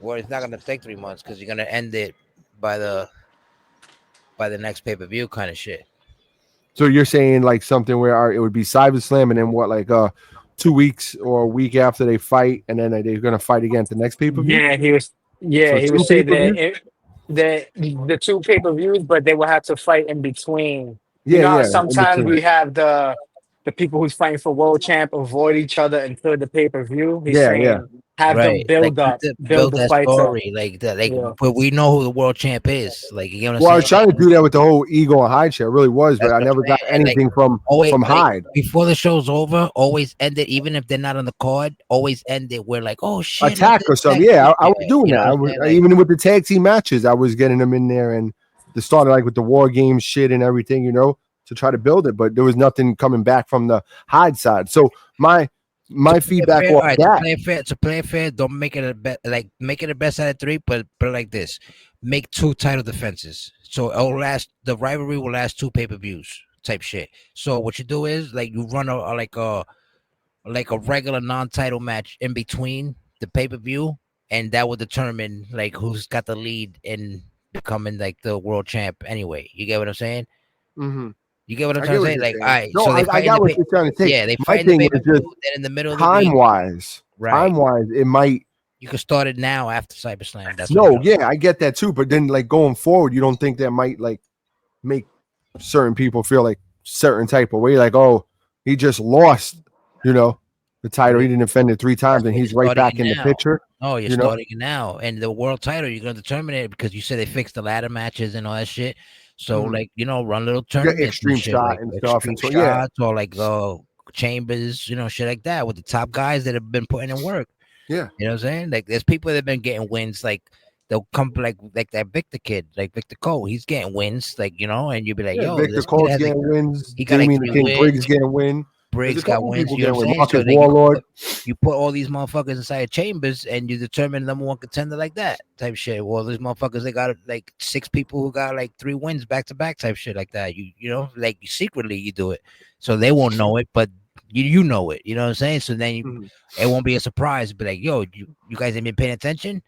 A: well, it's not gonna take 3 months because you're gonna end it by the next pay-per-view kind of shit.
B: So you're saying like something where it would be CyberSlam, and then what, like 2 weeks or a week after they fight, and then they're gonna fight again at the next pay-per-view?
F: Yeah, he was. Yeah,
B: So
F: he
B: 2
F: was saying
B: pay-per-views?
F: that the 2 pay-per-views, but they will have to fight in between. You
B: Yeah,
F: know how
B: yeah. In
F: sometimes
B: between.
F: we have the people who's fighting for world champ avoid each other until the pay-per-view. He's
B: Yeah, yeah.
F: saying have them
A: Right, like
F: build
A: build
F: the
A: that
F: fights up.
A: story, like that, like,
F: Yeah.
A: but we know who the world champ is. Like, you know what I'm
B: Well, I
A: saying?
B: was trying to do that with the whole Ego and Hyde shit. I really was, but
A: That's
B: I
A: what
B: never
A: I'm
B: got
A: saying. And, like,
B: anything from
A: always, like,
B: Hyde.
A: before the show's over, always end it, even if they're not on the card. Always end it where like, oh shit,
B: Attack or something. Yeah, I was doing that. I was,
A: Like,
B: even with the tag team matches, I was getting them in there, and they started like with the War Games shit and everything, to try to build it. But there was nothing coming back from the Hyde side. So my feedback
A: fair,
B: off
A: all right,
B: that.
A: to play it fair, don't make it a bet, like, make it a best out of 3, but put it like this: make 2 title defenses, so the rivalry will last 2 pay-per-views type shit. So what you do is, like, you run like a regular non-title match in between the pay-per-view, and that will determine like who's got the lead in becoming like the world champ anyway. You get what I'm saying?
B: Mm-hmm.
A: You get what I'm
B: I
A: trying
B: get
A: to
B: what
A: say?
B: you're
A: Like,
B: saying.
A: all right,
B: No,
A: so they
B: I got what you're trying to say.
A: yeah, they
B: My
A: fight in the
B: thing is
A: pay-per-view,
B: just
A: then in the middle of the
B: time
A: week,
B: wise.
A: right?
B: Time wise, it might.
A: You can start it now after CyberSlam. That's
B: No, yeah, I get that too. But then, like, going forward, you don't think that might, like, make certain people feel like certain type of way, like, oh, he just lost, the title. He didn't defend it 3 times, and he's right back in the picture.
A: Oh, you're starting it now, and the world title, you're gonna determine it because you said they fixed the ladder matches and all that shit. So, like, run little tournaments,
B: extreme
A: shit,
B: shot
A: like
B: and stuff,
A: extreme
B: and so yeah,
A: shots, or like chambers, shit like that with the top guys that have been putting in work.
B: Yeah,
A: you know what I'm saying? Like, there's people that have been getting wins, like they'll come like that Victor kid, like Victor Cole, he's getting wins, like, and you'll be like, yo,
B: Victor
A: this
B: Cole's
A: kid has
B: getting wins.
A: he got like
B: Damien
A: 3
B: the King
A: wins.
B: Briggs getting a win.
A: Briggs got wins, you know what I'm saying?
B: Marcus
A: So
B: Warlord.
A: you put all these motherfuckers inside chambers, and you determine number 1 contender like that type shit. Well, these motherfuckers, they got like 6 people who got like 3 wins back to back type shit like that. Like, secretly you do it, so they won't know it, but you know it. You know what I'm saying? So then it won't be a surprise. But like, yo, you guys ain't been paying attention.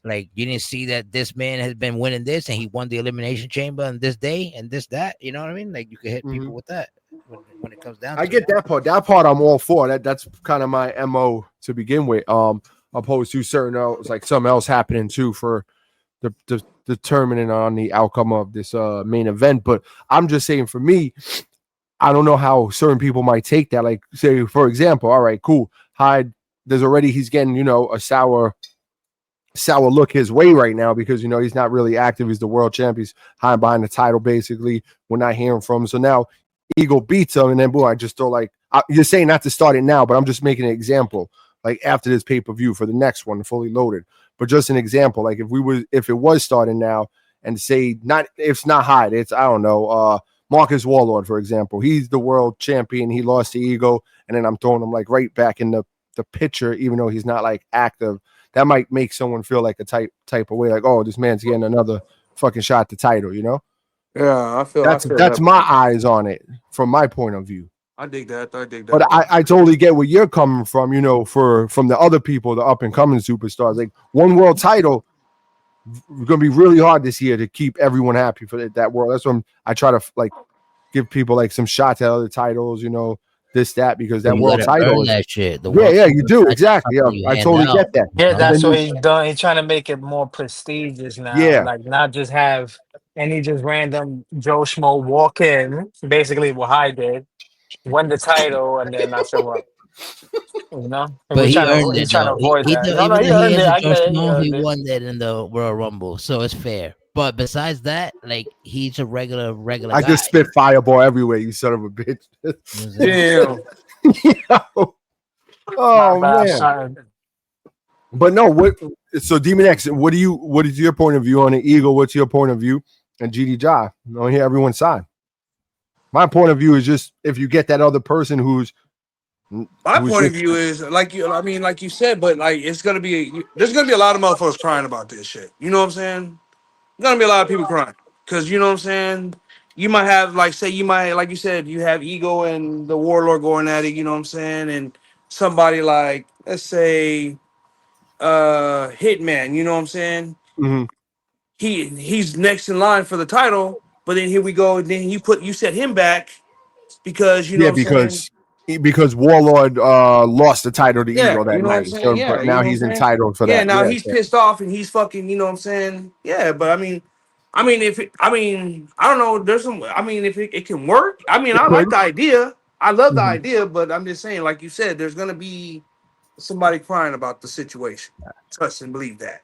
A: Like, you didn't see that this man has been winning this, and he won the elimination chamber on this day and this, that. You know what I mean? Like, you can hit people with that when it comes down to
B: I get that part. That part I'm all for. That's kind of my MO to begin with. Opposed to certain like something else happening too for the determining on the outcome of this main event. But I'm just saying, for me, I don't know how certain people might take that. Like, say, for example, all right, cool. Hyde, he's getting, a sour look his way right now because, he's not really active. He's the world champ. He's hiding behind the title, basically. We're not hearing from him. So now Eagle beats him, and then boom, I just throw like, you're saying not to start it now, but I'm just making an example, like after this pay-per-view for the next one, Fully Loaded. But just an example, like if it was starting now, and say it's not Hyde, it's, I don't know, Marcus Warlord, for example. He's the world champion. He lost to Ego, and then I'm throwing him like right back in the picture, even though he's not like active. That might make someone feel like a type of way, like, oh, this man's getting another fucking shot at the title,
C: Yeah, I feel
B: that's my eyes on it from my point of view.
C: I dig that.
B: But I totally get where you're coming from, from the other people, the up and coming superstars. Like, one world title going to be really hard this year to keep everyone happy for that world. That's when I try to like give people like some shots at other titles, this, that, because that
A: You
B: world
A: gotta
B: title
A: earn
B: is.
A: that shit. The
B: Yeah,
A: world
B: yeah,
A: title
B: you
A: is
B: do.
A: not
B: Exactly. Yeah,
A: something you
B: I
A: hand
B: totally
A: out,
B: get that.
F: Yeah,
A: you know?
F: that's
B: Then
F: what
B: you,
F: he's done. He's trying to make it more prestigious now.
B: yeah,
F: Like not just have any just random Joe Schmo walk in, basically what I did, win the title, and then I show up. You know,
A: But he earned
F: he's
A: it
F: trying to
A: though.
F: avoid that. No, no,
A: Even
F: he
A: though he
F: earned it.
A: isn't
F: I
A: Joe
F: get it. He
A: Schmo, he
F: earned it.
A: won that in the Royal Rumble, so it's fair. But besides that, like he's a regular
B: I
A: guy.
B: just spit fireball everywhere, you son of a bitch.
A: You know what I'm saying?
C: Damn.
B: Oh
F: My bad,
B: man.
F: son.
B: But no, what so Demon X, what is your point of view on the Eagle? What's your point of view? And GD Jive? I don't hear everyone's side. My point of view is just if you get that other person who's
C: My point of view is like you said, but like there's gonna be a lot of motherfuckers crying about this shit. You know what I'm saying? There's gonna be a lot of people crying because you know what I'm saying. You might have like you said, you have Ego and the Warlord going at it. You know what I'm saying, and somebody like let's say Hitman. You know what I'm saying?
B: Mhm.
C: He's next in line for the title, but then here we go. Then you set him back because you know
B: Yeah,
C: what I'm saying.
B: because Warlord lost the title to
C: Yeah,
B: Eagle that
C: you know what I'm
B: night.
C: saying?
B: So
C: Yeah,
B: but
C: you
B: now
C: know what I'm
B: he's
C: saying?
B: entitled for
C: Yeah,
B: that.
C: now
B: Yeah.
C: he's pissed off and he's fucking, you know what I'm saying? Yeah, but I don't know, if it can work. I mean,
B: It
C: I
B: could.
C: like the idea. I love the
B: Mhm.
C: idea, but I'm just saying, like you said, there's gonna be somebody crying about the situation. Trust and believe that.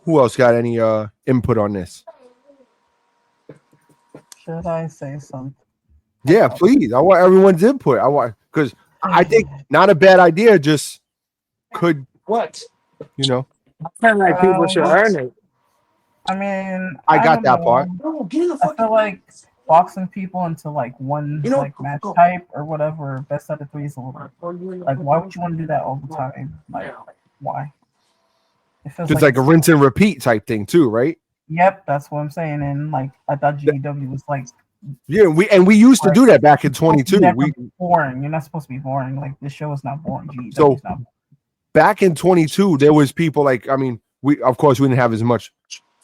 B: Who else got any input on this?
D: Should I say something?
B: Yeah, please. I want everyone's input. I want because I think not a bad idea, just could,
C: What?
B: you know.
F: I feel like people should earn it.
D: I mean,
B: I
D: I
B: got
D: don't
B: that part.
D: know.
C: No, get in the
D: I
C: fucking
D: feel like boxing people into like one
C: you know,
D: like match
C: go.
D: type or whatever, best out of three is a little like why would you want to do that all the time? Like why? It feels
B: It's like a rinse and repeat type thing too, right?
D: Yep, that's what I'm saying. And like I thought GEW was like
B: Yeah, we used to do that back in 22. We
D: boring. You're not supposed to be boring. Like this show is not boring. GEW
B: so
D: is not boring.
B: back in 22, there was people like, I mean, we didn't have as much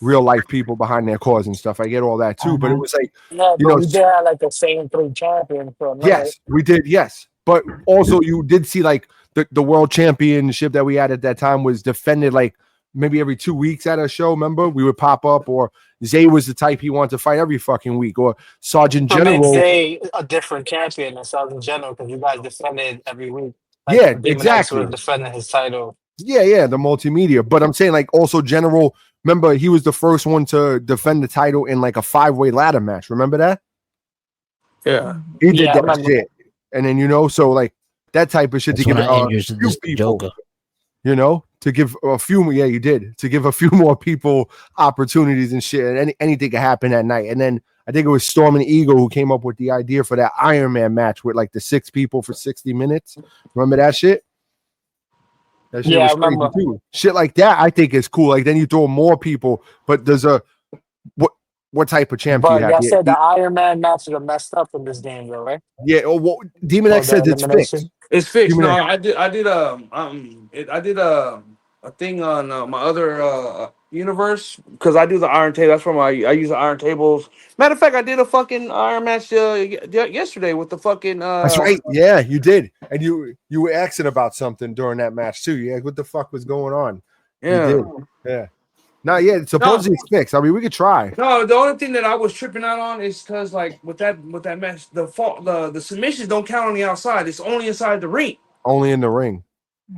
B: real life people behind their cause and stuff. I get all that too, but it was like,
F: Yeah,
B: you
F: but
B: know,
F: we did have like the same three champions for a minute.
B: yes, we did, yes. But also you did see like the world championship that we had at that time was defended like maybe every 2 weeks at a show. Remember, we would pop up, or Zay was the type he wanted to fight every fucking week, or Sergeant
F: I meant
B: General.
F: Zay a different champion than Sergeant General because you guys defended every week. Like
B: Yeah,
F: Demon X
B: exactly.
F: was defending his title.
B: Yeah, the multimedia. But I'm saying like also General. Remember, he was the first one to defend the title in like a 5-way ladder match. Remember that?
C: Yeah.
B: He did
F: Yeah, I
B: that
F: remember.
B: shit, and then so like that type of shit
A: That's
B: to give
A: when
B: it
A: I
B: a
A: introduced
B: few
A: this
B: people.
A: Joker.
B: To give a few, yeah, you did, to give a few more people opportunities and shit, and anything could happen that night. And then I think it was Storm and Eagle who came up with the idea for that Iron Man match with like the 6 people for 60 minutes. Remember that shit? That shit
F: Yeah, I
B: was crazy
F: remember.
B: too. Shit like that, I think is cool. Like then you throw more people, but there's what type of champ do you
F: But
B: have?
F: y'all said the Iron Man matches are messed up in this game, though, right?
B: Yeah. Oh, well, Demon
F: Or
B: X
F: the
B: says it's fixed.
F: elimination.
C: It's fixed.
B: Demon
C: No,
B: X.
C: I did a thing on my other universe because I do the iron table. That's from I use the iron tables. Matter of fact, I did a fucking iron match yesterday with the fucking
B: That's right. Yeah, you did, and you were asking about something during that match too. Yeah, what the fuck was going on?
C: Yeah.
B: You did. Yeah. No, yeah. Supposedly it's fixed. I mean, we could try.
C: No, the only thing that I was tripping out on is because like with that match, the submissions don't count on the outside. It's only inside the ring.
B: Only in the ring.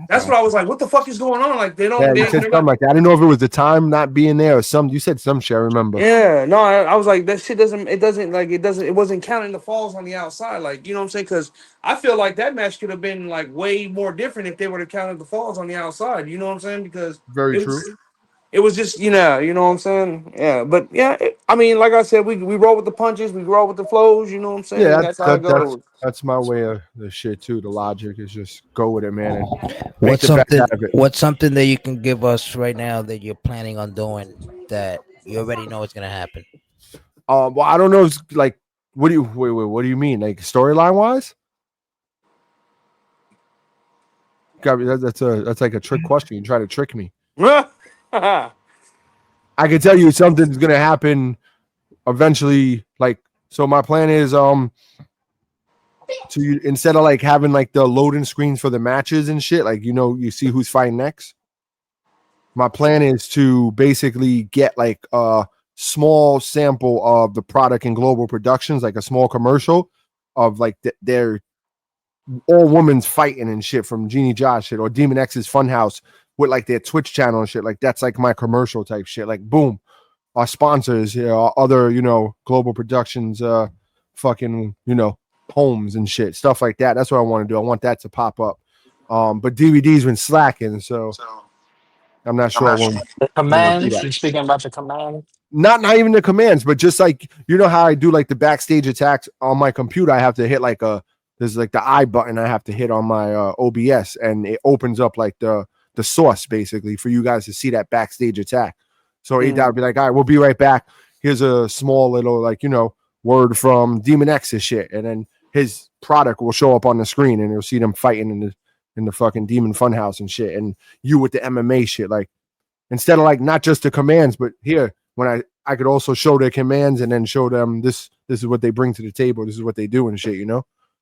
C: That's what I was like. What the fuck is going on? Like they don't.
B: Yeah, you said something like that. I didn't know if it was the time not being there or some. You said some shit. I remember.
C: Yeah, no, I was like that shit doesn't. It wasn't counting the falls on the outside. Like you know what I'm saying? Because I feel like that match could have been like way more different if they would have counted the falls on the outside. You know what I'm saying? Because
B: Very true.
C: It was just you know what I'm saying. Yeah, but yeah, I mean, like I said, we roll with the punches, we roll with the flows. You know what I'm saying?
B: Yeah,
C: That's how it goes.
B: that's my way of the shit too. The logic is just go with it, man. And
A: What's something that you can give us right now that you're planning on doing that you already know it's gonna happen?
B: Well, I don't know. If, like, what do you mean? Like storyline wise? That's like a trick question. You try to trick me. I can tell you something's gonna happen eventually, like So my plan is to instead of like having like the loading screens for the matches and shit, like you see who's fighting next. My plan is to basically get like a small sample of the product and global productions, like a small commercial of like their all women's fighting and shit from Genie Josh shit or Demon X's Funhouse with like their Twitch channel and shit. Like that's like my commercial type shit. Like boom, our sponsors, our other global productions, fucking homes and shit, stuff like that. That's what I want to do. I want that to pop up. But DVD's been slacking, so. I'm not sure.
F: The commands. You're speaking about the command.
B: Not even the commands, but just like how I do like the backstage attacks on my computer. I have to hit there's like the I button I have to hit on my OBS, and it opens up like the source basically for you guys to see that backstage attack. So Adot would be like, all right, we'll be right back. Here's a small little word from Demon X's shit, and then his product will show up on the screen, and you'll see them fighting in the fucking Demon Funhouse and shit, and you with the MMA shit, like instead of like not just the commands, but here when I could also show their commands and then show them this is what they bring to the table, this is what they do and shit,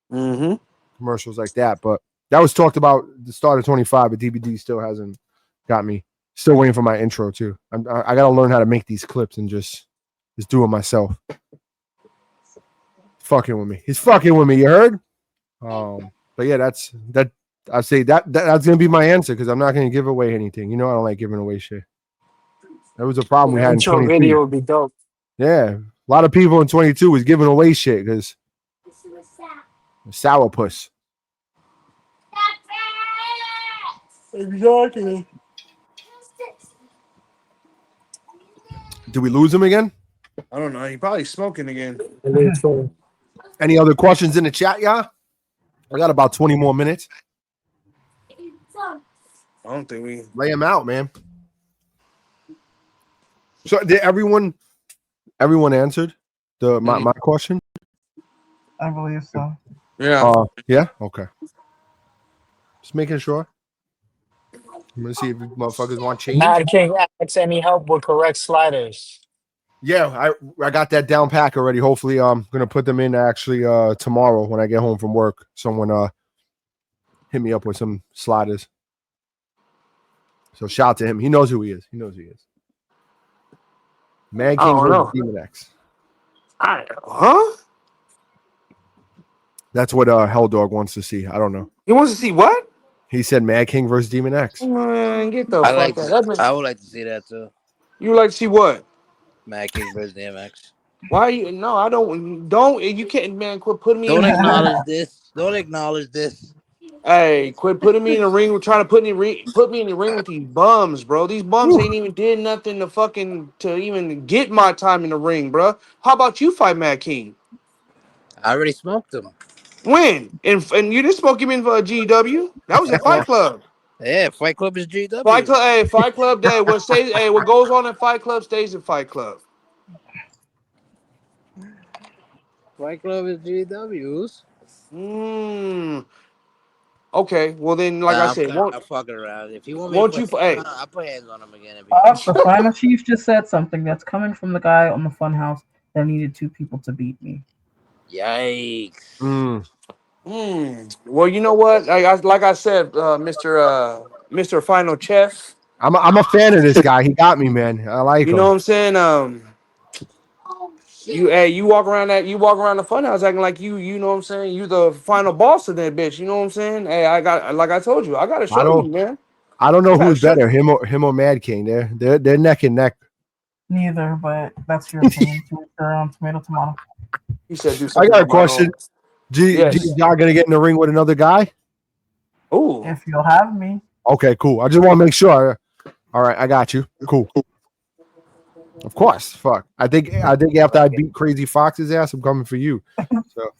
B: commercials like that. But that was talked about the start of 25, but DVD still hasn't got me. Still waiting for my intro too. I gotta learn how to make these clips and just do it myself. Fucking with me. He's fucking with me. You heard? But yeah, that's that. I say that's gonna be my answer because I'm not gonna give away anything. I don't like giving away shit. That was a problem we had in 22.
F: Video would be dope.
B: Yeah, a lot of people in 22 was giving away shit because sourpuss.
C: Exactly.
B: Did we lose him again?
C: I don't know. He probably smoking again.
B: Any other questions in the chat, y'all? I got about 20 more minutes.
C: I don't think we
B: lay him out, man. So did everyone answered my question?
D: I believe so.
C: Yeah.
B: Yeah. Okay. Just making sure. I'm gonna see if you motherfuckers want change.
F: Mad King asks any help with correct sliders.
B: Yeah, I got that down pack already. Hopefully, I'm gonna put them in actually tomorrow when I get home from work. Someone hit me up with some sliders. So shout out to him. He knows who he is. Man King versus Demon X.
C: Huh?
B: That's what Hell Dog wants to see. I don't know.
C: He wants to see what?
B: He said Mad King versus Demon X.
C: Man, get the fuck out.
A: I would like to see that too.
C: You would like to see what?
A: Mad King versus DMX.
C: Why you? No, I don't. You can't, man. Quit putting me.
A: Don't acknowledge this. Don't acknowledge this.
C: Hey, quit putting me in the ring. We're trying to put me in the ring with these bums, bro. These bums ain't even did nothing to even get my time in the ring, bro. How about you fight Mad King?
A: I already smoked him.
C: When? And you just spoke him in for GEW? That was a Fight Club.
A: Yeah, Fight Club is GW.
C: Fight Club, hey, Fight Club Day. What stays? Hey, what goes on in Fight Club stays in Fight Club.
A: Fight Club is GW's.
C: Okay, well then, like I said,
A: I'm fucking around. If you want me to I'll put hands on him again.
D: The Final Chief just said something that's coming from the guy on the Funhouse that needed 2 people to beat me.
A: Yikes.
C: Well, you know what? Like I said, Mr. Final Chef.
B: I'm a fan of this guy. He got me, man. I like him.
C: You know what I'm saying? You walk around the funhouse acting like you know what I'm saying? You the final boss of that bitch. You know what I'm saying? Hey, like I told you, I gotta show you, man.
B: I don't know who's better, him or Mad King. They're neck and neck.
D: Neither, but that's your opinion. Tomato.
C: He said,
B: I got a question. G y'all gonna get in the ring with another guy?
C: Oh,
D: if you'll have me.
B: Okay, cool. I just want to make sure. All right, I got you. Cool. Of course. Fuck. I think after I beat Crazy Fox's ass, I'm coming for you. So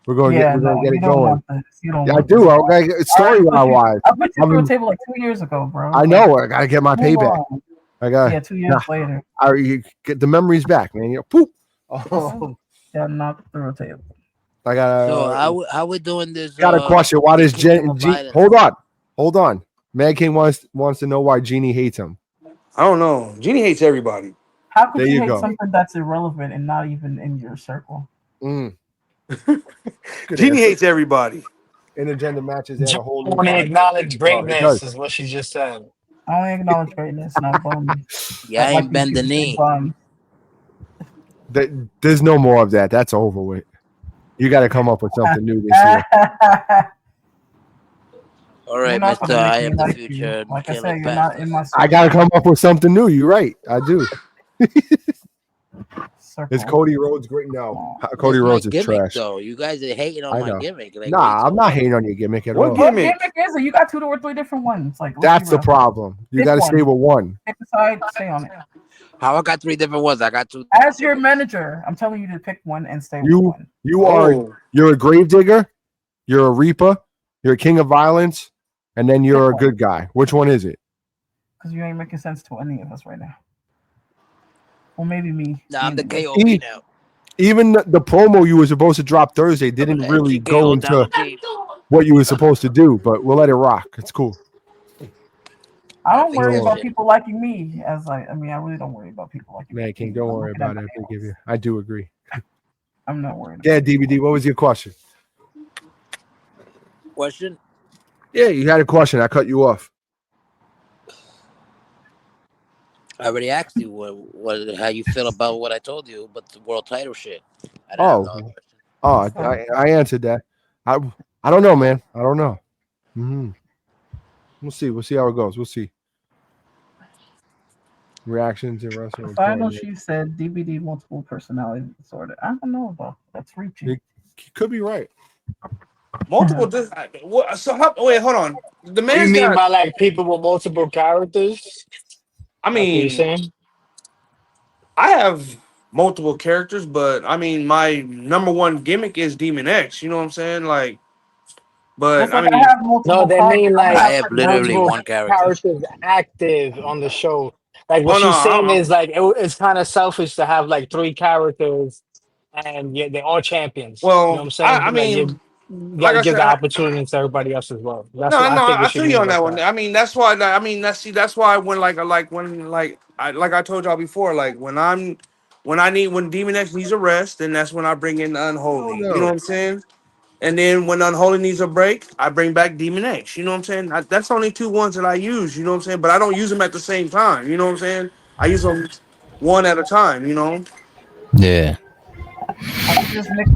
B: we're gonna get it going. I do. Okay, storyline wise.
D: I put you through a table like 2 years ago, bro.
B: I know. I gotta get my payback. I got
D: 2 years later.
B: You get the memories back, man. Poop.
D: Yeah, knocked through a table.
B: I got.
A: So how we doing this?
B: Got a question. Why does Hold on. Mad King wants to know why Genie hates him.
C: I don't know. Genie hates everybody.
D: How could you hate something that's irrelevant and not even in your circle?
C: Genie hates everybody.
B: Intergender matches and a whole new
F: Only acknowledge greatness
B: does.
F: is what she just said.
D: I only acknowledge greatness, not bum.
A: Yeah, I
D: Like
A: ain't bend the
D: you say
A: knee.
D: bum.
B: There's no more of that. That's over with. You got to come up with something new this year.
A: All right,
D: You're not
A: Mr.
D: gonna
A: I
D: make
A: am
D: me
A: the
D: like you.
A: future.
D: Like I
A: Michaela
D: said, you're not in my
A: Pastas.
B: I got to come up with something new. You're right. I do.
D: circle.
B: Is Cody Rhodes great? No. Cody
A: That's my
B: Rhodes is
A: gimmick,
B: trash.
A: though. You guys are hating on
B: I
A: my
B: know.
A: gimmick. Like,
B: Nah, I'm not hating on your gimmick at all.
C: What
D: What
C: gimmick?
D: gimmick is it? You got 2 or 3 different ones. Like, let's
B: That's
D: be
B: the
D: real.
B: problem. You
D: Pick
B: got to
D: one.
B: stay with one.
D: Pick a side, stay on it.
A: How I got 3 different ones? I got 2.
D: As your manager, I'm telling you to pick one and stay with one.
B: You're a gravedigger, you're a reaper, you're a king of violence, and then you're a good guy. Which one is it?
D: Because you ain't making sense to any of us right now. Well, maybe me.
A: Nah, I'm the
D: Anyway.
A: KOB now.
B: Even the promo you were supposed to drop Thursday didn't really go into what you were supposed to do, but we'll let it rock. It's cool.
D: I don't worry about people liking me. I really don't worry about people liking me.
B: Man, King, don't worry about it. I do agree.
D: I'm not worried.
B: Yeah, DVD, what was your question?
A: Question?
B: Yeah, you had a question. I cut you off.
A: I already asked you how you feel about what I told you, but the world title shit.
B: I answered that. I don't know, man. I don't know. Mm-hmm. We'll see. We'll see how it goes. We'll see. Reactions and wrestling.
D: The final she said DVD multiple personality disorder. I don't know about that's reaching.
B: You could be right.
C: Multiple. Wait, hold on. The man.
F: You mean by like people with multiple characters?
C: I mean, I have multiple characters, but I mean, my number one gimmick is Demon X. You know what I'm saying? Like, but I mean,
F: no, they mean like
A: I have literally one
F: characters active on the show. Like what she's saying is like it's kind of selfish to have like 3 characters, and they're all champions.
C: Well,
F: you know what I'm saying?
C: I mean,
F: you gotta give the opportunity to everybody else as well. That's
C: I feel you on that one. I mean, that's why. I mean, that's why when I told y'all before, like when Demon X needs a rest, then that's when I bring in the Unholy. You know what I'm saying? And then when Unholy needs a break, I bring back Demon X. You know what I'm saying? That's only 2 ones that I use. You know what I'm saying? But I don't use them at the same time. You know what I'm saying? I use them one at a time. You know?
A: Yeah.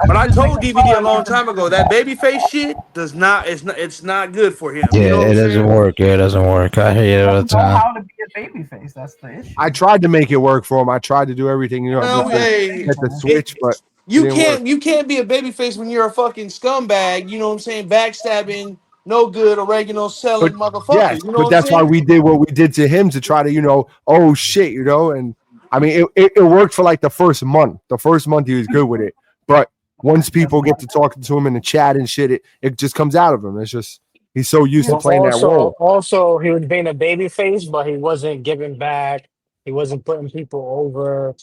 C: But I told DVD a long time ago that babyface shit does not. It's not good for him.
A: Yeah,
C: you know
A: it doesn't work. Yeah, it doesn't work. I hear it all the time.
D: How to be a babyface? That's the issue.
B: I tried to make it work for him. I tried to do everything, get the switch, but
C: you can't be a babyface when you're a fucking scumbag. You know what I'm saying? Backstabbing, no good, oregano selling motherfucker.
B: Yes,
C: you know
B: but that's why we did what we did to him to try to, oh shit, and I mean it worked for like the first month. The first month he was good with it, but once people get to talking to him in the chat and shit, it just comes out of him. It's just he's so used to playing that role.
F: Also, he was being a babyface, but he wasn't giving back. He wasn't putting people over.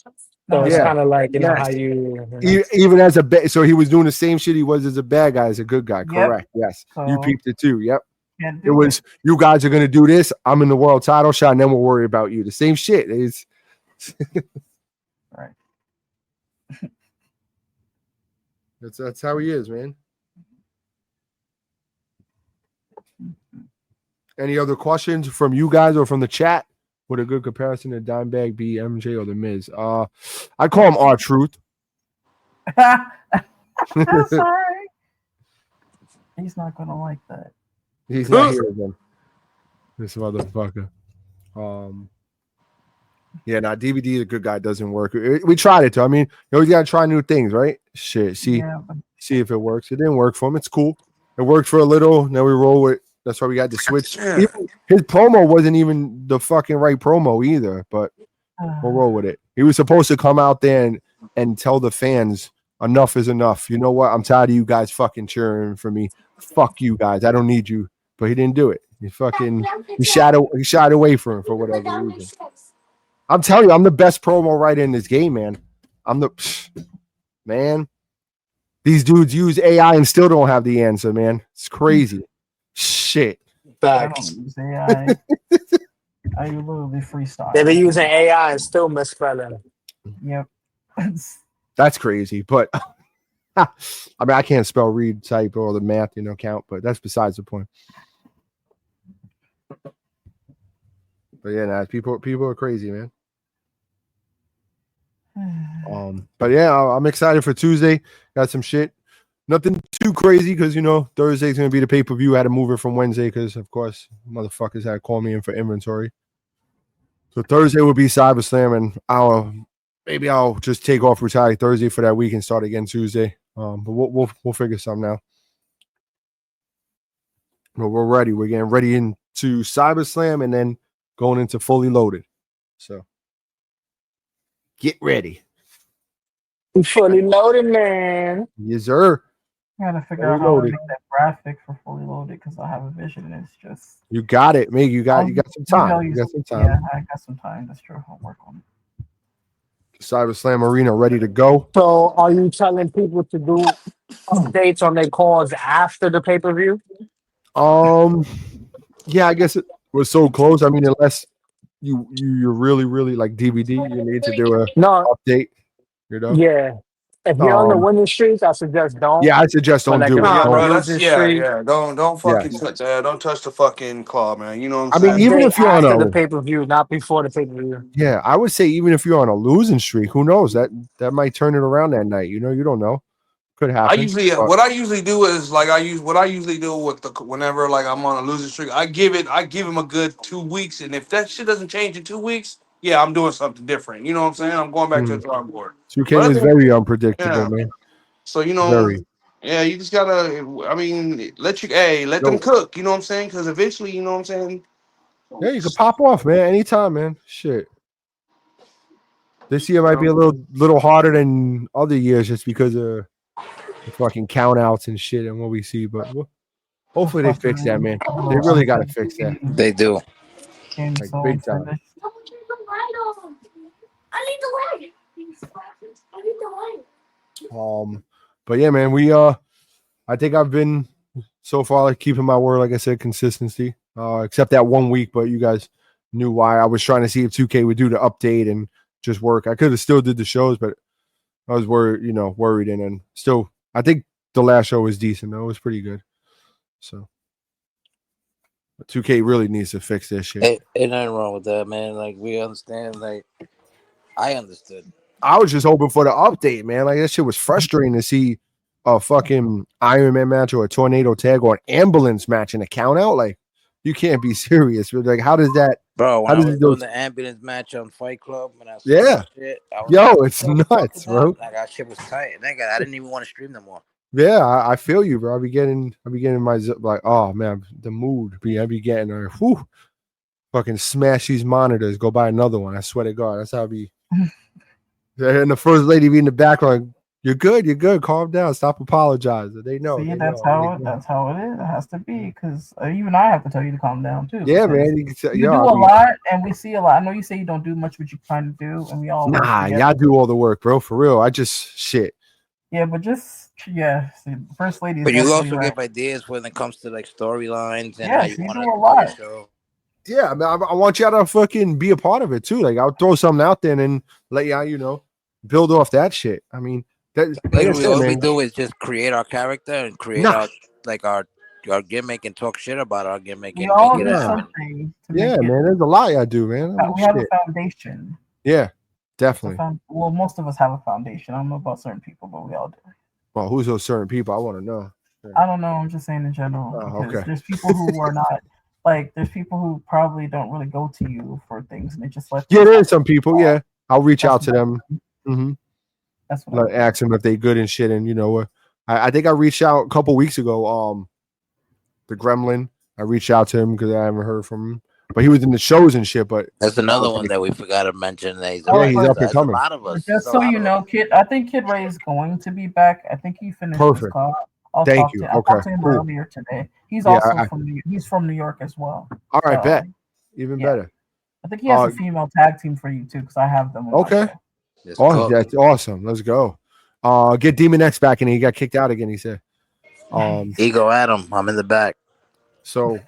F: So it's kind of like how you
B: even as so he was doing the same shit he was as a bad guy as a good guy. Correct. Yes, you peeped it too. Yep. It was you guys are gonna do this. I'm in the world title shot, and then we'll worry about you. The same shit. It's
D: right.
B: That's how he is, man. Any other questions from you guys or from the chat? Would a good comparison to Dimebag be MJ or The Miz? I'd call him R-Truth.
D: Sorry. He's not gonna like that.
B: He's not here again. This motherfucker. Yeah, DVD, the good guy, doesn't work. We tried it too. I mean, you always gotta try new things, right? Shit. See if it works. It didn't work for him. It's cool. It worked for a little. Now we roll with. That's why we got the switch. His promo wasn't even the fucking right promo either, but we'll roll with it. He was supposed to come out there and tell the fans enough is enough. You know what? I'm tired of you guys fucking cheering for me. Fuck you guys. I don't need you. But he didn't do it. He shied away from him for whatever reason. I'm telling you, I'm the best promo writer in this game, man. Man. These dudes use AI and still don't have the answer, man. It's crazy. Shit.
F: Facts.
D: I don't use AI. I literally freestyle.
F: They be using AI and still misspelling.
D: Yep.
B: That's crazy, but I mean, I can't spell, read, type, or the math, count, but that's besides the point. But yeah, nah, people are crazy, man. But yeah, I'm excited for Tuesday. Got some shit. Nothing too crazy because Thursday's gonna be the pay-per-view. I had to move it from Wednesday because, of course, motherfuckers had to call me in for inventory. So Thursday will be CyberSlam, and maybe I'll just take off retire Thursday for that week and start again Tuesday. But we'll figure something out. But we're ready. We're getting ready into CyberSlam and then going into Fully Loaded. So get ready.
F: Fully loaded, man.
B: Yes, sir.
D: I gotta figure out how to make that graphic for Fully Loaded because I have a vision and it's just.
B: You got it, Meg. You got some time. You got some time.
D: Yeah, I got some time. That's true. I'll work on it.
B: CyberSlam Arena ready to go.
F: So, are you telling people to do updates on their calls after the pay-per-view?
B: Yeah, I guess it was so close. I mean, unless you're really, really like DVD, you need to do a update.
F: Yeah. If you're on the winning streak, I suggest don't.
B: Yeah, I suggest don't do it.
C: Don't fucking touch that. Don't touch the fucking claw, man. You know what I'm
B: saying?
C: I mean,
B: even if you're on
F: the pay-per-view, not before the pay-per-view.
B: Yeah, I would say even if you're on a losing streak, who knows? That might turn it around that night. You don't know. Could happen.
C: What I usually do is like what I usually do with whenever like I'm on a losing streak, I give him a good 2 weeks, and if that shit doesn't change in 2 weeks, yeah, I'm doing something different. You know what I'm saying? I'm going back to the drawing board.
B: 2K is very unpredictable, man.
C: So you just gotta. I mean, let them cook. You know what I'm saying? Because eventually, you know what I'm saying.
B: Yeah, you can pop off, man, anytime, man. Shit. This year might be a little harder than other years just because of the fucking count outs and shit and what we see, but hopefully they fix that, man. They really got to fix that.
A: They do.
B: Like big time. But yeah, man, I think I've been so far like keeping my word, like I said, consistency. Except that 1 week, but you guys knew why. I was trying to see if 2K would do the update and just work. I could have still did the shows, but I was worried, and still I think the last show was decent though. It was pretty good. So but 2K really needs to fix this shit.
A: Ain't nothing wrong with that, man. Like we understand, like I understood.
B: I was just hoping for the update, man. Like that shit was frustrating to see a fucking Iron Man match or a tornado tag or an ambulance match in a count out. Like you can't be serious. Like how does that,
A: bro? When I was doing the ambulance match on Fight Club, when I saw that shit,
B: it's nuts, bro.
A: Like that shit was tight. I didn't even want to stream no more.
B: Yeah, I feel you, bro. I be getting my like, oh man, the mood. I be getting fucking smash these monitors. Go buy another one. I swear to God, that's how I be. And the first lady be in the background. You're good. Calm down. Stop apologizing. They know.
D: See, that's how it is. It has to be because even I have to tell you to calm down too.
B: Yeah, man.
D: You do a lot, and we see a lot. I know you say you don't do much, but you kind of do, and we all.
B: Y'all do all the work, bro. For real. I just shit.
D: Yeah, but just see, first lady.
A: But you also give ideas when it comes to like storylines and how you
D: do
A: want
D: a lot.
A: Show.
B: Yeah, I mean, I want y'all to fucking be a part of it too. Like I'll throw something out there and let y'all, build off that shit. I mean.
A: All we do is just create our character and create our gimmick and talk shit about our gimmick.
D: We all do something.
B: Yeah, man. There's a lot I do, man.
D: We have a foundation.
B: Yeah, definitely.
D: Well, most of us have a foundation. I don't know about certain people, but we all do.
B: Well, who's those certain people? I want to know.
D: I don't know. I'm just saying in general.
B: Okay.
D: There's people who are not like. There's people who probably don't really go to you for things, and they just let.
B: Yeah, there's some people. Yeah, I'll reach out to them. Mm-hmm.
D: That's what
B: ask them if they good and shit. And I think I reached out a couple weeks ago. The Gremlin, I reached out to him because I haven't heard from him, but he was in the shows and shit. But
A: that's another one that we forgot to mention.
B: He's up and coming.
A: A lot of us.
D: Just so you know, I think Kid Ray is going to be back. I think he finished his call.
B: Thank you.
D: I talked to him earlier today. He's also from New York as well.
B: All right, bet. Even better.
D: I think he has a female tag team for you too because I have them.
B: Okay. That's awesome. Let's go. Get Demon X back in. He got kicked out again. He said.
A: Ego Adam. I'm in the back.
B: So,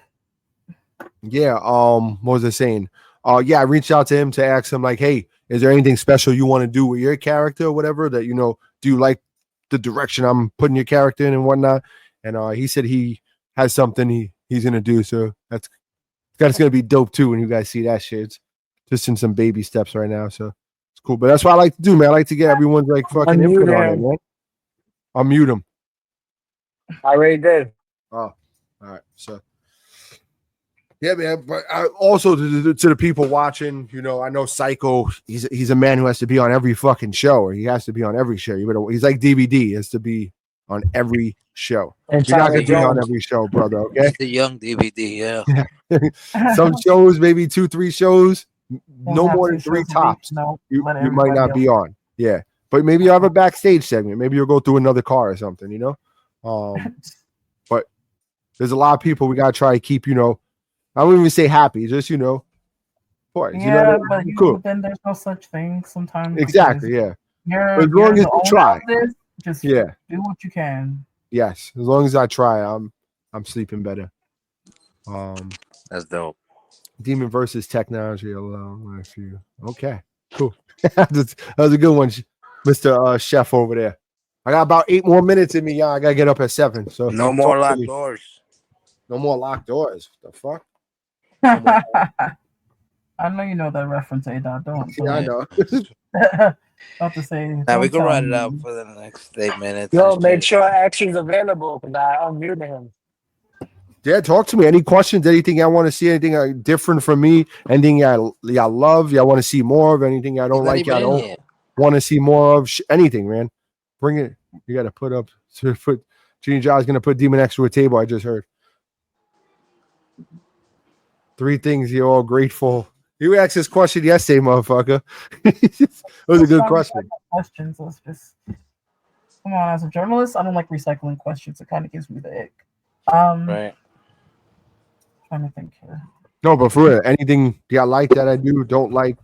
B: yeah. What was I saying? I reached out to him to ask him like, hey, is there anything special you want to do with your character or whatever that do you like the direction I'm putting your character in and whatnot. And he said he has something he's gonna do. So that's gonna be dope too when you guys see that shit. It's just in some baby steps right now, so it's cool. But that's what I like to do, man. I like to get everyone's like fucking input on it, man. I'll mute him.
F: I already did.
B: Oh, all right. So yeah, man. But also to the people watching, you know, I know Psycho. He's a man who has to be on every fucking show, or he has to be on every show. He's like DVD. He has to be on every show.
F: And
B: you're not
F: Tyler
B: gonna be on
F: Jones.
B: every show, brother. Okay.
A: The young DVD, yeah.
B: Some shows, maybe 2-3 shows,
D: We'll
B: no
D: have
B: more
D: 2
B: than 3
D: shows a week.
B: tops.
D: No,
B: You
D: let
B: might
D: everybody
B: not
D: else.
B: be on. Yeah. But maybe you have a backstage segment. Maybe you'll go through another car or something, you know? But there's a lot of people we gotta try to keep, you know, I wouldn't even say happy, just, you know, boys.
D: Yeah,
B: You know,
D: but
B: cool.
D: then there's no such thing sometimes.
B: Exactly, yeah.
D: You're,
B: As long as
D: the
B: you
D: owner
B: try.
D: of this, just
B: Yeah.
D: do what you can.
B: Yes. As long as I try, I'm sleeping better.
A: That's dope.
B: Demon versus technology alone. Okay, cool. that was a good one, Mr. Chef over there. I got about 8 more minutes in me. Yeah, I gotta get up at 7. So
A: No more locked doors.
B: No more locked doors. What the fuck?
D: I know you know that reference, Adot. Don't.
B: Yeah, I know.
D: About to say.
A: Now we
D: don't
A: can write
D: tell
A: it out
D: me.
A: for the next 8 minutes.
F: Yo, make sure action's available because I unmuted him.
B: Yeah, talk to me. Any questions? Anything I want to see? Anything different from me? Anything y'all love? Y'all want to see more of? Anything I don't like? Y'all don't want to see more of? Anything, man. Bring it. You got to put up. Gene Jai's going to put Demon X to a table. I just heard. 3 things you're all grateful. You asked this question yesterday, motherfucker. It was a good question.
D: Questions. Let's just come on. As a journalist, I don't like recycling questions. It kind of gives me the ick.
A: Right.
D: Trying to think here.
B: No, but for real, anything y'all like that I do, don't like,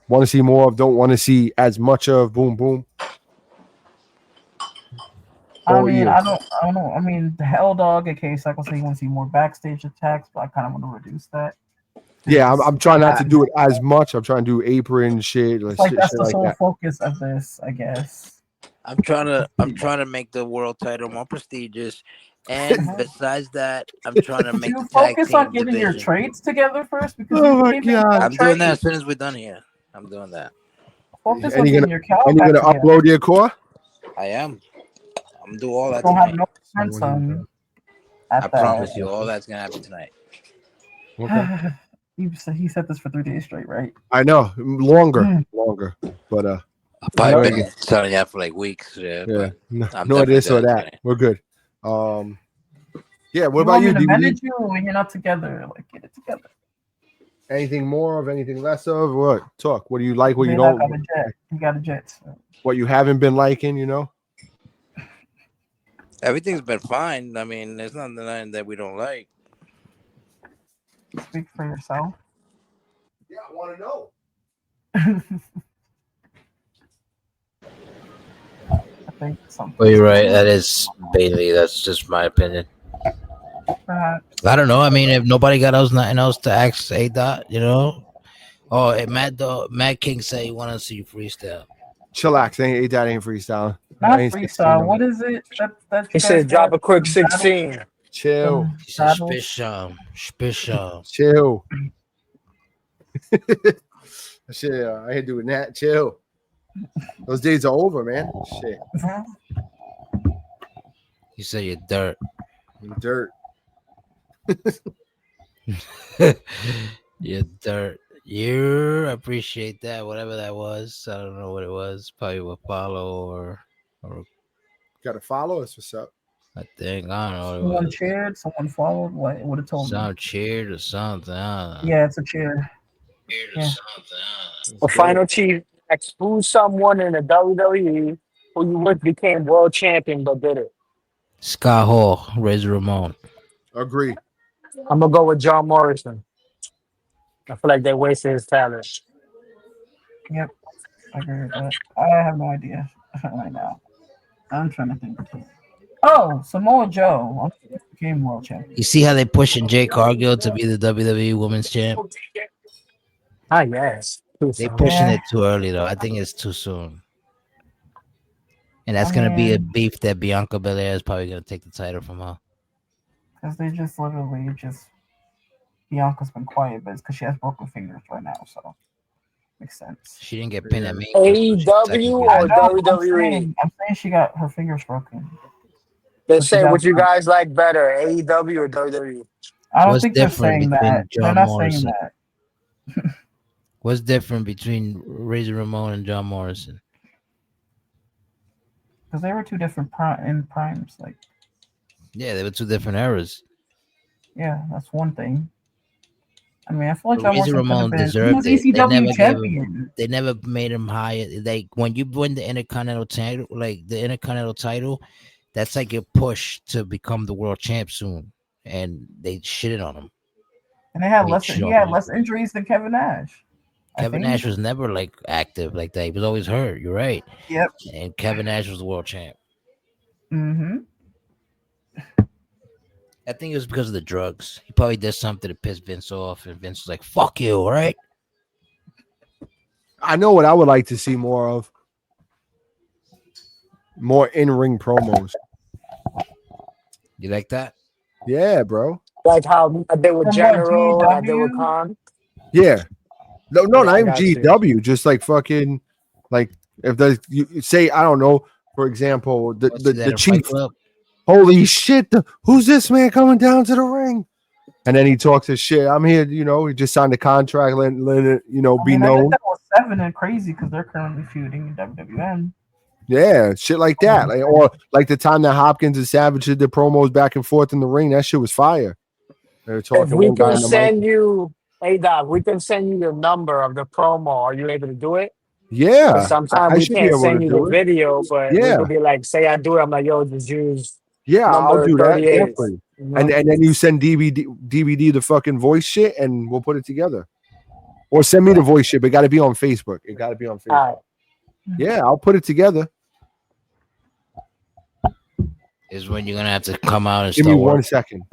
B: want to see more of, don't want to see as much of. Boom, boom.
D: I mean, I don't know. I mean, the Hell Dog, aka Cycle say you want to see more backstage attacks, but I kind of want to reduce that.
B: Yeah, I'm trying not to do it as much. I'm trying to do apron shit.
D: Like that's
B: shit
D: the
B: like
D: sole
B: that.
D: focus of this, I guess.
A: I'm trying to make the world title more prestigious, and besides that, I'm trying to make
D: you
A: the tag
D: focus
A: team
D: on getting your
A: division.
D: trades together first because
B: Oh my God.
A: I'm doing that as soon as we're done here. I'm doing that.
D: Focus
B: And
D: on
B: you're
D: getting your cow
B: And you're
D: back
B: gonna
D: together.
B: upload your core?
A: I am. I'm gonna do all that
D: Don't have
A: tonight.
D: no sense on.
A: I promise you, all that's gonna happen tonight.
B: Okay.
D: He said this for 3 days straight, right?
B: I know. Longer. But
A: I've probably been telling you that for like weeks. Yeah.
B: yeah.
A: I'm
B: No this or
A: definitely
B: that. We're good. Yeah, what
D: You
B: about
D: want
B: you,
D: me to
B: DVD?
D: manage you when you're not together? Like, get it together.
B: Anything more of, anything less of? What? Talk. What do you like? What you
D: J-Dot
B: don't?
D: got a jet. He got a jet. So.
B: What you haven't been liking, you know?
A: Everything's been fine. I mean, there's nothing that we don't like.
D: Speak for yourself.
B: Yeah, I want to know.
D: I think something.
A: Well, you're right. That is Bailey. That's just my opinion.
D: Perhaps.
A: I don't know. I mean, if nobody got nothing else to ask A-Dot, you know. Oh, Matt King said he wanted to see you freestyle.
B: Chillax. That ain't freestyle.
D: Not freestyle. What is it? That
F: He said drop a quick 16.
B: Chill.
A: He said Spisham.
B: Chill. Shit, I ain't doing that. Chill. Those days are over, man. Shit.
A: You say you're dirt.
B: I'm dirt.
A: You're dirt. You appreciate that, whatever that was. I don't know what it was. Probably a follow or
B: Gotta follow us. What's up?
A: I think I don't know.
D: Someone cheered, someone followed. What would have told me?
A: Some cheered or something. I don't know.
D: Yeah, it's a cheer. Yeah.
F: A final chief expose someone in the WWE who you wish became world champion but did it.
A: Scott Hall, Razor Ramon.
B: Agree.
F: I'm gonna go with John Morrison. I feel like they wasted his talent.
D: Yep, I agree with that. I have no idea right now. I'm trying to think. Oh, Samoa Joe became world champion.
A: You see how they pushing Jay Cargill to be the WWE Women's Champ?
F: Yes.
A: They pushing it too early though. I think it's too soon. And that's gonna be a beef that Bianca Belair is probably gonna take the title from her.
D: Because they just literally Bianca's been quiet, but it's because she has broken fingers right now, so makes sense.
A: She didn't get pinned at me.
F: AEW or WWE?
D: I'm saying she got her fingers broken.
F: They say, would you guys like better, AEW or WWE?
D: I don't think they're saying that. They're not saying that.
A: What's different between Razor Ramon and John Morrison?
D: Because they were two different primes. Like,
A: yeah, they were two different eras.
D: Yeah, that's one thing. I mean, I feel like
A: Razor Ramon deserved it.
D: ECW champion.
A: They never made him higher. Like when you win the Intercontinental title, that's like your push to become the world champ soon. And they shitted on him.
D: And they had he had less injuries than Kevin Nash.
A: Kevin Nash was never like active like that. He was always hurt. You're right.
D: Yep.
A: And Kevin Nash was the world champ.
D: Mm-hmm.
A: I think it was because of the drugs. He probably did something to piss Vince off, and Vince was like, "Fuck you!" All right.
B: I know what I would like to see more of. More in-ring promos.
A: You like that?
B: Yeah, bro.
F: Like how they were General, and they were Khan.
B: Yeah. No, not even GEW. Just like fucking, like if you say, I don't know, for example, the chief. Holy shit! Who's this man coming down to the ring? And then he talks his shit. I'm here, he just signed a contract, let it, be known.
D: I think that was 7 and crazy because they're currently feuding in WWN.
B: Yeah, shit like that. Or like the time that Hopkins and Savage did the promos back and forth in the ring, that shit was fire. They were talking.
F: If we can send you, hey Doc, we can send you the number of the promo. Are you able to do it?
B: Yeah.
F: Sometimes we can't send you the video, but we could be like, say I do it. I'm like, yo, just use.
B: Yeah, I'll do that. Definitely. And then you send DVD the fucking voice shit, and we'll put it together. Or send me the voice shit, but it got to be on Facebook. It got to be on Facebook. Right. Yeah, I'll put it together.
A: Is when you're gonna have to come out and
B: give me 1 second.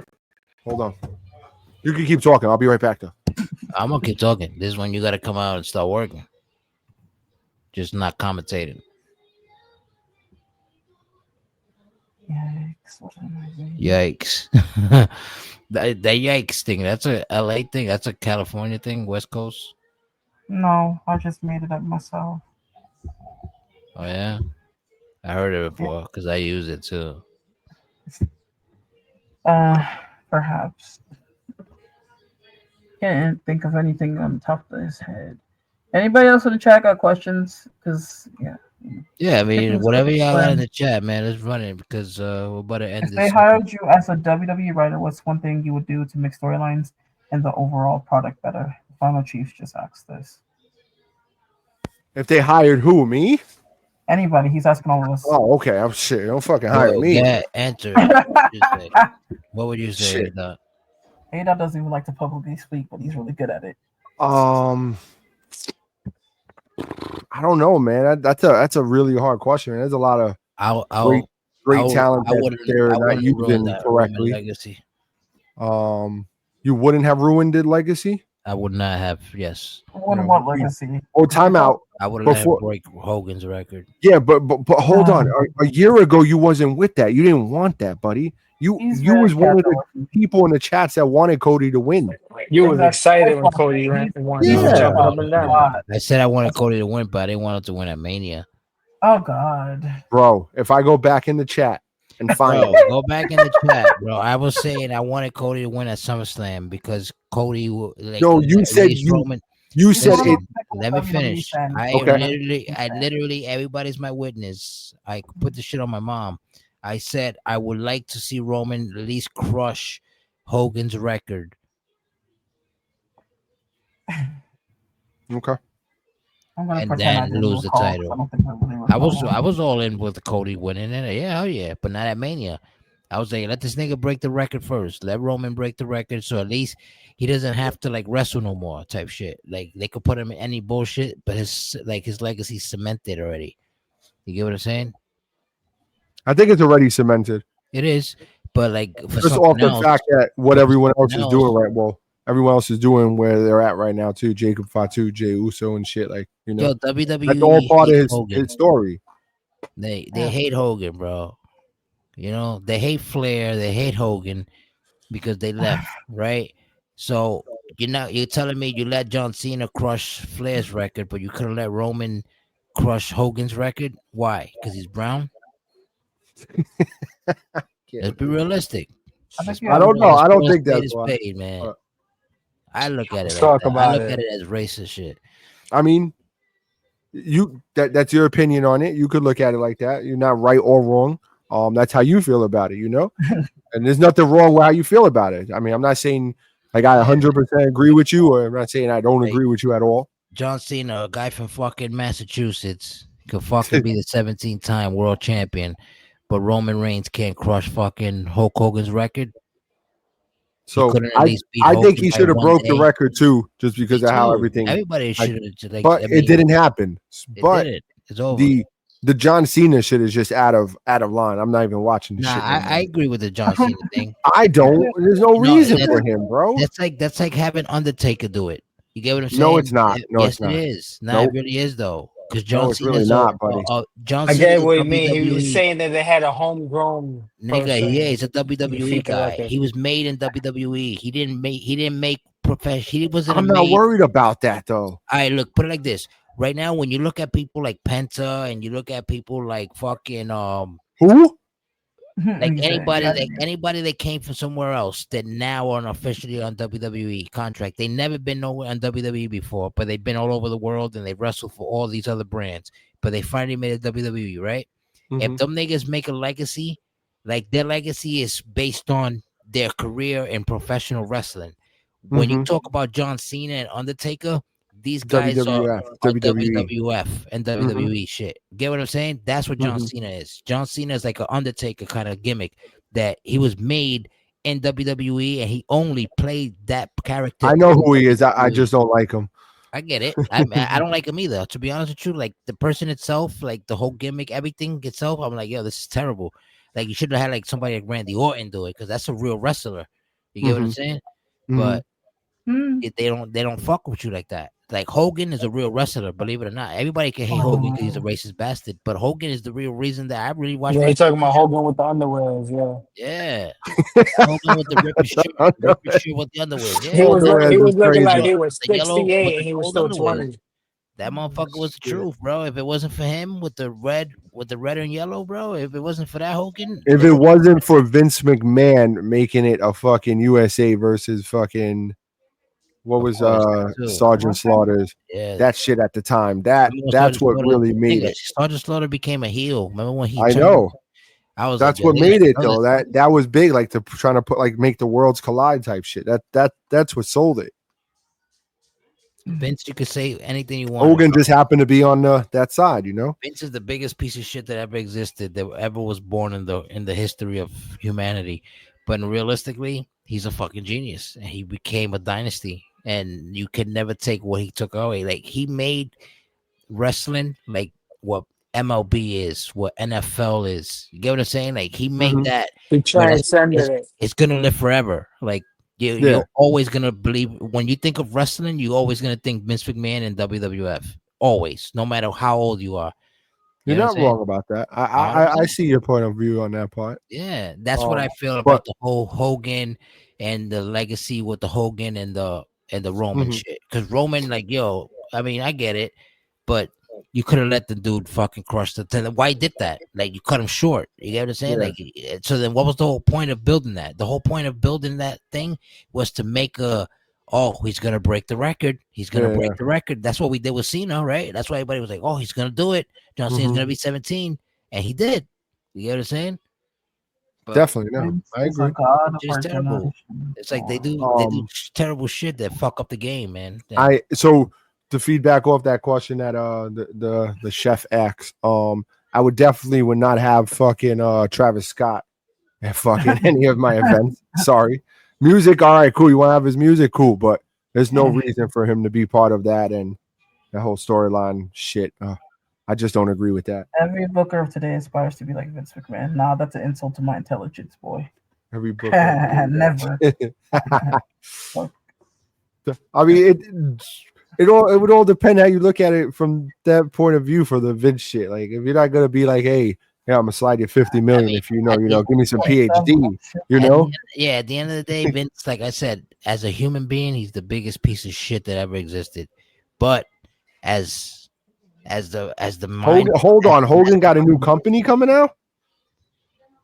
B: Hold on. You can keep talking. I'll be right back though.
A: I'm gonna keep talking. This is when you got to come out and start working. Just not commentating. Yikes. The yikes thing, that's a LA thing, that's a California thing, West Coast?
D: No, I just made it up myself.
A: Oh yeah? I heard it before because I use it too.
D: Perhaps. Can't think of anything on top of his head. Anybody else in the chat got questions? Because
A: yeah, I mean, whatever y'all got in the chat, man, let's run it because we're about to end this.
D: If they hired you as a WWE writer, what's one thing you would do to make storylines and the overall product better? Final Chief just asked this.
B: If they hired who? Me?
D: Anybody. He's asking all of us.
B: Oh, okay. I'm shit. Don't fucking hire me.
A: Yeah, answer. What would you say?
D: Adot doesn't even like to publicly speak, but he's really good at it.
B: I don't know, man. That's a really hard question. There's a lot of great talent that they're not using correctly.
A: Legacy.
B: You wouldn't have ruined it, Legacy?
A: I would not have. Yes.
D: What Legacy?
B: Oh, timeout.
A: I would have let break Hogan's record.
B: Yeah, but hold on. A year ago, you wasn't with that. You didn't want that, buddy. You was one of the people in the chats that wanted Cody to win.
F: You was excited when Cody won.
A: Yeah. I said I wanted Cody to win, but I didn't want him to win at Mania.
D: Oh God,
B: bro! If I go back in the chat and find
A: go back in the chat, bro. I was saying I wanted Cody to win at SummerSlam because Cody.
B: No, you said Roman. You said it.
A: Let me finish. I literally, everybody's my witness. I put the shit on my mom. I said I would like to see Roman at least crush Hogan's record.
B: Okay.
A: And then lose the title. I was all in with Cody winning it. Yeah, hell yeah. But not at Mania. I was like, let this nigga break the record first. Let Roman break the record so at least he doesn't have to like wrestle no more type shit. Like they could put him in any bullshit, but his legacy's cemented already. You get what I'm saying?
B: I think it's already cemented.
A: It is, but like
B: just off the fact that what everyone else is doing right, well, everyone else is doing where they're at right now too. Jacob Fatu, Jey Uso, and shit like
A: Yo, WWE.
B: That's all part of his story.
A: They hate Hogan, bro. You know, they hate Flair, they hate Hogan because they left, right? So you're telling me you let John Cena crush Flair's record, but you couldn't let Roman crush Hogan's record? Why? Because he's brown? Let's be realistic.
D: I think
B: I don't know. I don't think that's
A: Is
B: why.
A: paid, man. I look at it
F: Let's
A: like
F: talk
A: that. I
F: about
A: look
F: it.
A: at it as racist shit.
B: I mean, that's your opinion on it. You could look at it like that. You're not right or wrong. That's how you feel about it, you know. And there's nothing wrong with how you feel about it. I mean, I'm not saying like I 100% agree with you, or I'm not saying I don't agree with you at all.
A: John Cena, a guy from fucking Massachusetts, could fucking be the 17-time world champion, but Roman Reigns can't crush fucking Hulk Hogan's record. He
B: So
A: couldn't at least beat
B: I think
A: Hogan
B: he
A: by
B: should have
A: one
B: broke the
A: day.
B: record too, just
A: Me
B: because of how
A: too.
B: everything.
A: Everybody should have. Like,
B: But
A: I mean,
B: it didn't happen.
A: it
B: But
A: didn't. It's over.
B: the John Cena shit is just out of line. I'm not even watching this
A: Nah,
B: shit. No more.
A: I agree with the John Cena thing.
B: I don't. There's no reason for him, bro.
A: That's like having Undertaker do it. You get what I'm saying?
B: No, it's not. No,
A: yes,
B: it's not.
A: it is. Nah,
B: Nope.
A: it really is though. Because
B: No,
A: John
B: it's really
A: Cena's
B: not, buddy.
A: John
F: I
A: Cena's
F: get
A: a
F: what you mean. He was
A: WWE
F: saying that they had a homegrown
A: nigga.
F: person
A: Yeah, he's a WWE
F: defeat the
A: guy.
F: record.
A: He was made in WWE. He didn't make professional. He wasn't.
B: I'm not worried about that though.
A: All right, look, put it like this. Right now, when you look at people like Penta and you look at people like fucking
B: Who?
A: like anybody that came from somewhere else that now are officially on WWE contract. They never been nowhere on WWE before, but they've been all over the world and they wrestled for all these other brands. But they finally made a WWE, right? If them niggas make a legacy, like their legacy is based on their career in professional wrestling. When you talk about John Cena and Undertaker, these guys
B: WWF,
A: are
B: WWE.
A: WWF and WWE shit. Get what I'm saying? That's what John Cena is. John Cena is like an Undertaker kind of gimmick that he was made in WWE and he only played that character.
B: I know who he is. I just don't like him.
A: I get it. I don't like him either. To be honest with you, like the person itself, like the whole gimmick, everything itself, I'm like, yo, this is terrible. Like you should have had like somebody like Randy Orton do it because that's a real wrestler. You get what I'm saying? But they don't fuck with you like that. Like Hogan is a real wrestler, believe it or not. Everybody can hate Hogan because he's a racist bastard, but Hogan is the real reason that I really watch.
F: Yeah, you're talking about Hogan with the underwears,
A: yeah. Hogan with the ripped shirt with the underwear. Yeah,
F: he was looking like he was
A: the yellow
F: 68 and he was
A: gold
F: still
A: underwear.
F: 20.
A: That motherfucker was the truth, bro. If it wasn't for him with the red and yellow, bro, if it wasn't for that Hogan,
B: if it wasn't for Vince McMahon making it a fucking USA versus fucking what was Sergeant Slaughter's, that shit at the time, that's what really made it.
A: Sergeant Slaughter became a heel. Remember when he?
B: I know. That's
A: like,
B: what made it though. That was big, like to trying to put like make the worlds collide type shit. That's what sold it.
A: Vince, you could say anything you want.
B: Hogan just happened to be on that side, you know.
A: Vince is the biggest piece of shit that ever existed, that ever was born in the history of humanity. But realistically, he's a fucking genius, and he became a dynasty. And you can never take what he took away. Like he made wrestling like what MLB is, what NFL is. You get what I'm saying? Like he made that.
F: He transcended it.
A: It's gonna live forever. Like you're always gonna believe when you think of wrestling, you're always gonna think Vince McMahon and WWF. Always, no matter how old you are.
B: You're not wrong about that. I see your point of view on that part.
A: Yeah, that's what I feel about the whole Hogan and the legacy with the Hogan and the Roman shit. Because Roman, like, yo, I mean, I get it, but you could have let the dude fucking crush the tendon. Why did that? Like, you cut him short. You get what I'm saying?
B: Yeah.
A: Like, so then what was the whole point of building that? The whole point of building that thing was to make he's gonna break the record. He's gonna break the record. That's what we did with Cena, right? That's why everybody was like, oh, he's gonna do it. John Cena's gonna be 17, and he did. You get what I'm saying?
B: But definitely, no, I agree.
A: It's terrible. It's like they do terrible shit that fuck up the game, man.
B: So to feedback off that question that the chef X, I would not have fucking Travis Scott at fucking any of my events. Sorry. Music, all right, cool. You want to have his music, cool, but there's no reason for him to be part of that and that whole storyline shit. I just don't agree with that.
D: Every booker of today aspires to be like Vince McMahon. Nah, that's an insult to my intelligence, boy.
B: Every booker.
D: Never.
B: I mean, it would all depend how you look at it from that point of view for the Vince shit. Like if you're not gonna be like, hey, yeah, I'm gonna slide you 50 million if you know, give me some PhD, you know.
A: At the end of the day, Vince, like I said, as a human being, he's the biggest piece of shit that ever existed. But as the mind,
B: Hogan got a new company coming out.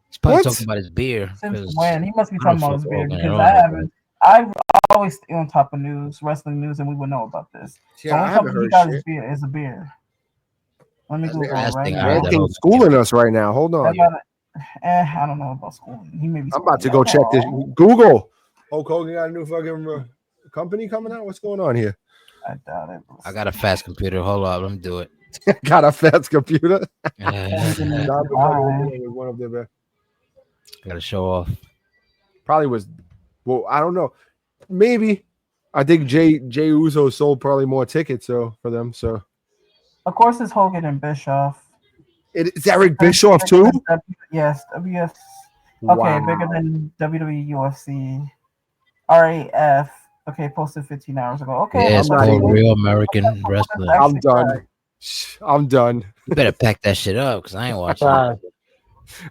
A: He's probably talking about his beer.
D: Since when? He must be talking about his beer because I've always stay on top of wrestling news, and we would know about this.
B: Yeah, I haven't heard shit.
D: Beer is a beer. Let me Google
A: it right
D: now.
B: He's schooling us right now. Hold on.
D: I don't know about schooling. He may be.
B: I'm about to go check this. Google. Hulk Hogan got a new fucking company coming out. What's going on here?
D: I doubt it.
A: I got a fast computer. Hold on, let me do it.
B: Got a fast computer.
A: One of them. Gotta show off.
B: Probably was. Well, I don't know. Maybe. I think Jay Uso sold probably more tickets for them. So.
D: Of course, it's Hogan and Bischoff.
B: It's Eric Bischoff too.
D: Yes, WS. Okay, bigger than WWE, UFC, RAF. Okay, posted 15 hours ago. Okay,
A: yeah, it's called Real American Wrestling.
B: I'm done.
A: You better pack that shit up because I ain't watching.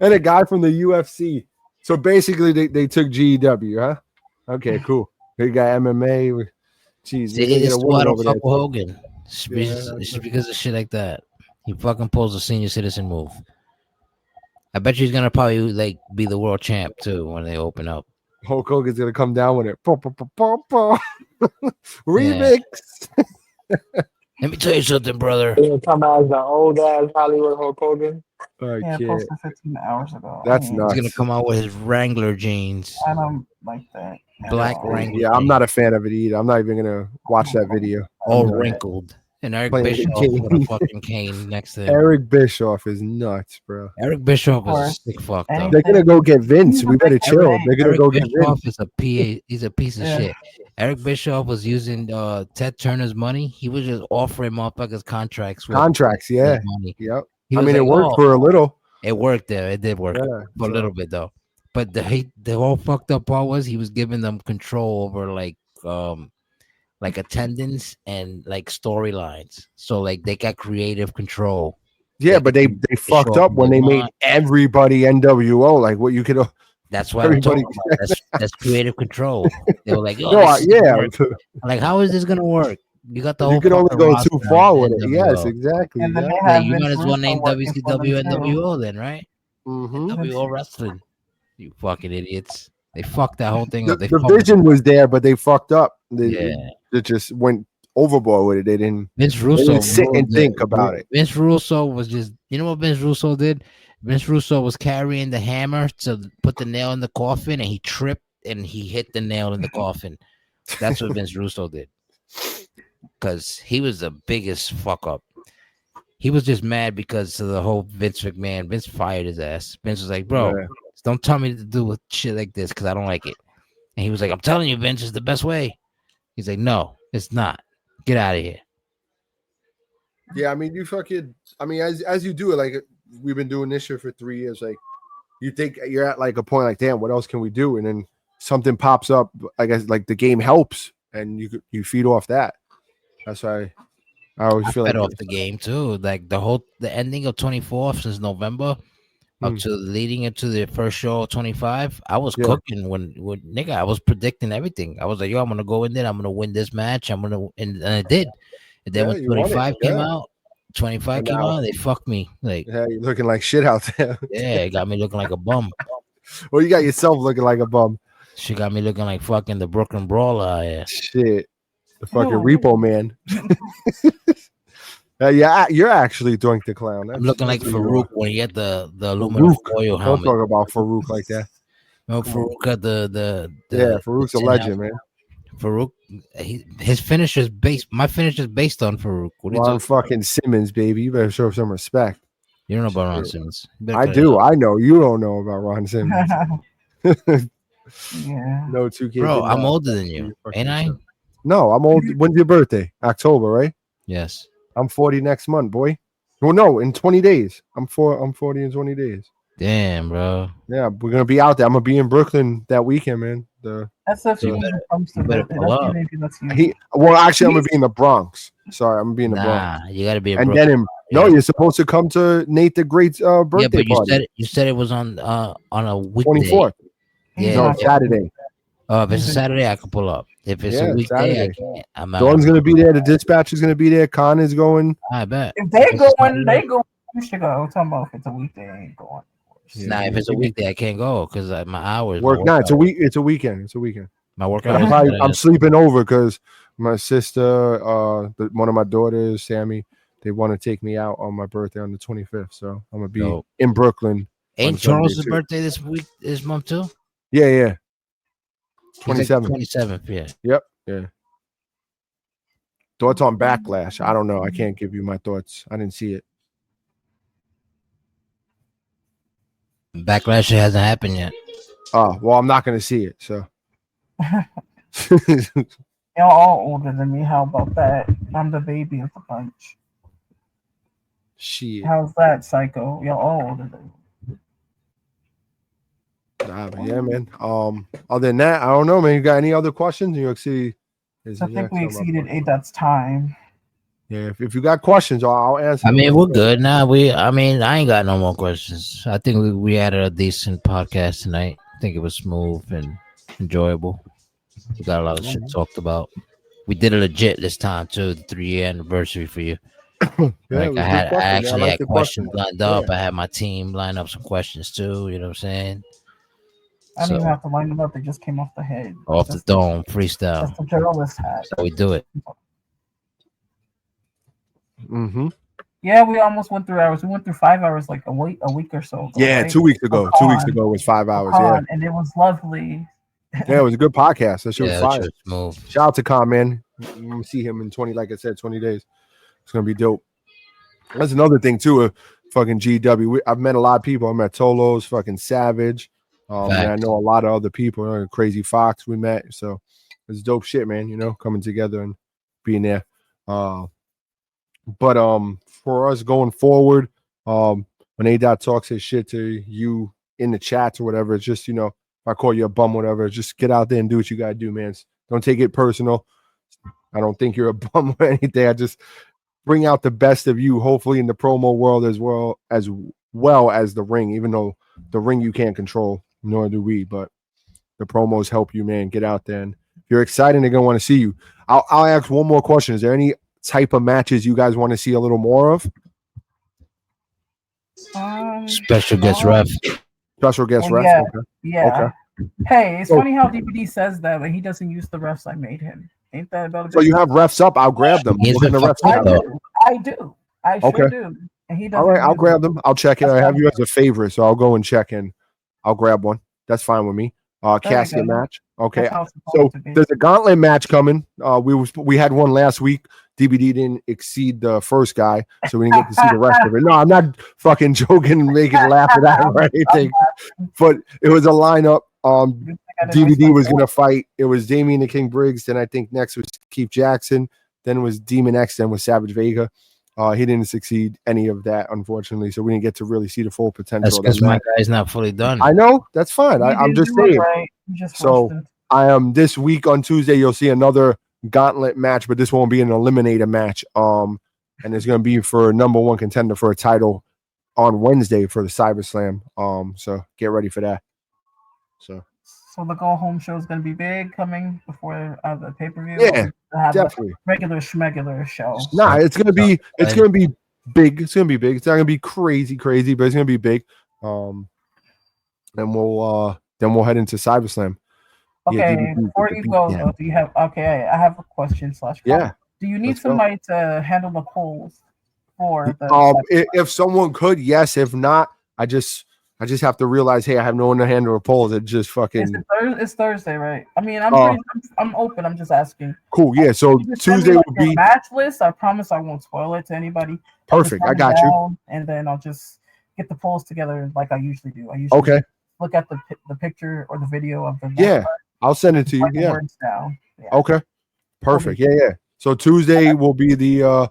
B: And a guy from the UFC. So basically, they took GEW, huh? Okay, cool. They got MMA. Jeez,
A: it's why I don't fuck with Hogan. It's because of shit like that. He fucking pulls a senior citizen move. I bet you he's gonna probably like be the world champ too when they open up.
B: Hulk Hogan's gonna come down with it. Remix.
A: Let me tell you something, brother.
F: He'll come out as the old ass Hollywood Hulk Hogan.
D: Posted 15 hours ago.
B: That's nuts.
A: He's gonna come out with his Wrangler jeans.
D: I don't like that.
A: Black Wrangler.
B: Yeah, I'm not a fan of it either. I'm not even gonna watch that video.
A: All wrinkled. And Eric Bischoff with a fucking cane next to him.
B: Eric Bischoff is nuts, bro.
A: Eric Bischoff is sick fucked up.
B: They're gonna go get Vince. We better chill. They're gonna go get Vince.
A: He's a piece of shit. Eric Bischoff was using Ted Turner's money. He was just offering motherfuckers contracts.
B: Yeah.
A: Money.
B: Yep. I mean, it worked for a little.
A: It worked there. It did work for a little bit though. But the whole fucked up part was he was giving them control over like attendance and like storylines. So like they got creative control.
B: Yeah, but they fucked up when they made everybody NWO. Like what you could.
A: That's why I'm talking about. That's creative control. They were like, like how is this gonna work? You got the whole.
B: You can only go too far with it. Yes, exactly.
D: And then
A: you might as well name WCW NWO then, right?
B: Mm-hmm.
A: NWO Wrestling. You fucking idiots. They fucked that whole thing up.
B: The vision was there, but they fucked up. They just went overboard with it. They didn't.
A: Vince Russo
B: sit and think about it.
A: Vince Russo was just. You know what Vince Russo did? Vince Russo was carrying the hammer to put the nail in the coffin, and he tripped and he hit the nail in the coffin. That's what Vince Russo did. Because he was the biggest fuck up. He was just mad because of the whole Vince McMahon. Vince fired his ass. Vince was like, bro, don't tell me to do with shit like this because I don't like it. And he was like, I'm telling you, Vince, it's the best way. He's like, no, it's not. Get out of here.
B: Yeah, I mean, as you do it, like we've been doing this shit for 3 years, like you think you're at like a point like, damn, what else can we do? And then something pops up, I guess, like the game helps and you feed off that. That's why I always feel like
A: off the game too. Like the ending of 24 since November up to leading into the first show of 25. I was cooking when nigga. I was predicting everything. I was like, yo, I'm gonna go in there. I'm gonna win this match. And I did. And then when 25 came out, they fucked me. Like,
B: you're looking like shit out there.
A: Yeah, it got me looking like a bum.
B: Well, you got yourself looking like a bum.
A: She got me looking like fucking the Brooklyn Brawler. Yeah.
B: Shit. The fucking repo man. Yeah, you're actually Doink the Clown.
A: I'm looking like Farouk when he had the aluminum foil helmet.
B: Don't talk about Farouk like that.
A: No, Farouk had the
B: Farouk's a legend, man.
A: Farouk, his finish is based. My finish is based on Farouk.
B: Ron fucking Simmons, baby. You better show some respect.
A: You don't know about Ron Simmons.
B: I do. I know. You don't know about Ron Simmons.
D: Yeah.
B: No 2K.
A: Bro, I'm older than you, ain't I?
B: No, I'm old. When's your birthday? October, right?
A: Yes.
B: I'm 40 next month, boy. Well, no, in 20 days. I'm 40 in 20 days.
A: Damn, bro.
B: Yeah, we're gonna be out there. I'm gonna be in Brooklyn that weekend, man.
D: That's if he comes to
A: better pull up.
B: Well, actually, I'm gonna be in the Bronx. Sorry, I'm gonna be in the Bronx.
A: You gotta be in
B: and
A: Brooklyn.
B: then no, you're supposed to come to Nate the Great's birthday party.
A: You said it was on a weekday.
B: 24th.
A: Yeah,
B: no, Saturday.
A: If it's a Saturday, I can pull up. If it's a weekday,
B: Saturday.
A: I can't. I'm
B: Dawn's gonna be there. The dispatch is gonna be there. Con is going.
A: I bet.
D: If they going, they go. You should go. I'm talking about if it's a weekday, I ain't going.
A: Nah, if it's a weekday, I can't go because my hours
B: work. Nah, it's a week. It's a weekend. It's a weekend.
A: My work.
B: I'm sleeping over because my sister, one of my daughters, Sammy, they want to take me out on my birthday on the 25th. So I'm gonna be in Brooklyn.
A: Ain't Charles' birthday this month too?
B: Yeah. 27th.
A: 27th. Yeah.
B: Yep. Yeah. Thoughts on Backlash? I don't know. I can't give you my thoughts. I didn't see it.
A: Backlash hasn't happened yet.
B: Oh, well, I'm not going to see it. So.
D: Y'all all older than me. How about that? I'm the baby of the bunch.
B: Shit.
D: How's that, Psycho? Y'all all older than me.
B: Nah, but yeah, man. Other than that, I don't know, man. You got any other questions? New York City.
D: I think we exceeded Adot's time.
B: Yeah, if you got questions, I'll answer.
A: I mean, we're good now. I ain't got no more questions. I think we had a decent podcast tonight. I think it was smooth and enjoyable. We got a lot of shit talked about. We did it legit this time too. The 3-year anniversary for you. I actually had questions lined up. I had my team line up some questions too. You know what I'm saying?
D: I didn't even have to line them up. They just came off the head.
A: Off the dome, freestyle.
D: That's the journalist hat.
A: So we do it.
B: Mm-hmm.
D: Yeah, we almost went through hours. We went through 5 hours like a week or so ago.
B: Yeah, right? 2 weeks ago. 2 weeks ago was 5 hours. Yeah,
D: and it was lovely.
B: Yeah, it was a good podcast. That shit was fire.
A: Smooth.
B: Shout out to Con, man. We'll see him in 20 days. It's gonna be dope. That's another thing too. Fucking GW. I've met a lot of people. I met Tolos, fucking Savage. And I know a lot of other people. Crazy Fox we met. So it's dope shit, man. You know, coming together and being there. But for us going forward, when Adot talks his shit to you in the chats or whatever, it's just, you know, if I call you a bum, whatever, just get out there and do what you gotta do, man. Don't take it personal. I don't think you're a bum or anything. I just bring out the best of you, hopefully in the promo world as well as the ring, even though the ring you can't control, nor do we, but the promos help you, man. Get out there. And if you're excited, they're gonna want to see you. I'll ask one more question. Is there any type of matches you guys want to see a little more of?
A: Special guest ref.
B: Special guest ref.
D: Yeah.
B: Okay.
D: Yeah.
B: Okay.
D: Hey, it's funny how DVD says that, but he doesn't use the refs I made him. Ain't that about it?
B: So you have refs up? I'll grab them.
D: I do. I sure do. And he doesn't.
B: All right, I'll grab them. I'll check it. I have you as a favorite, so I'll go and check in. I'll grab one. That's fine with me. Casket match. Okay. So there's a gauntlet match coming. We had one last week. DVD didn't exceed the first guy, so we didn't get to see the rest of it. No, I'm not fucking joking and making laugh at that or anything. But it was a lineup. DVD was gonna fight. It was Damian the King Briggs. Then I think next was Keith Jackson. Then was Demon X. Then was Savage Vega. He didn't succeed any of that, unfortunately. So we didn't get to really see the full potential.
A: That's because my guy's not fully done.
B: I know. That's fine. I'm just saying. Right. So I am this week on Tuesday. You'll see another gauntlet match, but this won't be an eliminator match. And it's going to be for number one contender for a title on Wednesday for the Cyberslam. So get ready for that. So
D: the go home show is going to be big coming before the pay per view.
B: Yeah, definitely.
D: Regular schmegular show.
B: Nah, it's going to be big. It's going to be big. It's not going to be crazy, but it's going to be big. And we'll head into Cyberslam.
D: Okay, before you go, though, do you have? Okay, I have a question /
B: Yeah.
D: Do you need somebody to handle the polls for the?
B: If someone could, yes. If not, I just have to realize, hey, I have no one to handle the polls. It just fucking.
D: It's Thursday, right? I mean, I'm open. I'm just asking.
B: Cool. Yeah. So Tuesday will be
D: match list. I promise I won't spoil it to anybody.
B: Perfect. I got you.
D: And then I'll just get the polls together like I usually do.
B: Okay.
D: Look at the picture or the video of the.
B: Yeah. I'll send it to you. Yeah.
D: Words down. Yeah.
B: Okay. Perfect. Yeah. So Tuesday will be the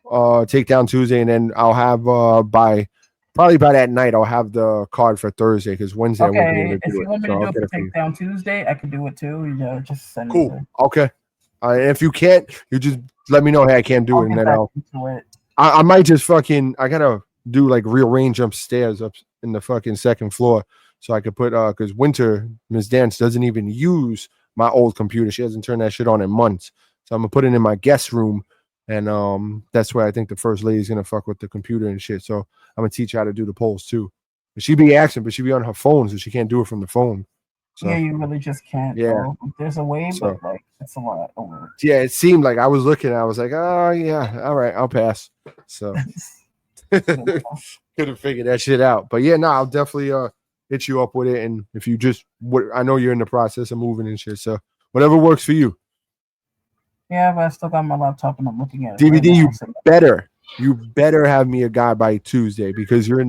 B: takedown Tuesday, and then I'll have by Probably by that night, I'll have the card for Thursday because Wednesday I won't be able
D: Okay,
B: to
D: if
B: do
D: you
B: it.
D: want me
B: So
D: to do
B: I'll
D: it
B: get
D: for
B: it for you.
D: Takedown Tuesday, I can do it too. Yeah, just send
B: Cool.
D: it.
B: Okay. If you can't, you just let me know. Hey, I can't do it, and
D: Get
B: then
D: back
B: I'll.
D: into it.
B: I might just fucking. I gotta do like rearrange upstairs up in the fucking second floor so I could put because Winter Miss Dance doesn't even use my old computer. She hasn't turned that shit on in months. So I'm gonna put it in my guest room, and that's where I think the first lady's gonna fuck with the computer and shit. So I'm gonna teach her how to do the polls too. She be asking, but she be on her phone, so she can't do it from the phone. So
D: Yeah, you really just can't.
B: Yeah.
D: Though. There's a way,
B: So-
D: but like it's a lot of work.
B: yeah, it seemed like I was looking. I was like, oh yeah, all right, I'll pass. So could have figured that shit out. But yeah, no, I'll definitely hit you up with it. And if you just, I know you're in the process of moving and shit. So whatever works for you.
D: Yeah, but I still got my laptop and I'm looking at it.
B: DVD,
D: right
B: you
D: now, so-
B: better have me a guy by Tuesday because you're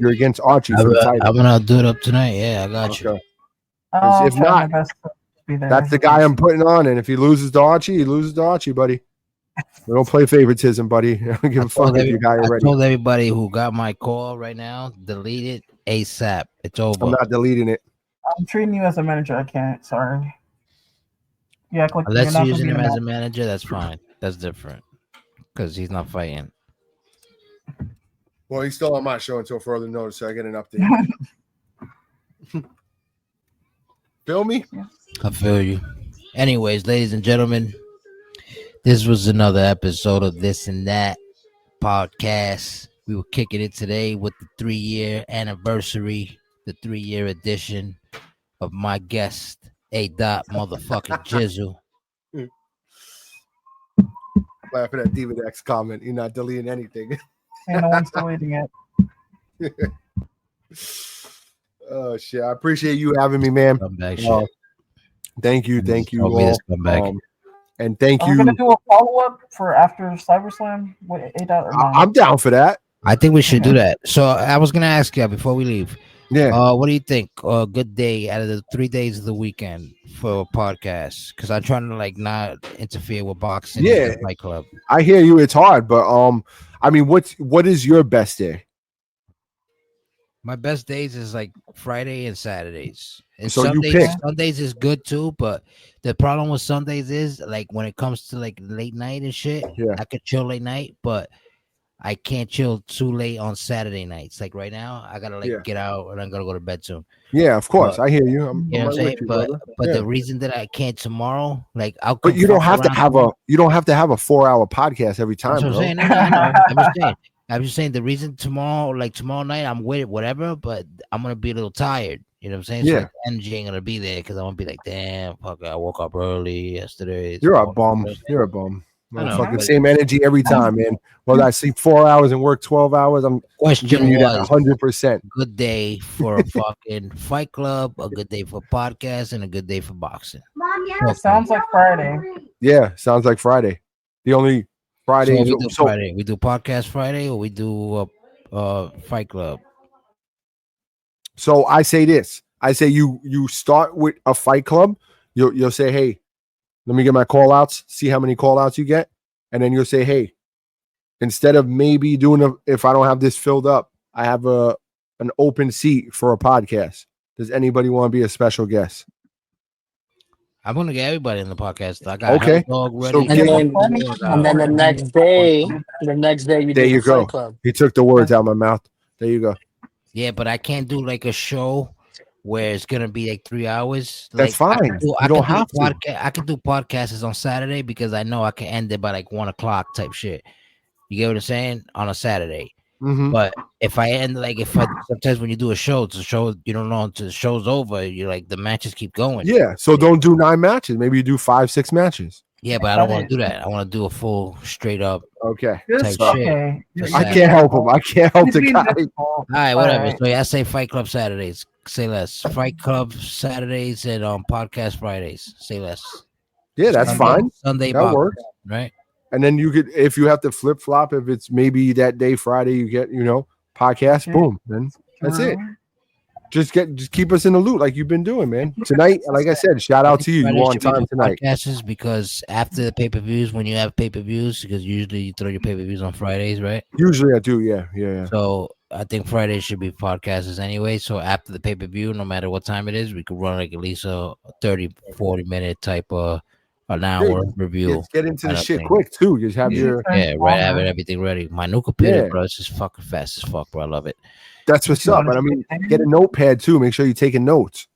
B: against Archie for the title.
A: I'm gonna do it up tonight. Yeah, I got you.
B: Okay.
D: I'll
B: If
D: try
B: not,
D: my best to be there.
B: that's the guy I'm putting on. And if he loses to Archie, he loses to Archie, buddy. We don't play favoritism, buddy. I don't give a fuck if you got it
A: I
B: ready.
A: told everybody who got my call right now, delete it ASAP. It's over.
B: I'm not deleting it.
D: I'm treating you as a manager. I can't. Sorry. Yeah, click.
A: Unless you're using him as a manager, that's fine. That's different because he's not fighting.
B: Well, he's still on my show until further notice, so I get an update. Feel me?
A: I feel you. Anyways, ladies and gentlemen, this was another episode of This and That podcast. We were kicking it today with the 3-year anniversary, the 3-year edition of my guest, Adot motherfucking Jizzle.
B: Laughing at David X comment. You're not deleting anything.
D: And no one's deleting it.
B: Oh shit! I appreciate you having me, man.
A: Scumbag shit.
B: Thank you
A: Told me
B: all.
A: to come back.
B: And thank
D: Are we
B: you.
D: gonna do a follow up for after CyberSlam with ADOT or not?
B: I'm down for that.
A: I think we should do that. So I was gonna ask you before we leave.
B: Yeah.
A: What do you think? Good day out of the 3 days of the weekend for a podcast? Because I'm trying to like not interfere with boxing.
B: Yeah.
A: And Fight Club.
B: I hear you. It's hard, but I mean, what is your best day?
A: My best days is like Friday and Saturdays. And
B: So you
A: Sundays,
B: pick.
A: Sundays is good too, but the problem with Sundays is like when it comes to like late night and shit,
B: Yeah.
A: I could chill late night, but I can't chill too late on Saturday nights. Like right now, I gotta like get out and I'm gonna go to bed soon.
B: Yeah, of course.
A: But-
B: I hear you. I'm
A: You know
B: right
A: what I'm saying?
B: with you,
A: But
B: brother.
A: but
B: Yeah.
A: the reason that I can't tomorrow, like I'll
B: But
A: come
B: you don't
A: fuck
B: have to
A: around
B: have
A: tomorrow.
B: a 4-hour podcast every time,
A: That's what I'm
B: bro.
A: saying. No, I know. I'm just saying the reason tomorrow, like tomorrow night, I'm with it, whatever, but I'm gonna be a little tired. You know what I'm saying? So
B: Yeah.
A: like, the energy ain't gonna be there because I'm gonna be like, damn, fuck, I woke up early yesterday.
B: You're a
A: tomorrow-
B: bum. You're a bum.
A: I know,
B: Fucking
A: but-
B: same energy every time, man. Whether I sleep 4 hours and work 12 hours, I'm
A: Question
B: giving you that
A: was
B: 100%.
A: good day for a fucking fight club, a good day for podcast, and a good day for boxing.
G: Mom, yeah.
A: Okay.
D: Sounds like Friday.
B: Yeah, sounds like Friday. The only Friday.
A: So we do Friday. We do podcast Friday, or we do fight club.
B: So I say this. I say you start with a fight club. You'll say, hey, let me get my call outs, see how many call outs you get. And then you'll say, hey, instead of maybe doing if I don't have this filled up, I have an open seat for a podcast. Does anybody want to be a special guest?
A: I'm gonna get everybody in the podcast. I got
B: Okay.
A: a dog ready.
B: So
F: And
B: get-
F: then the next day you
B: There
F: do
B: you
F: the
B: go.
F: Fight Club.
B: He took the words out of my mouth. There you go.
A: Yeah, but I can't do like a show where it's gonna be like 3 hours.
B: That's
A: Like,
B: fine. You don't have to.
A: I can do podcasts on Saturday because I know I can end it by like 1:00 type shit. You get what I'm saying? On a Saturday.
B: Mhm.
A: But if I end sometimes when you do a show, it's a show you don't know until the show's over. You're like the matches keep going.
B: Yeah. So don't do 9 matches. Maybe you do 5-6 matches.
A: Yeah, but I don't want to do that. I want to do a full straight up
B: Okay.
D: Just
A: type shit.
D: okay.
B: I can't help him. I can't help the guy.
A: All right, whatever.
D: Alright.
A: So I say Fight Club Saturdays. Say less. Fight Club Saturdays and podcast Fridays. Say less.
B: Yeah, that's
A: Sunday-
B: fine.
A: Sunday
B: That
A: boxing,
B: works.
A: right?
B: And then you could, if you have to flip flop, if it's maybe that day Friday, you get podcast.
D: Okay.
B: Boom. Then that's it. Just keep us in the loop like you've been doing, man. Tonight, like I said, shout out to you. You
A: Friday
B: were on
A: should be
B: time
A: for
B: tonight.
A: Podcasts because after the pay-per-views, when you have pay-per-views, because usually you throw your pay-per-views on Fridays, right?
B: Usually I do. Yeah.
A: So I think Friday should be podcasters anyway. So after the pay-per-view, no matter what time it is, we could run like at least a 30, 40-minute type of an hour review.
B: Get into the
A: kind of
B: shit
A: thing.
B: quick too. Just have your
A: right, have everything ready. My new computer, bro, it's just fucking fast as fuck, bro. I love it.
B: That's what's up. But I mean, get a notepad too. Make sure you're taking notes.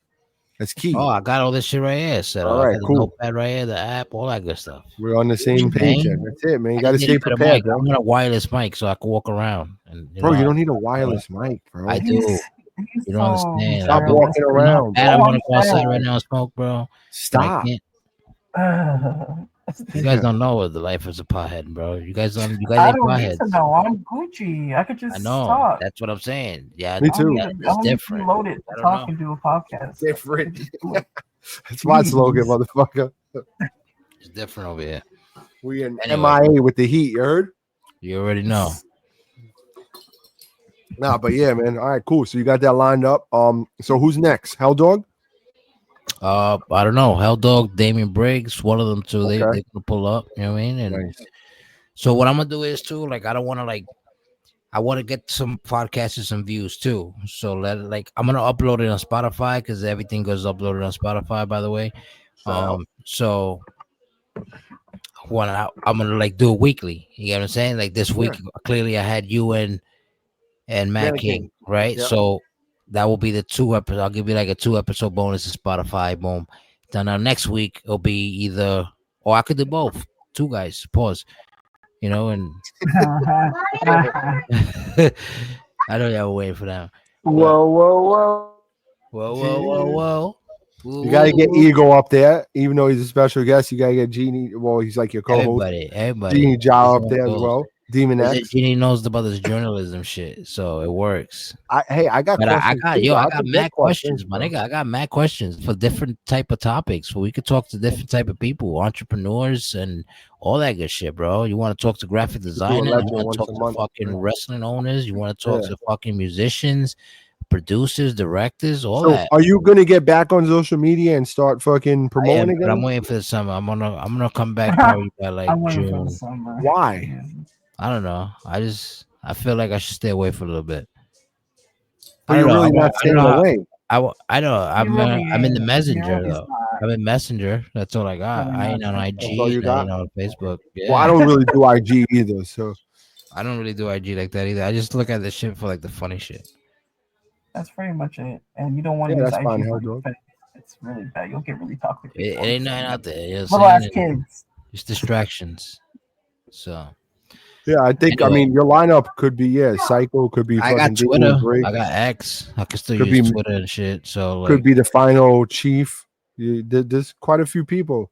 B: That's key.
A: Oh, I got all this shit right here. So
B: all right, cool.
A: Notepad right here, the app, all that good stuff.
B: We're on the same page. That's it, man. You got to stay prepared, bro.
A: I'm on a wireless mic so I can walk around. And,
B: bro, you don't need a wireless mic, bro.
A: I do. You don't understand.
B: Stop walking around.
A: I want to go outside right now and smoke, bro.
B: Stop.
A: You guys don't know what the life is a pothead, bro. You guys ain't potheads.
D: No, I'm Gucci. I could just talk.
A: That's what I'm saying. Yeah,
B: me too.
D: It's different. Loaded to talk and do a podcast.
B: Different. That's my slogan, motherfucker.
A: It's different over here.
B: We in MIA with the heat. You heard?
A: You already know.
B: Nah, but yeah, man. All right, cool. So you got that lined up. So who's next? Hell Dog?
A: I don't know. Hell Dog, Damian Briggs, one of them two. They gonna pull up. You know what I mean? And so what I'm gonna do is too, like, I don't want to I want to get some podcasts and some views too. So I'm gonna upload it on Spotify because everything goes uploaded on Spotify, by the way. So I'm gonna do it weekly. You get what I'm saying? Like this week, clearly I had you and Matt King, right? Yep. So that will be the 2 episodes. I'll give you like a 2-episode bonus to Spotify. Boom. Then next week it'll be either, or I could do both. 2 guys. Pause. You know, and I know y'all were waiting for that.
F: Whoa.
B: You gotta get Ego up there, even though he's a special guest. You gotta get Genie. Well, he's like your co-host.
A: Everybody.
B: Genie Jao up there as well. Demon X.
A: Genie knows about this journalism shit, so it works.
B: I got
A: mad questions, my nigga. I got mad questions for different type of topics. Where we could talk to different type of people, entrepreneurs, and all that good shit, bro. You want to talk to graphic designers? You want to talk to fucking wrestling owners? You want to talk to fucking musicians, producers, directors, all that.
B: Are you gonna get back on social media and start fucking promoting again?
A: But I'm waiting for the summer. I'm gonna come back probably by like June.
B: Why?
A: I don't know. I feel like I should stay away for a little bit.
B: But you're really not staying away.
A: I know. I'm in the messenger though. I'm in Messenger. That's all I got. I ain't on IG. I ain't on Facebook. Yeah.
B: Well, I don't really do IG either. So
A: I don't really do IG like that either. I just look at the shit for like the funny shit.
D: That's pretty much it. And you don't want to use IG. It's really bad. You'll get really toxic.
A: It ain't nothing out there. You know
D: little ass kids.
A: It's distractions. So.
B: Yeah, I think anyway, I mean your lineup could be Psycho could be.
A: I got Twitter. I got X. I can still use Twitter and shit. So
B: could be the Final Chief. There's quite a few people,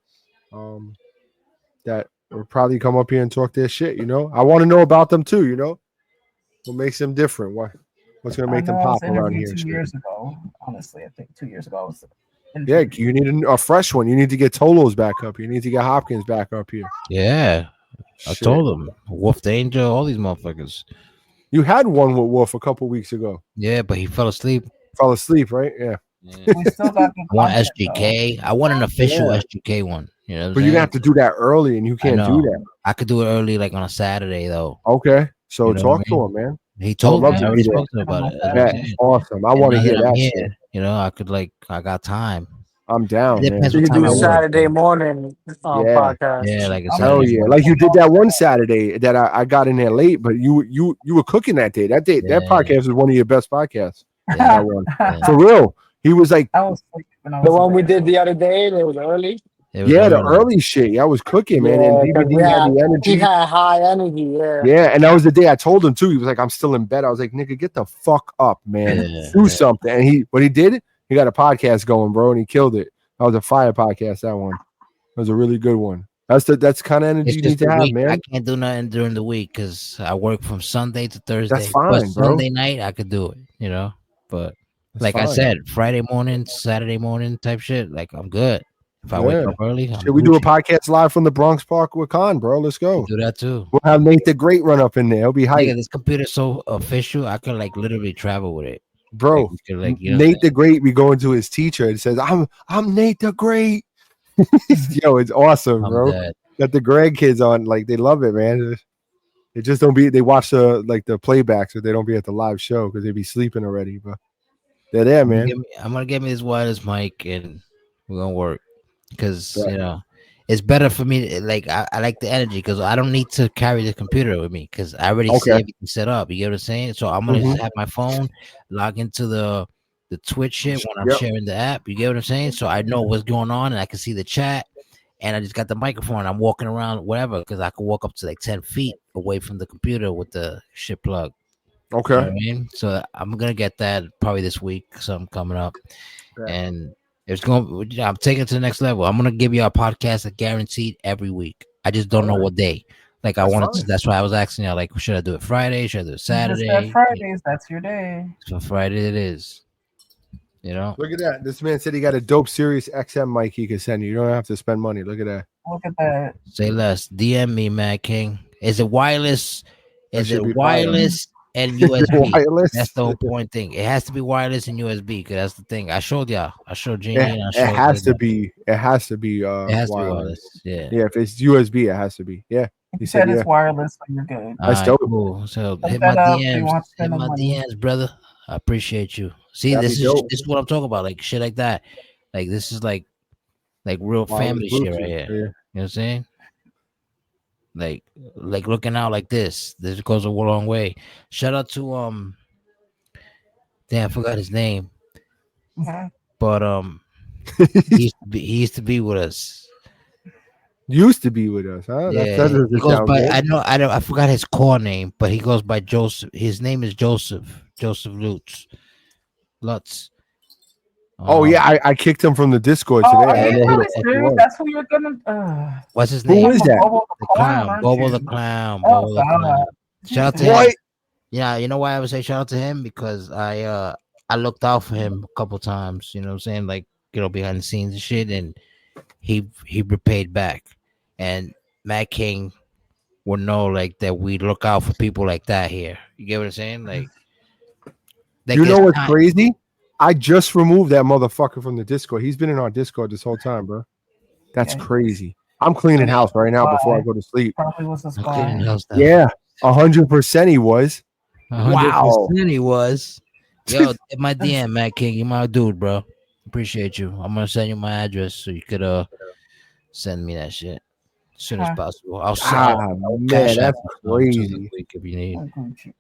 B: that will probably come up here and talk their shit. You know, I want to know about them too. You know, what makes them different? What's going to make them pop around here?
D: 2 years ago, honestly, I think 2 years ago.
B: You need a fresh one. You need to get Tolos back up. You need to get Hopkins back up here.
A: Yeah. I told them Wolf Danger, all these motherfuckers.
B: You had one with Wolf a couple weeks ago.
A: Yeah, but he fell asleep.
B: Right? Yeah.
D: We still got
A: I want SGK. Though. I want an official SGK one. You know,
B: but you have to do that early, and you can't do that.
A: I could do it early, like on a Saturday, though.
B: Okay, so talk to him, man.
A: He told me. I already spoke to him about it.
B: Yeah, awesome. I want to hear that shit.
A: You know, I got time.
B: I'm down. Man.
F: You do Saturday morning podcast.
A: Yeah, like
B: like you did that one Saturday that I got in there late, but you were cooking that day. That podcast was one of your best podcasts. Yeah. For real. He was like
F: the one we did the other day. It was early.
B: The early shit. I was cooking, man. And
F: had the energy. He had high energy.
B: Yeah, and that was the day I told him too. He was like, "I'm still in bed." I was like, "Nigga, get the fuck up, man. Do something." And he did. He got a podcast going, bro, and he killed it. That was a fire podcast. That one. That was a really good one. That's kind of energy you need to have, man.
A: I can't do nothing during the week because I work from Sunday to Thursday.
B: That's fine, bro.
A: Sunday night I could do it, you know. But that's fine. I said, Friday morning, Saturday morning type shit, like I'm good. If I wake up early,
B: should we do a podcast live from the Bronx Park with Khan, bro? Let's go.
A: We'll do that too.
B: We'll have Nate the Great run up in there. It'll be hype.
A: This computer's so official, I can like literally travel with it.
B: Bro, Nate the Great, we go into his teacher and says, I'm Nate the Great. Yo, it's awesome, bro. Got the grandkids on, like they love it, man. They just don't be. They watch the playback, so they don't be at the live show because they be sleeping already. But they're there, man.
A: I'm gonna get me this wireless mic, and we're gonna work because
B: Yeah.
A: it's better for me. Like I like the energy because I don't need to carry the computer with me because I already see
B: Okay.
A: everything set up. You get what I'm saying? So I'm gonna just have my phone log into the Twitch shit when I'm
B: Yep.
A: sharing the app. You get what I'm saying? So I know what's going on and I can see the chat. And I just got the microphone. I'm walking around whatever because I can walk up to like 10 feet away from the computer with the shit plug.
B: Okay.
A: You know what I mean? So I'm gonna get that probably this week. Something coming up,
B: Yeah.
A: and it's going. I'm taking it to the next level. I'm gonna give you a podcast that guaranteed every week. I just don't know what day. Like I
B: That's
A: wanted to.
B: fine.
A: That's why I was asking you. Like, should I do it Friday? Should I do it
D: You just
A: Saturday?
D: said Fridays. That's your day.
A: So Friday it is. You know.
B: Look at that. This man said he got a dope Sirius XM mic he could send you. You don't have to spend money. Look at that.
D: Look at that.
A: Say less. DM me, Mad King. Is it wireless?
B: That
A: Is
B: should
A: it
B: be
A: wireless and USB?
B: Wireless.
A: That's the whole point thing. It has to be wireless and USB because that's the thing. I showed y'all. I showed Genie and I
B: It
A: showed
B: has to
A: Linda.
B: be. It has to be.
A: It has to be
B: wireless.
A: wireless. Yeah.
B: Yeah, if it's USB, it has to be. Yeah.
D: He
B: said
D: said it's
B: yeah.
D: wireless, so you're good.
A: All
B: That's
A: right,
B: dope.
A: cool. So
D: Look
A: hit my
D: that up if you
A: DMs.
D: want to
A: Hit
D: spend the
A: my
D: money.
A: DMs, brother. I appreciate you. See,
B: That'd
A: this
B: be
A: is
B: dope.
A: this is what I'm talking about. Like shit like that. Like this is like real
B: Wireless
A: family shit right
B: Bluetooth,
A: here.
B: yeah.
A: You know what I'm saying? Like looking out like this. This goes a long way. Shout out to damn, I forgot his name. But he used to be with us.
B: Used to be with us, huh?
A: Yeah,
B: That
A: he
B: doesn't
A: goes
B: sound
A: by.
B: good.
A: I forgot his core name, but he goes by Joseph. His name is Joseph Lutz.
B: Oh yeah, I kicked him from the Discord
D: Oh,
B: today.
D: are
B: I
D: you
B: don't know who
D: really
B: the fuck he
D: serious?
B: was.
D: That's who you're gonna.
A: What's his
B: Who
A: name?
B: is that?
D: Bobo
A: The
D: clown,
A: clown,
D: aren't
A: Bobo
D: you?
A: the clown,
D: Oh
A: Bobo the
D: God.
A: clown. Shout out to
B: What?
A: him. Yeah, you know why I would say shout out to him because I looked out for him a couple times. You know what I'm saying? Like behind the scenes and shit, and he repaid back. And Matt King will know like that we look out for people like that here. You get what I'm saying? Like that
B: You know
A: gets
B: what's
A: time.
B: crazy? I just removed that motherfucker from the Discord. He's been in our Discord this whole time, bro. That's
D: Yeah.
B: crazy. I'm cleaning house right now before I go to sleep.
D: Probably was a
A: I'm cleaning
D: spy.
A: house now.
B: Yeah, 100% he was.
A: 100% he was. Yo, hit my DM, Matt King. You my dude, bro. Appreciate you. I'm gonna send you my address so you could send me that shit as soon as
D: Huh.
A: possible. I'll
B: Man,
A: cash out
B: that's
A: you some too
B: crazy.
A: this week if you need.
D: Oh, Gucci.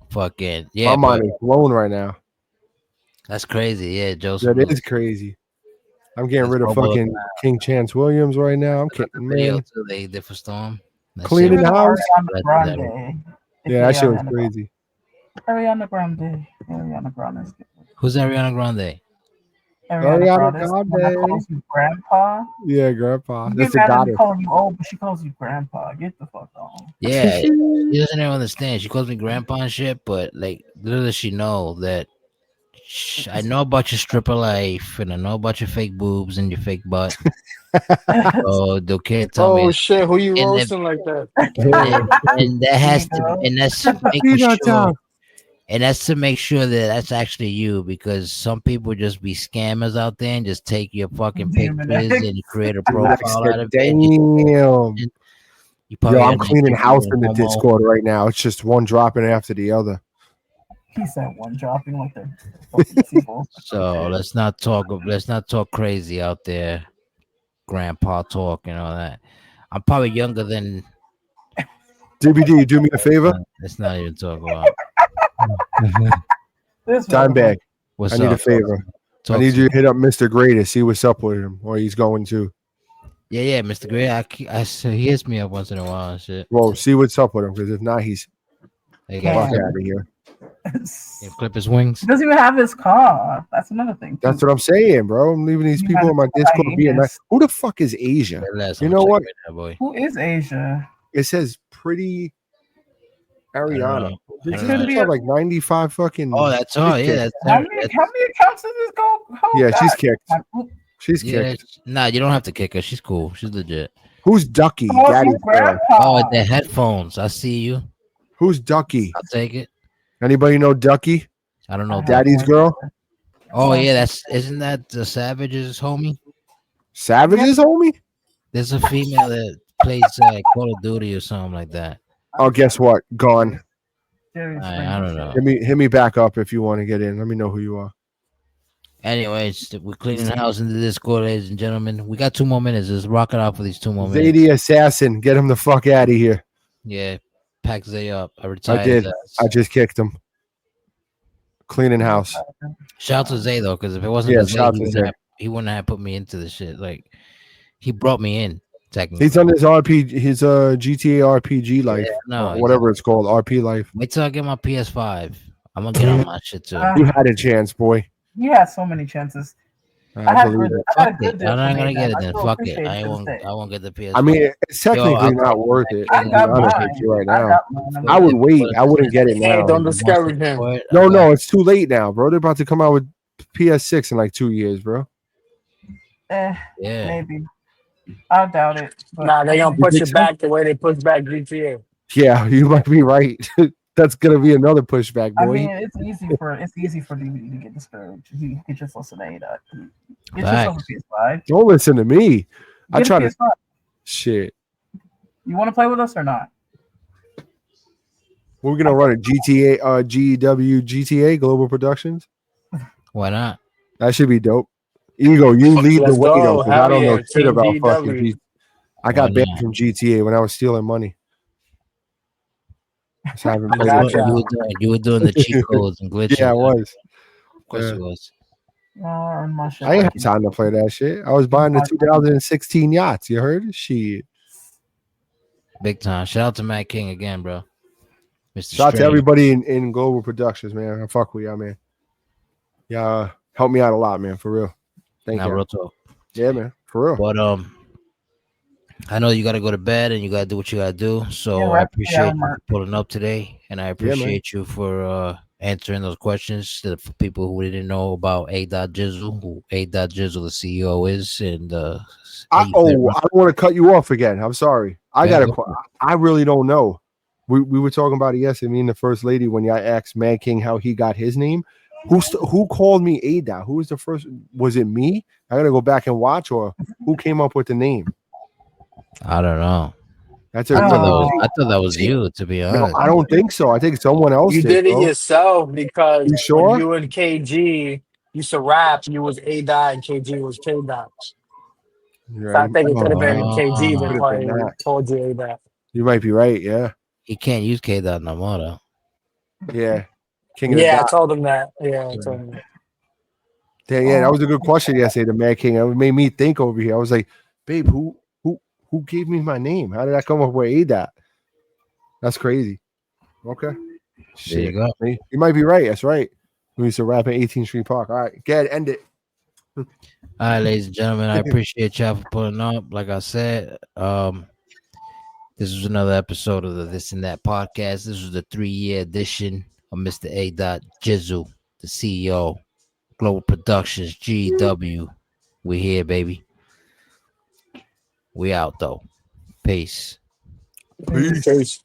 A: Fucking yeah,
B: My
A: but
B: mind is blown right now.
A: that's crazy. Yeah, Joseph.
B: That is crazy. I'm getting
A: That's
B: rid of
A: Bobo the
B: fucking King Chance Williams right now. I'm kidding,
A: video
B: man.
A: too. They did for Storm. That
B: Cleaning
A: shit
B: the
A: was-
B: house.
D: Ariana Grande.
B: Yeah, that shit was crazy.
D: Ariana Grande. Ariana Grande.
A: Who's Ariana Grande?
B: Ariana
D: Grande. One that
B: Grande.
D: calls you grandpa.
B: Yeah, grandpa.
D: You
B: That's
D: get
B: the
D: mad at me
B: goddess.
D: calling you old, but she calls you grandpa. Get the fuck on.
A: Yeah, she doesn't even understand. She calls me grandpa and shit, but like little does she know that I know about your stripper life and I know about your fake boobs and your fake butt. Oh, they can't tell me.
F: Oh shit! Who you
A: And if-
F: roasting like that?
A: And that has to, and that's to make
B: Peanut
A: sure,
B: town.
A: and that's to make sure that that's actually you, because some people just be scammers out there and just take your fucking
D: Demon
A: pictures
D: X.
A: and create a
B: I
A: profile
B: said,
A: out of it. And you
B: damn.
A: probably
B: Yo, I'm
A: end up
B: cleaning
A: giving
B: house
A: a
B: in the
A: homo.
B: Discord right now. It's just one dropping after the other.
D: He said one dropping like the fucking sequel.
A: So let's not talk crazy out there, grandpa talk and all that. I'm probably younger than.
B: DBD, do me a favor.
A: Let's not even talk about.
D: This
B: Dimebag,
A: What's
B: I need
A: up?
B: a favor.
A: Talk
B: I need
A: to
B: you
A: me.
B: to hit up Mr. Gray to see what's up with him, or he's going to.
A: Yeah, Mr. Gray. He hits me up once in a while and shit.
B: Well, see what's up with him, because if not, he's
A: They
D: Yeah.
B: fuck
A: got
B: out of here.
A: he clip his wings.
D: He doesn't even have his car. That's another thing. too.
B: That's what I'm saying, bro. I'm leaving these
D: You
B: people
D: gotta
B: in my
D: try
B: Discord being nice.
D: Aegis.
B: Who the fuck is Asia?
A: Relax,
B: You
A: I'm
B: know
A: checking
B: what?
A: right now, boy.
D: Who is Asia?
B: It says pretty Ariana.
A: know.
B: This
A: I
B: is
A: don't know.
D: Could be
B: got like 95 fucking.
A: Oh, that's all.
B: she's
A: Yeah,
B: kicked.
A: that's
D: How
A: her.
D: many accounts does this go? Oh,
B: Yeah, she's
D: God.
B: kicked.
D: Like,
B: She's
A: Yeah,
B: kicked.
A: nah, you don't have to kick her. She's cool. She's legit.
B: Who's Ducky?
D: Oh,
B: Daddy's
D: you
B: girl.
D: grandpa.
A: Oh, the headphones. I see you.
B: Who's Ducky?
A: I'll take it.
B: Anybody know Ducky?
A: I don't know.
B: Daddy's girl?
A: Oh yeah, isn't that the Savage's homie?
B: Savages, homie?
A: There's a female that plays Call of Duty or something like that.
B: Oh, guess what? Gone.
A: I don't know.
B: Hit me back up if you want to get in. Let me know who you are.
A: Anyways, we're cleaning the house in the Discord, ladies and gentlemen. We got 2 more minutes. Let's rock it out for these 2 more minutes.
B: Zadie Assassin, get him the fuck out of here.
A: Yeah, pack Zay up. I
B: I
A: retired.
B: did.
A: his ass.
B: I just kicked him. Cleaning house.
A: Shout out to Zay though, because if it wasn't
B: Yeah,
A: for Zay,
B: shout out to Zay.
A: he wouldn't have put me into the shit. Like he brought me in. Technically,
B: He's on his GTA RPG life.
A: no,
B: whatever it's called, RP life.
A: Wait till I get my PS5. I'm gonna get on my shit too.
B: You had a chance, boy.
D: You had so many chances.
B: I believe it.
A: Fuck it. I'm not gonna get it then. Fuck it. I won't get the PS5.
B: I mean, it's technically not worth it.
D: I
B: To be
D: got
B: honest
D: mine.
B: with you right
D: I
B: now.
D: got mine.
B: I would wait. I wouldn't get it
F: Hey,
B: now.
F: don't discourage him.
B: No, it's too late now, bro. They're about to come out with PS6 in like 2 years, bro.
A: Yeah.
D: Maybe. I doubt it. But
F: Nah, they gonna push
B: think
F: it
B: so?
F: back the way they push back GTA.
B: Yeah, you might be right. That's gonna be another pushback, boy.
D: I mean, it's easy for DVD to get discouraged. You can just listen to ADOT. Get yourself a PS5.
B: Don't listen to me. I
D: Get
B: try
D: a
B: to
D: PS5.
B: shit.
D: You want to play with us or not?
B: We're gonna run a GTA, GEW GTA Global Productions.
A: Why not?
B: That should be dope. Ego, you lead the
F: Let's
B: way
F: go.
B: though, because I
F: Hell
B: don't know
F: yeah,
B: shit
F: Team
B: about
F: GW.
B: fucking GTA. I got
A: Why
B: banned
A: not?
B: from GTA when I was stealing money. So I haven't played
F: Gotcha.
B: that shit.
A: You were doing the cheat codes and glitching.
B: Yeah, I was.
A: Of course you was.
D: My shit
B: I ain't
D: like
B: have time to play that shit. I was buying the 2016 yachts. You heard? Shit.
A: Big time. Shout out to Matt King again, bro. Mr.
B: Shout out to
A: Stray.
B: everybody in Global Productions, man. I fuck with y'all, man. Yeah, helped me out a lot, man. For real. Thank
A: Nah,
B: you.
A: real talk.
B: Yeah, man. For real.
A: But I know you gotta go to bed and you gotta do what you gotta do. So
D: Yeah,
A: I
D: right.
A: appreciate
D: Yeah,
A: you for pulling up today, and I appreciate you for answering those questions to the people who didn't know about Jizzle, who Jizzle the CEO is, and
B: I don't want to cut you off again. I'm sorry. I really don't know. We were talking about it yesterday. Me and the first lady when I asked Mad King how he got his name. Who called me Adot? Who was the first? Was it me? I gotta go back and watch, or who came up with the name?
A: I don't know.
B: I
A: I thought that was you, to be honest.
B: No, I don't think so. I think someone else
F: You did it yourself because
B: You sure?
F: when you and KG used to rap, you was A-Dot and KG was K-Dot. So I think it could have been KG that probably told you A-Dot.
B: You might be right. Yeah.
A: He can't use K dot no more though.
B: Yeah. King of the
F: Yeah, I
B: Dot.
F: told him that. Yeah, I told him that.
B: Yeah, that was a good question yesterday, the Mad King. It made me think over here. I was like, babe, who gave me my name? How did I come up with ADOT? That's crazy. Okay.
A: There you go.
B: You might be right. That's right. We used to rap at 18th Street Park. All right, go ahead, end it.
A: All right, ladies and gentlemen, I appreciate y'all for pulling up. Like I said, this was another episode of the This and That podcast. This was the 3-year edition of Mr. Jizzle, the CEO, Global Productions, GEW. We here, baby. We out though. Peace.
F: Peace.